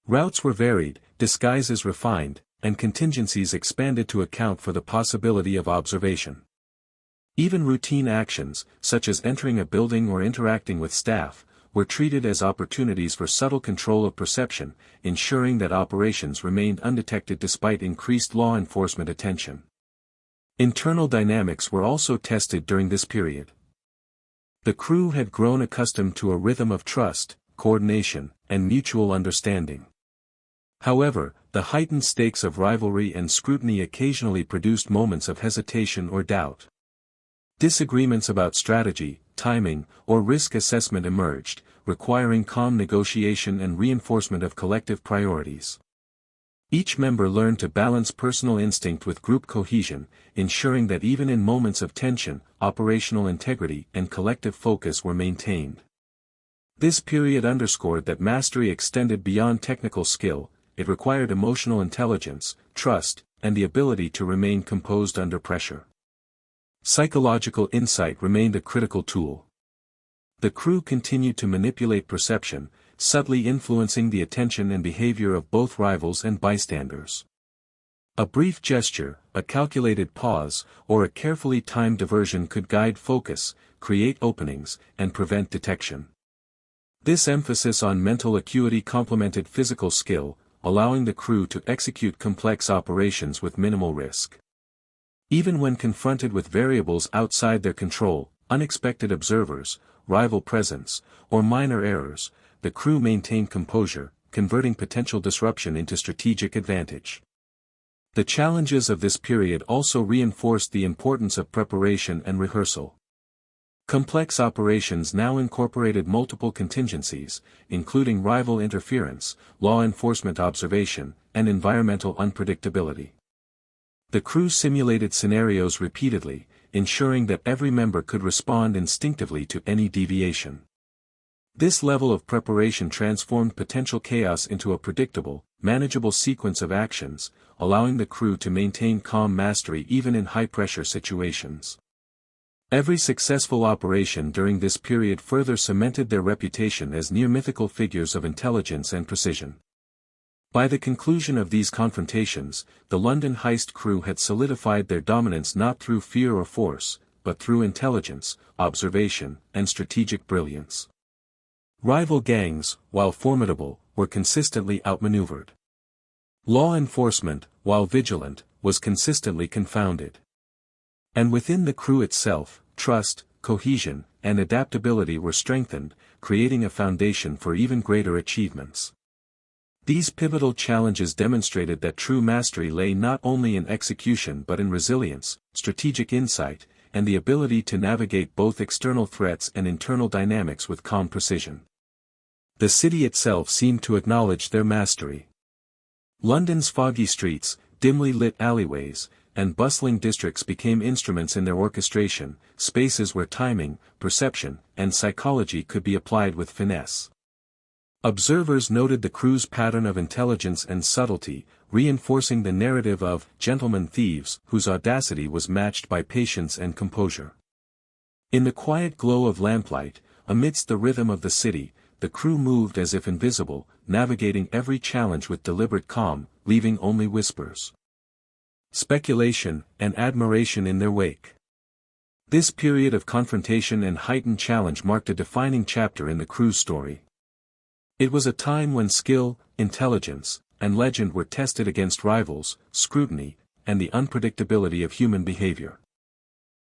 Routes were varied, disguises refined, and contingencies expanded to account for the possibility of observation. Even routine actions, such as entering a building or interacting with staff, were treated as opportunities for subtle control of perception, ensuring that operations remained undetected despite increased law enforcement attention. Internal dynamics were also tested during this period. The crew had grown accustomed to a rhythm of trust, coordination, and mutual understanding. However, the heightened stakes of rivalry and scrutiny occasionally produced moments of hesitation or doubt. Disagreements about strategy, timing, or risk assessment emerged, requiring calm negotiation and reinforcement of collective priorities. Each member learned to balance personal instinct with group cohesion, ensuring that even in moments of tension, operational integrity and collective focus were maintained. This period underscored that mastery extended beyond technical skill, it required emotional intelligence, trust, and the ability to remain composed under pressure. Psychological insight remained a critical tool. The crew continued to manipulate perception, subtly influencing the attention and behavior of both rivals and bystanders. A brief gesture, a calculated pause, or a carefully timed diversion could guide focus, create openings, and prevent detection. This emphasis on mental acuity complemented physical skill, allowing the crew to execute complex operations with minimal risk. Even when confronted with variables outside their control, unexpected observers, rival presence, or minor errors, the crew maintained composure, converting potential disruption into strategic advantage. The challenges of this period also reinforced the importance of preparation and rehearsal. Complex operations now incorporated multiple contingencies, including rival interference, law enforcement observation, and environmental unpredictability. The crew simulated scenarios repeatedly, ensuring that every member could respond instinctively to any deviation. This level of preparation transformed potential chaos into a predictable, manageable sequence of actions, allowing the crew to maintain calm mastery even in high-pressure situations. Every successful operation during this period further cemented their reputation as near-mythical figures of intelligence and precision. By the conclusion of these confrontations, the London Heist Crew had solidified their dominance not through fear or force, but through intelligence, observation, and strategic brilliance. Rival gangs, while formidable, were consistently outmaneuvered. Law enforcement, while vigilant, was consistently confounded. And within the crew itself, trust, cohesion, and adaptability were strengthened, creating a foundation for even greater achievements. These pivotal challenges demonstrated that true mastery lay not only in execution but in resilience, strategic insight, and the ability to navigate both external threats and internal dynamics with calm precision. The city itself seemed to acknowledge their mastery. London's foggy streets, dimly lit alleyways, and bustling districts became instruments in their orchestration, spaces where timing, perception, and psychology could be applied with finesse. Observers noted the crew's pattern of intelligence and subtlety, reinforcing the narrative of gentlemen thieves whose audacity was matched by patience and composure. In the quiet glow of lamplight, amidst the rhythm of the city, the crew moved as if invisible, navigating every challenge with deliberate calm, leaving only whispers, speculation, and admiration in their wake. This period of confrontation and heightened challenge marked a defining chapter in the crew's story. It was a time when skill, intelligence, and legend were tested against rivals, scrutiny, and the unpredictability of human behavior.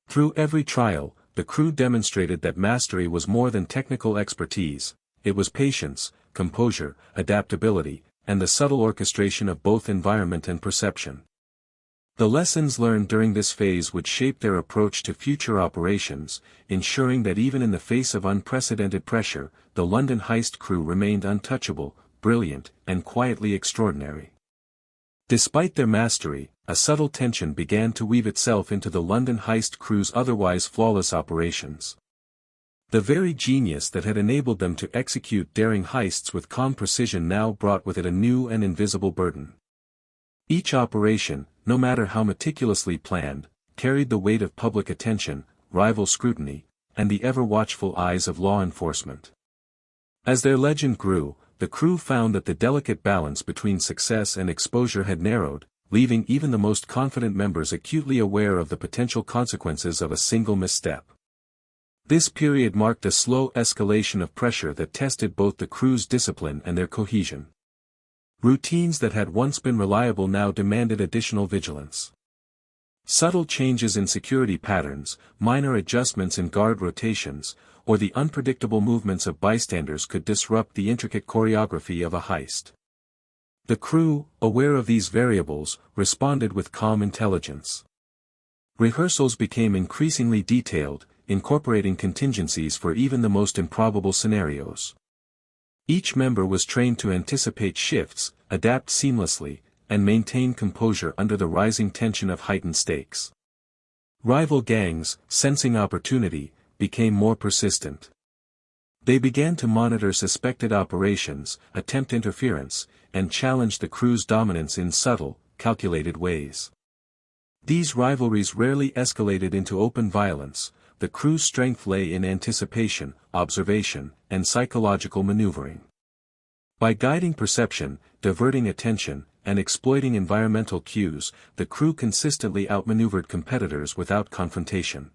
Through every trial, the crew demonstrated that mastery was more than technical expertise. It was patience, composure, adaptability, and the subtle orchestration of both environment and perception. The lessons learned during this phase would shape their approach to future operations, ensuring that even in the face of unprecedented pressure, the London Heist Crew remained untouchable, brilliant, and quietly extraordinary. Despite their mastery, a subtle tension began to weave itself into the London Heist Crew's otherwise flawless operations. The very genius that had enabled them to execute daring heists with calm precision now brought with it a new and invisible burden. Each operation, no matter how meticulously planned, carried the weight of public attention, rival scrutiny, and the ever-watchful eyes of law enforcement. As their legend grew, the crew found that the delicate balance between success and exposure had narrowed, leaving even the most confident members acutely aware of the potential consequences of a single misstep. This period marked a slow escalation of pressure that tested both the crew's discipline and their cohesion. Routines that had once been reliable now demanded additional vigilance. Subtle changes in security patterns, minor adjustments in guard rotations, or the unpredictable movements of bystanders could disrupt the intricate choreography of a heist. The crew, aware of these variables, responded with calm intelligence. Rehearsals became increasingly detailed, incorporating contingencies for even the most improbable scenarios. Each member was trained to anticipate shifts, adapt seamlessly, and maintain composure under the rising tension of heightened stakes. Rival gangs, sensing opportunity, became more persistent. They began to monitor suspected operations, attempt interference, and challenge the crew's dominance in subtle, calculated ways. These rivalries rarely escalated into open violence. The crew's strength lay in anticipation, observation, and psychological maneuvering. By guiding perception, diverting attention, and exploiting environmental cues, the crew consistently outmaneuvered competitors without confrontation.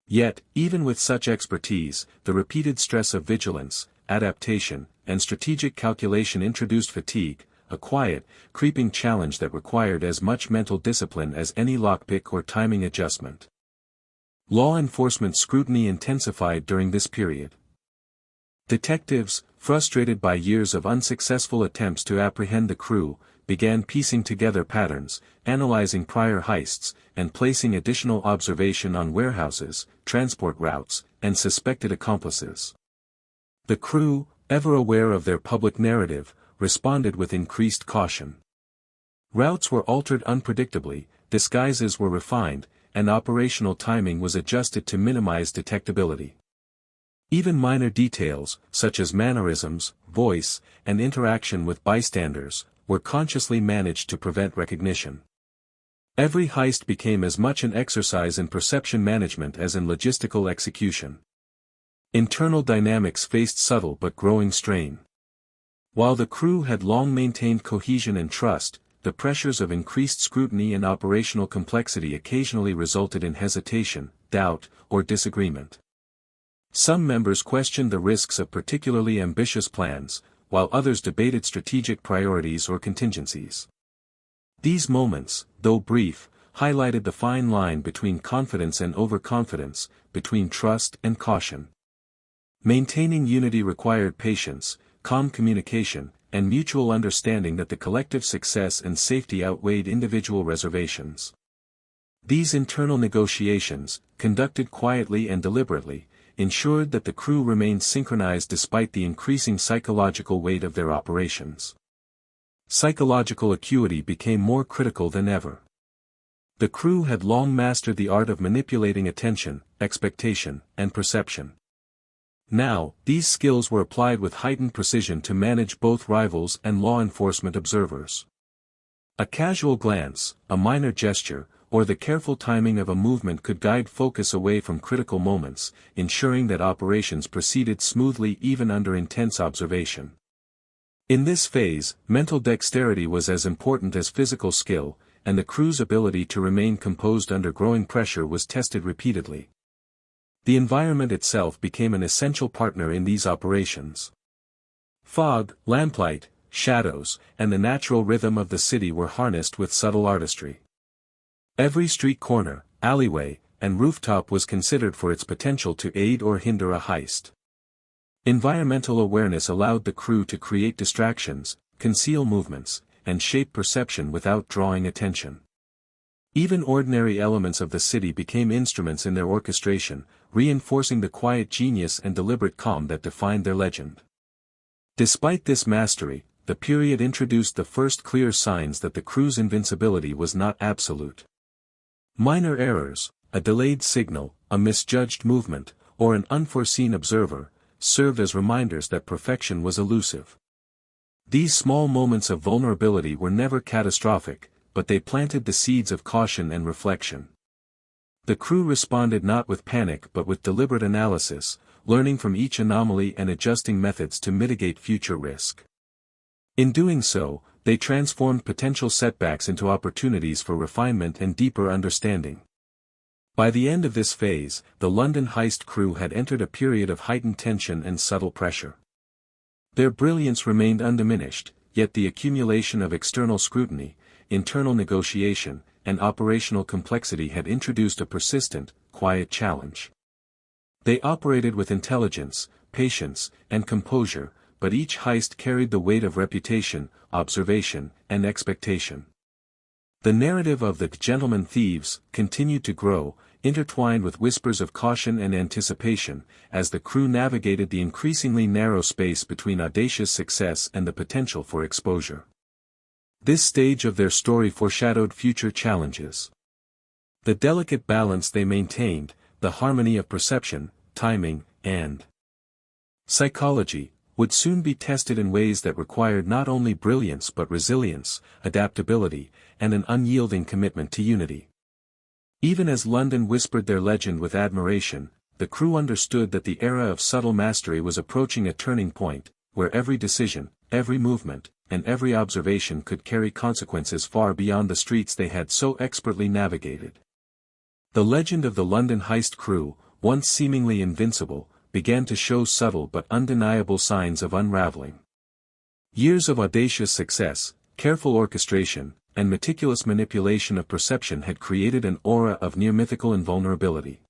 Yet, even with such expertise, the repeated stress of vigilance, adaptation, and strategic calculation introduced fatigue, a quiet, creeping challenge that required as much mental discipline as any lockpick or timing adjustment. Law enforcement scrutiny intensified during this period. Detectives, frustrated by years of unsuccessful attempts to apprehend the crew, began piecing together patterns, analyzing prior heists, and placing additional observation on warehouses, transport routes, and suspected accomplices. The crew, ever aware of their public narrative, responded with increased caution. Routes were altered unpredictably, disguises were refined, and operational timing was adjusted to minimize detectability. Even minor details, such as mannerisms, voice, and interaction with bystanders, were consciously managed to prevent recognition. Every heist became as much an exercise in perception management as in logistical execution. Internal dynamics faced subtle but growing strain. While the crew had long maintained cohesion and trust, the pressures of increased scrutiny and operational complexity occasionally resulted in hesitation, doubt, or disagreement. Some members questioned the risks of particularly ambitious plans, while others debated strategic priorities or contingencies. These moments, though brief, highlighted the fine line between confidence and overconfidence, between trust and caution. Maintaining unity required patience, calm communication, and mutual understanding that the collective success and safety outweighed individual reservations. These internal negotiations, conducted quietly and deliberately, ensured that the crew remained synchronized despite the increasing psychological weight of their operations. Psychological acuity became more critical than ever. The crew had long mastered the art of manipulating attention, expectation, and perception. Now, these skills were applied with heightened precision to manage both rivals and law enforcement observers. A casual glance, a minor gesture, or the careful timing of a movement could guide focus away from critical moments, ensuring that operations proceeded smoothly even under intense observation. In this phase, mental dexterity was as important as physical skill, and the crew's ability to remain composed under growing pressure was tested repeatedly. The environment itself became an essential partner in these operations. Fog, lamplight, shadows, and the natural rhythm of the city were harnessed with subtle artistry. Every street corner, alleyway, and rooftop was considered for its potential to aid or hinder a heist. Environmental awareness allowed the crew to create distractions, conceal movements, and shape perception without drawing attention. Even ordinary elements of the city became instruments in their orchestration, reinforcing the quiet genius and deliberate calm that defined their legend. Despite this mastery, the period introduced the first clear signs that the crew's invincibility was not absolute. Minor errors, a delayed signal, a misjudged movement, or an unforeseen observer, served as reminders that perfection was elusive. These small moments of vulnerability were never catastrophic, but they planted the seeds of caution and reflection. The crew responded not with panic but with deliberate analysis, learning from each anomaly and adjusting methods to mitigate future risk. In doing so, they transformed potential setbacks into opportunities for refinement and deeper understanding. By the end of this phase, the London Heist Crew had entered a period of heightened tension and subtle pressure. Their brilliance remained undiminished, yet the accumulation of external scrutiny, internal negotiation, and operational complexity had introduced a persistent, quiet challenge. They operated with intelligence, patience, and composure, but each heist carried the weight of reputation, observation, and expectation. The narrative of the gentlemen thieves continued to grow, intertwined with whispers of caution and anticipation, as the crew navigated the increasingly narrow space between audacious success and the potential for exposure. This stage of their story foreshadowed future challenges. The delicate balance they maintained, the harmony of perception, timing, and psychology, would soon be tested in ways that required not only brilliance but resilience, adaptability, and an unyielding commitment to unity. Even as London whispered their legend with admiration, the crew understood that the era of subtle mastery was approaching a turning point, where every decision, every movement, and every observation could carry consequences far beyond the streets they had so expertly navigated. The legend of the London Heist Crew, once seemingly invincible, began to show subtle but undeniable signs of unraveling. Years of audacious success, careful orchestration, and meticulous manipulation of perception had created an aura of near-mythical invulnerability.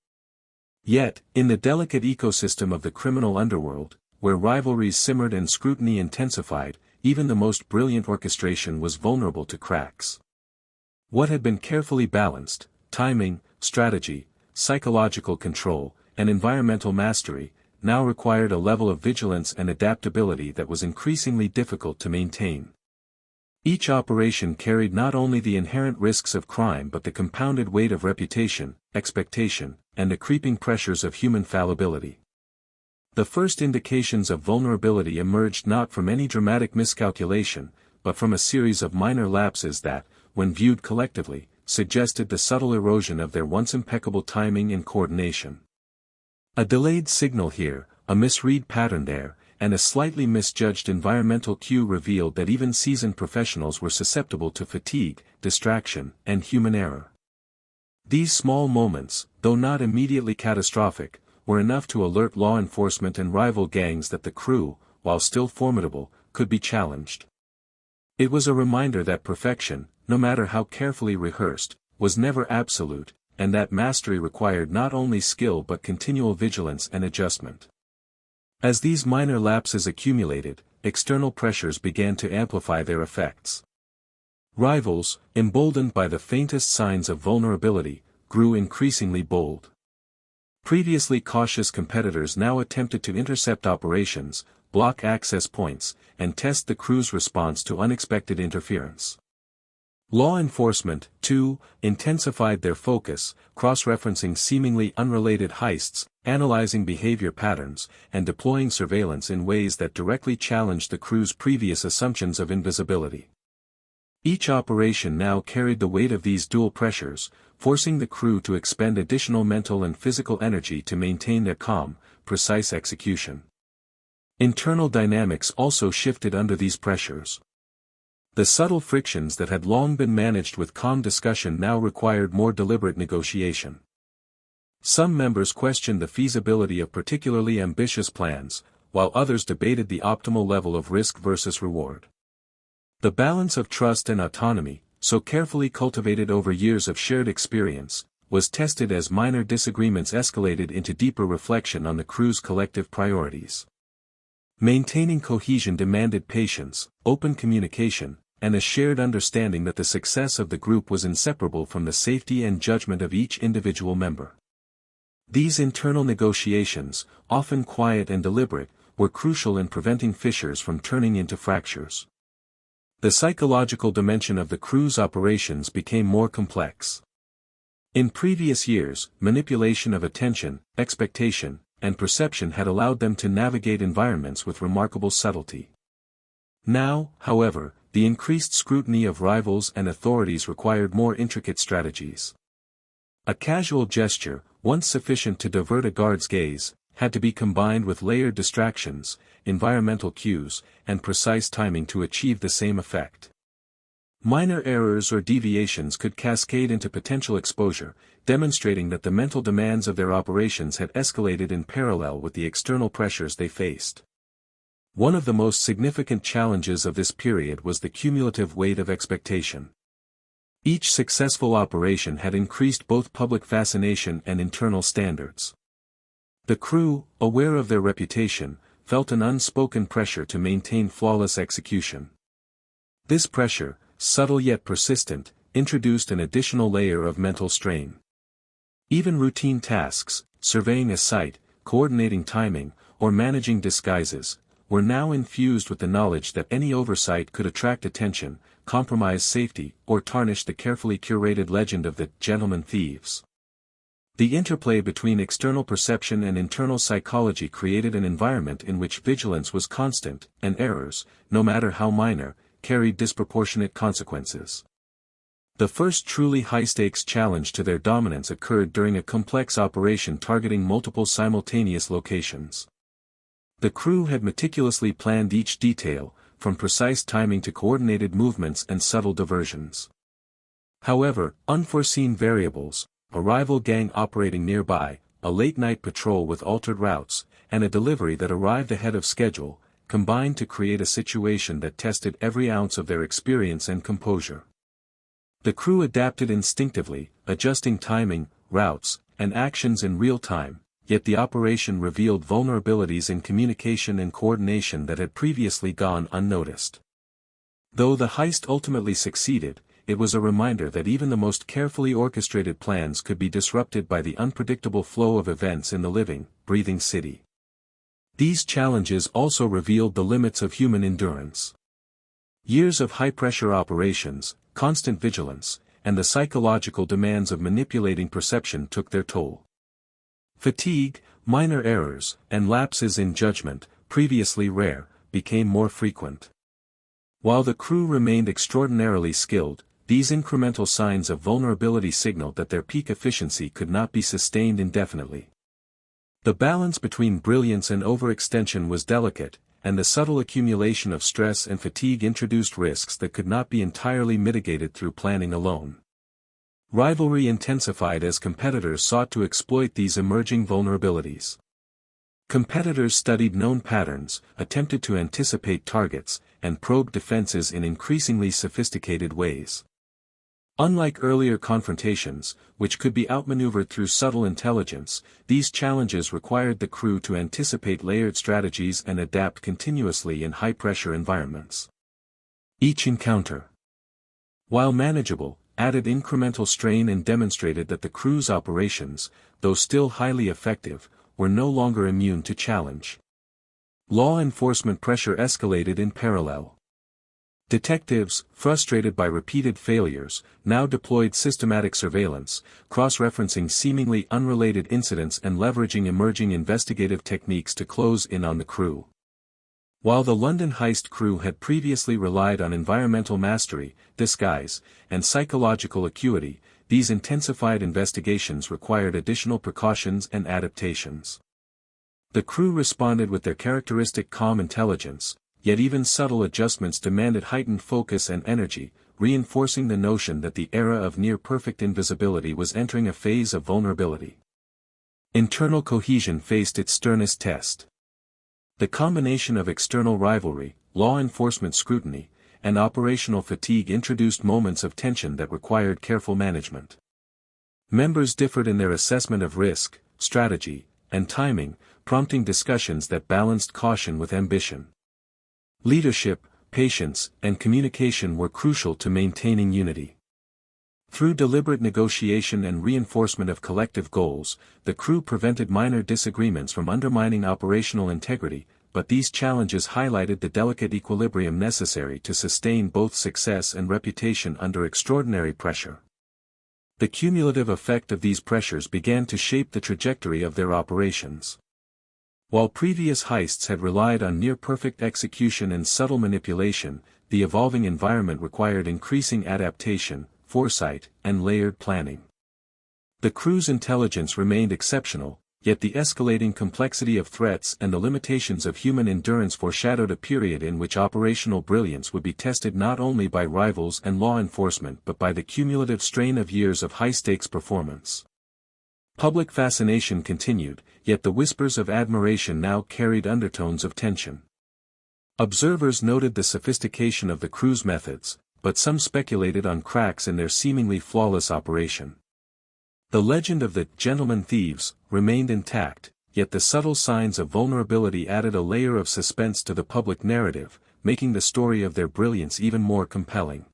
Yet, in the delicate ecosystem of the criminal underworld, where rivalries simmered and scrutiny intensified, even the most brilliant orchestration was vulnerable to cracks. What had been carefully balanced, timing, strategy, psychological control, and environmental mastery, now required a level of vigilance and adaptability that was increasingly difficult to maintain. Each operation carried not only the inherent risks of crime but the compounded weight of reputation, expectation, and the creeping pressures of human fallibility. The first indications of vulnerability emerged not from any dramatic miscalculation, but from a series of minor lapses that, when viewed collectively, suggested the subtle erosion of their once impeccable timing and coordination. A delayed signal here, a misread pattern there, and a slightly misjudged environmental cue revealed that even seasoned professionals were susceptible to fatigue, distraction, and human error. These small moments, though not immediately catastrophic, were enough to alert law enforcement and rival gangs that the crew, while still formidable, could be challenged. It was a reminder that perfection, no matter how carefully rehearsed, was never absolute, and that mastery required not only skill but continual vigilance and adjustment. As these minor lapses accumulated, external pressures began to amplify their effects. Rivals, emboldened by the faintest signs of vulnerability, grew increasingly bold. Previously cautious competitors now attempted to intercept operations, block access points, and test the crew's response to unexpected interference. Law enforcement, too, intensified their focus, cross-referencing seemingly unrelated heists, analyzing behavior patterns, and deploying surveillance in ways that directly challenged the crew's previous assumptions of invisibility. Each operation now carried the weight of these dual pressures, forcing the crew to expend additional mental and physical energy to maintain their calm, precise execution. Internal dynamics also shifted under these pressures. The subtle frictions that had long been managed with calm discussion now required more deliberate negotiation. Some members questioned the feasibility of particularly ambitious plans, while others debated the optimal level of risk versus reward. The balance of trust and autonomy, so carefully cultivated over years of shared experience, was tested as minor disagreements escalated into deeper reflection on the crew's collective priorities. Maintaining cohesion demanded patience, open communication, and a shared understanding that the success of the group was inseparable from the safety and judgment of each individual member. These internal negotiations, often quiet and deliberate, were crucial in preventing fissures from turning into fractures. The psychological dimension of the crew's operations became more complex. In previous years, manipulation of attention, expectation, and perception had allowed them to navigate environments with remarkable subtlety. Now, however, the increased scrutiny of rivals and authorities required more intricate strategies. A casual gesture, once sufficient to divert a guard's gaze, had to be combined with layered distractions, environmental cues, and precise timing to achieve the same effect. Minor errors or deviations could cascade into potential exposure, demonstrating that the mental demands of their operations had escalated in parallel with the external pressures they faced. One of the most significant challenges of this period was the cumulative weight of expectation. Each successful operation had increased both public fascination and internal standards. The crew, aware of their reputation, felt an unspoken pressure to maintain flawless execution. This pressure, subtle yet persistent, introduced an additional layer of mental strain. Even routine tasks, surveying a site, coordinating timing, or managing disguises, were now infused with the knowledge that any oversight could attract attention, compromise safety, or tarnish the carefully curated legend of the gentlemen thieves. The interplay between external perception and internal psychology created an environment in which vigilance was constant, and errors, no matter how minor, carried disproportionate consequences. The first truly high-stakes challenge to their dominance occurred during a complex operation targeting multiple simultaneous locations. The crew had meticulously planned each detail, from precise timing to coordinated movements and subtle diversions. However, unforeseen variables, a rival gang operating nearby, a late-night patrol with altered routes, and a delivery that arrived ahead of schedule, combined to create a situation that tested every ounce of their experience and composure. The crew adapted instinctively, adjusting timing, routes, and actions in real time, yet the operation revealed vulnerabilities in communication and coordination that had previously gone unnoticed. Though the heist ultimately succeeded, it was a reminder that even the most carefully orchestrated plans could be disrupted by the unpredictable flow of events in the living, breathing city. These challenges also revealed the limits of human endurance. Years of high-pressure operations, constant vigilance, and the psychological demands of manipulating perception took their toll. Fatigue, minor errors, and lapses in judgment, previously rare, became more frequent. While the crew remained extraordinarily skilled, these incremental signs of vulnerability signaled that their peak efficiency could not be sustained indefinitely. The balance between brilliance and overextension was delicate, and the subtle accumulation of stress and fatigue introduced risks that could not be entirely mitigated through planning alone. Rivalry intensified as competitors sought to exploit these emerging vulnerabilities. Competitors studied known patterns, attempted to anticipate targets, and probed defenses in increasingly sophisticated ways. Unlike earlier confrontations, which could be outmaneuvered through subtle intelligence, these challenges required the crew to anticipate layered strategies and adapt continuously in high-pressure environments. Each encounter, while manageable, added incremental strain and demonstrated that the crew's operations, though still highly effective, were no longer immune to challenge. Law enforcement pressure escalated in parallel. Detectives, frustrated by repeated failures, now deployed systematic surveillance, cross-referencing seemingly unrelated incidents and leveraging emerging investigative techniques to close in on the crew. While the London Heist Crew had previously relied on environmental mastery, disguise, and psychological acuity, these intensified investigations required additional precautions and adaptations. The crew responded with their characteristic calm intelligence, yet even subtle adjustments demanded heightened focus and energy, reinforcing the notion that the era of near-perfect invisibility was entering a phase of vulnerability. Internal cohesion faced its sternest test. The combination of external rivalry, law enforcement scrutiny, and operational fatigue introduced moments of tension that required careful management. Members differed in their assessment of risk, strategy, and timing, prompting discussions that balanced caution with ambition. Leadership, patience, and communication were crucial to maintaining unity. Through deliberate negotiation and reinforcement of collective goals, the crew prevented minor disagreements from undermining operational integrity, but these challenges highlighted the delicate equilibrium necessary to sustain both success and reputation under extraordinary pressure. The cumulative effect of these pressures began to shape the trajectory of their operations. While previous heists had relied on near-perfect execution and subtle manipulation, the evolving environment required increasing adaptation, foresight, and layered planning. The crew's intelligence remained exceptional, yet the escalating complexity of threats and the limitations of human endurance foreshadowed a period in which operational brilliance would be tested not only by rivals and law enforcement but by the cumulative strain of years of high-stakes performance. Public fascination continued, yet the whispers of admiration now carried undertones of tension. Observers noted the sophistication of the crew's methods, but some speculated on cracks in their seemingly flawless operation. The legend of the "gentlemen thieves" remained intact, yet the subtle signs of vulnerability added a layer of suspense to the public narrative, making the story of their brilliance even more compelling.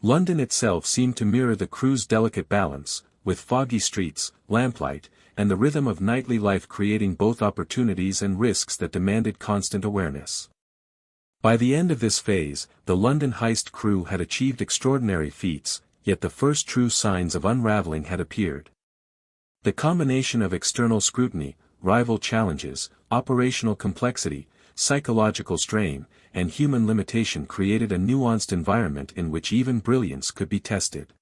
London itself seemed to mirror the crew's delicate balance, with foggy streets, lamplight, and the rhythm of nightly life creating both opportunities and risks that demanded constant awareness. By the end of this phase, the London Heist Crew had achieved extraordinary feats, yet the first true signs of unraveling had appeared. The combination of external scrutiny, rival challenges, operational complexity, psychological strain, and human limitation created a nuanced environment in which even brilliance could be tested.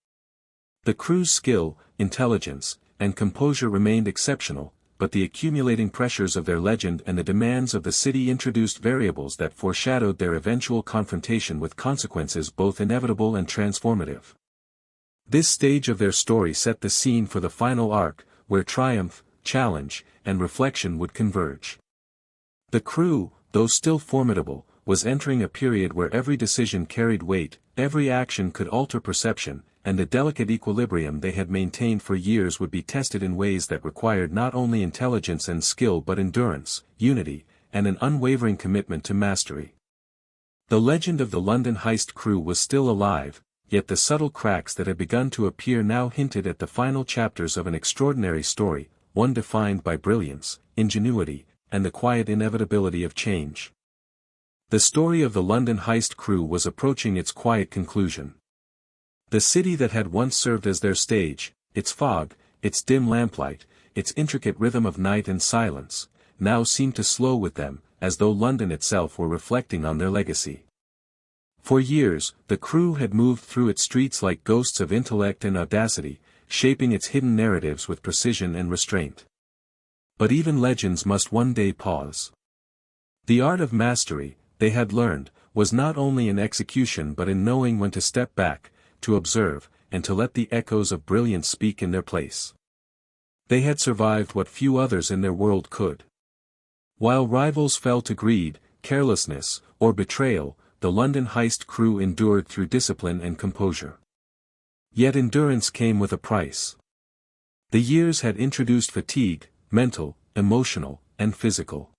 The crew's skill, intelligence, and composure remained exceptional, but the accumulating pressures of their legend and the demands of the city introduced variables that foreshadowed their eventual confrontation with consequences both inevitable and transformative. This stage of their story set the scene for the final arc, where triumph, challenge, and reflection would converge. The crew, though still formidable, was entering a period where every decision carried weight, every action could alter perception, and the delicate equilibrium they had maintained for years would be tested in ways that required not only intelligence and skill but endurance, unity, and an unwavering commitment to mastery. The legend of the London Heist Crew was still alive, yet the subtle cracks that had begun to appear now hinted at the final chapters of an extraordinary story, one defined by brilliance, ingenuity, and the quiet inevitability of change. The story of the London Heist Crew was approaching its quiet conclusion. The city that had once served as their stage, its fog, its dim lamplight, its intricate rhythm of night and silence, now seemed to slow with them, as though London itself were reflecting on their legacy. For years, the crew had moved through its streets like ghosts of intellect and audacity, shaping its hidden narratives with precision and restraint. But even legends must one day pause. The art of mastery, they had learned, was not only in execution but in knowing when to step back, to observe, and to let the echoes of brilliance speak in their place. They had survived what few others in their world could. While rivals fell to greed, carelessness, or betrayal, the London Heist Crew endured through discipline and composure. Yet endurance came with a price. The years had introduced fatigue, mental, emotional, and physical.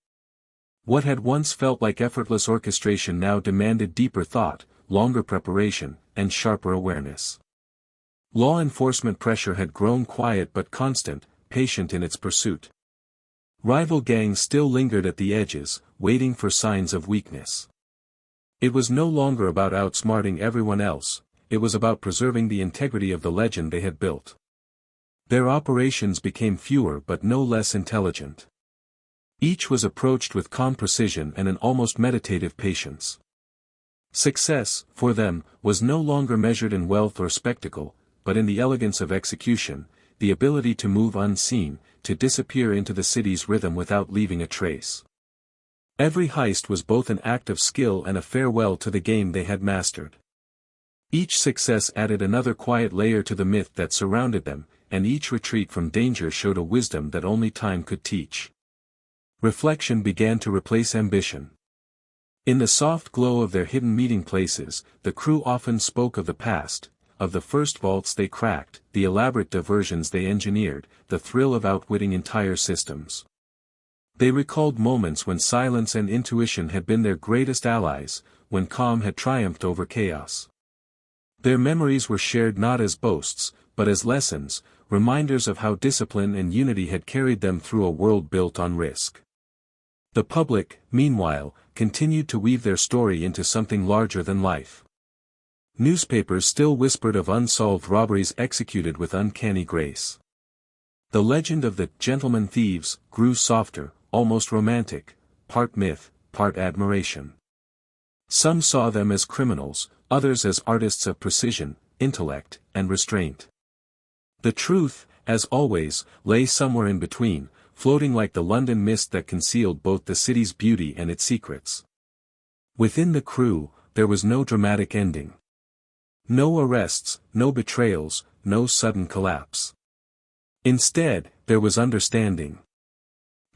What had once felt like effortless orchestration now demanded deeper thought, longer preparation, and sharper awareness. Law enforcement pressure had grown quiet but constant, patient in its pursuit. Rival gangs still lingered at the edges, waiting for signs of weakness. It was no longer about outsmarting everyone else, it was about preserving the integrity of the legend they had built. Their operations became fewer but no less intelligent. Each was approached with calm precision and an almost meditative patience. Success, for them, was no longer measured in wealth or spectacle, but in the elegance of execution, the ability to move unseen, to disappear into the city's rhythm without leaving a trace. Every heist was both an act of skill and a farewell to the game they had mastered. Each success added another quiet layer to the myth that surrounded them, and each retreat from danger showed a wisdom that only time could teach. Reflection began to replace ambition. In the soft glow of their hidden meeting places, the crew often spoke of the past, of the first vaults they cracked, the elaborate diversions they engineered, the thrill of outwitting entire systems. They recalled moments when silence and intuition had been their greatest allies, when calm had triumphed over chaos. Their memories were shared not as boasts, but as lessons, reminders of how discipline and unity had carried them through a world built on risk. The public, meanwhile, continued to weave their story into something larger than life. Newspapers still whispered of unsolved robberies executed with uncanny grace. The legend of the gentlemen thieves grew softer, almost romantic, part myth, part admiration. Some saw them as criminals, others as artists of precision, intellect, and restraint. The truth, as always, lay somewhere in between, floating like the London mist that concealed both the city's beauty and its secrets. Within the crew, there was no dramatic ending. No arrests, no betrayals, no sudden collapse. Instead, there was understanding.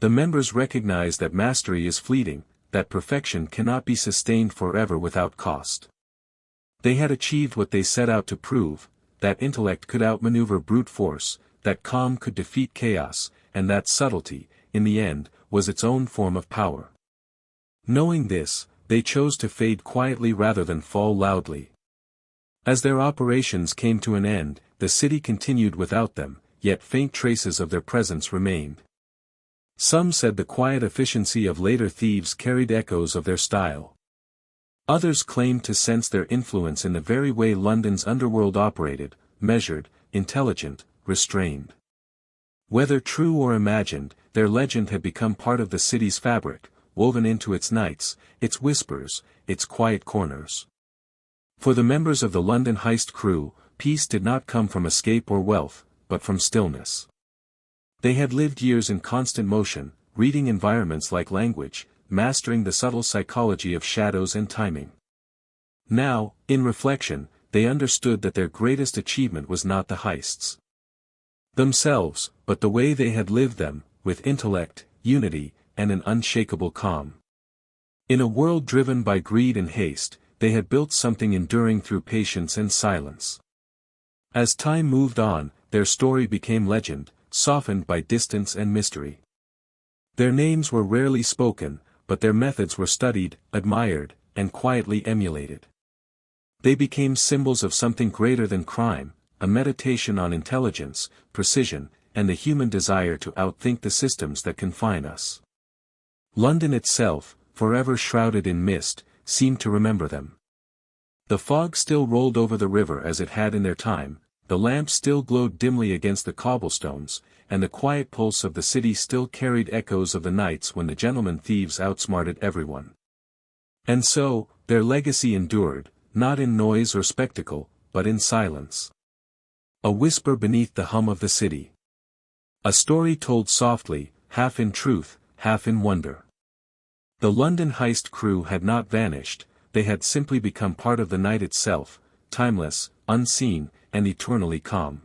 The members recognized that mastery is fleeting, that perfection cannot be sustained forever without cost. They had achieved what they set out to prove, that intellect could outmaneuver brute force, that calm could defeat chaos, and that subtlety, in the end, was its own form of power. Knowing this, they chose to fade quietly rather than fall loudly. As their operations came to an end, the city continued without them, yet faint traces of their presence remained. Some said the quiet efficiency of later thieves carried echoes of their style. Others claimed to sense their influence in the very way London's underworld operated, measured, intelligent, restrained. Whether true or imagined, their legend had become part of the city's fabric, woven into its nights, its whispers, its quiet corners. For the members of the London Heist Crew, peace did not come from escape or wealth, but from stillness. They had lived years in constant motion, reading environments like language, mastering the subtle psychology of shadows and timing. Now, in reflection, they understood that their greatest achievement was not the heists themselves, but the way they had lived them, with intellect, unity, and an unshakable calm. In a world driven by greed and haste, they had built something enduring through patience and silence. As time moved on, their story became legend, softened by distance and mystery. Their names were rarely spoken, but their methods were studied, admired, and quietly emulated. They became symbols of something greater than crime, a meditation on intelligence, precision, and the human desire to outthink the systems that confine us. London itself, forever shrouded in mist, seemed to remember them. The fog still rolled over the river as it had in their time, the lamps still glowed dimly against the cobblestones, and the quiet pulse of the city still carried echoes of the nights when the gentlemen thieves outsmarted everyone. And so, their legacy endured, not in noise or spectacle, but in silence. A whisper beneath the hum of the city. A story told softly, half in truth, half in wonder. The London Heist Crew had not vanished, they had simply become part of the night itself, timeless, unseen, and eternally calm.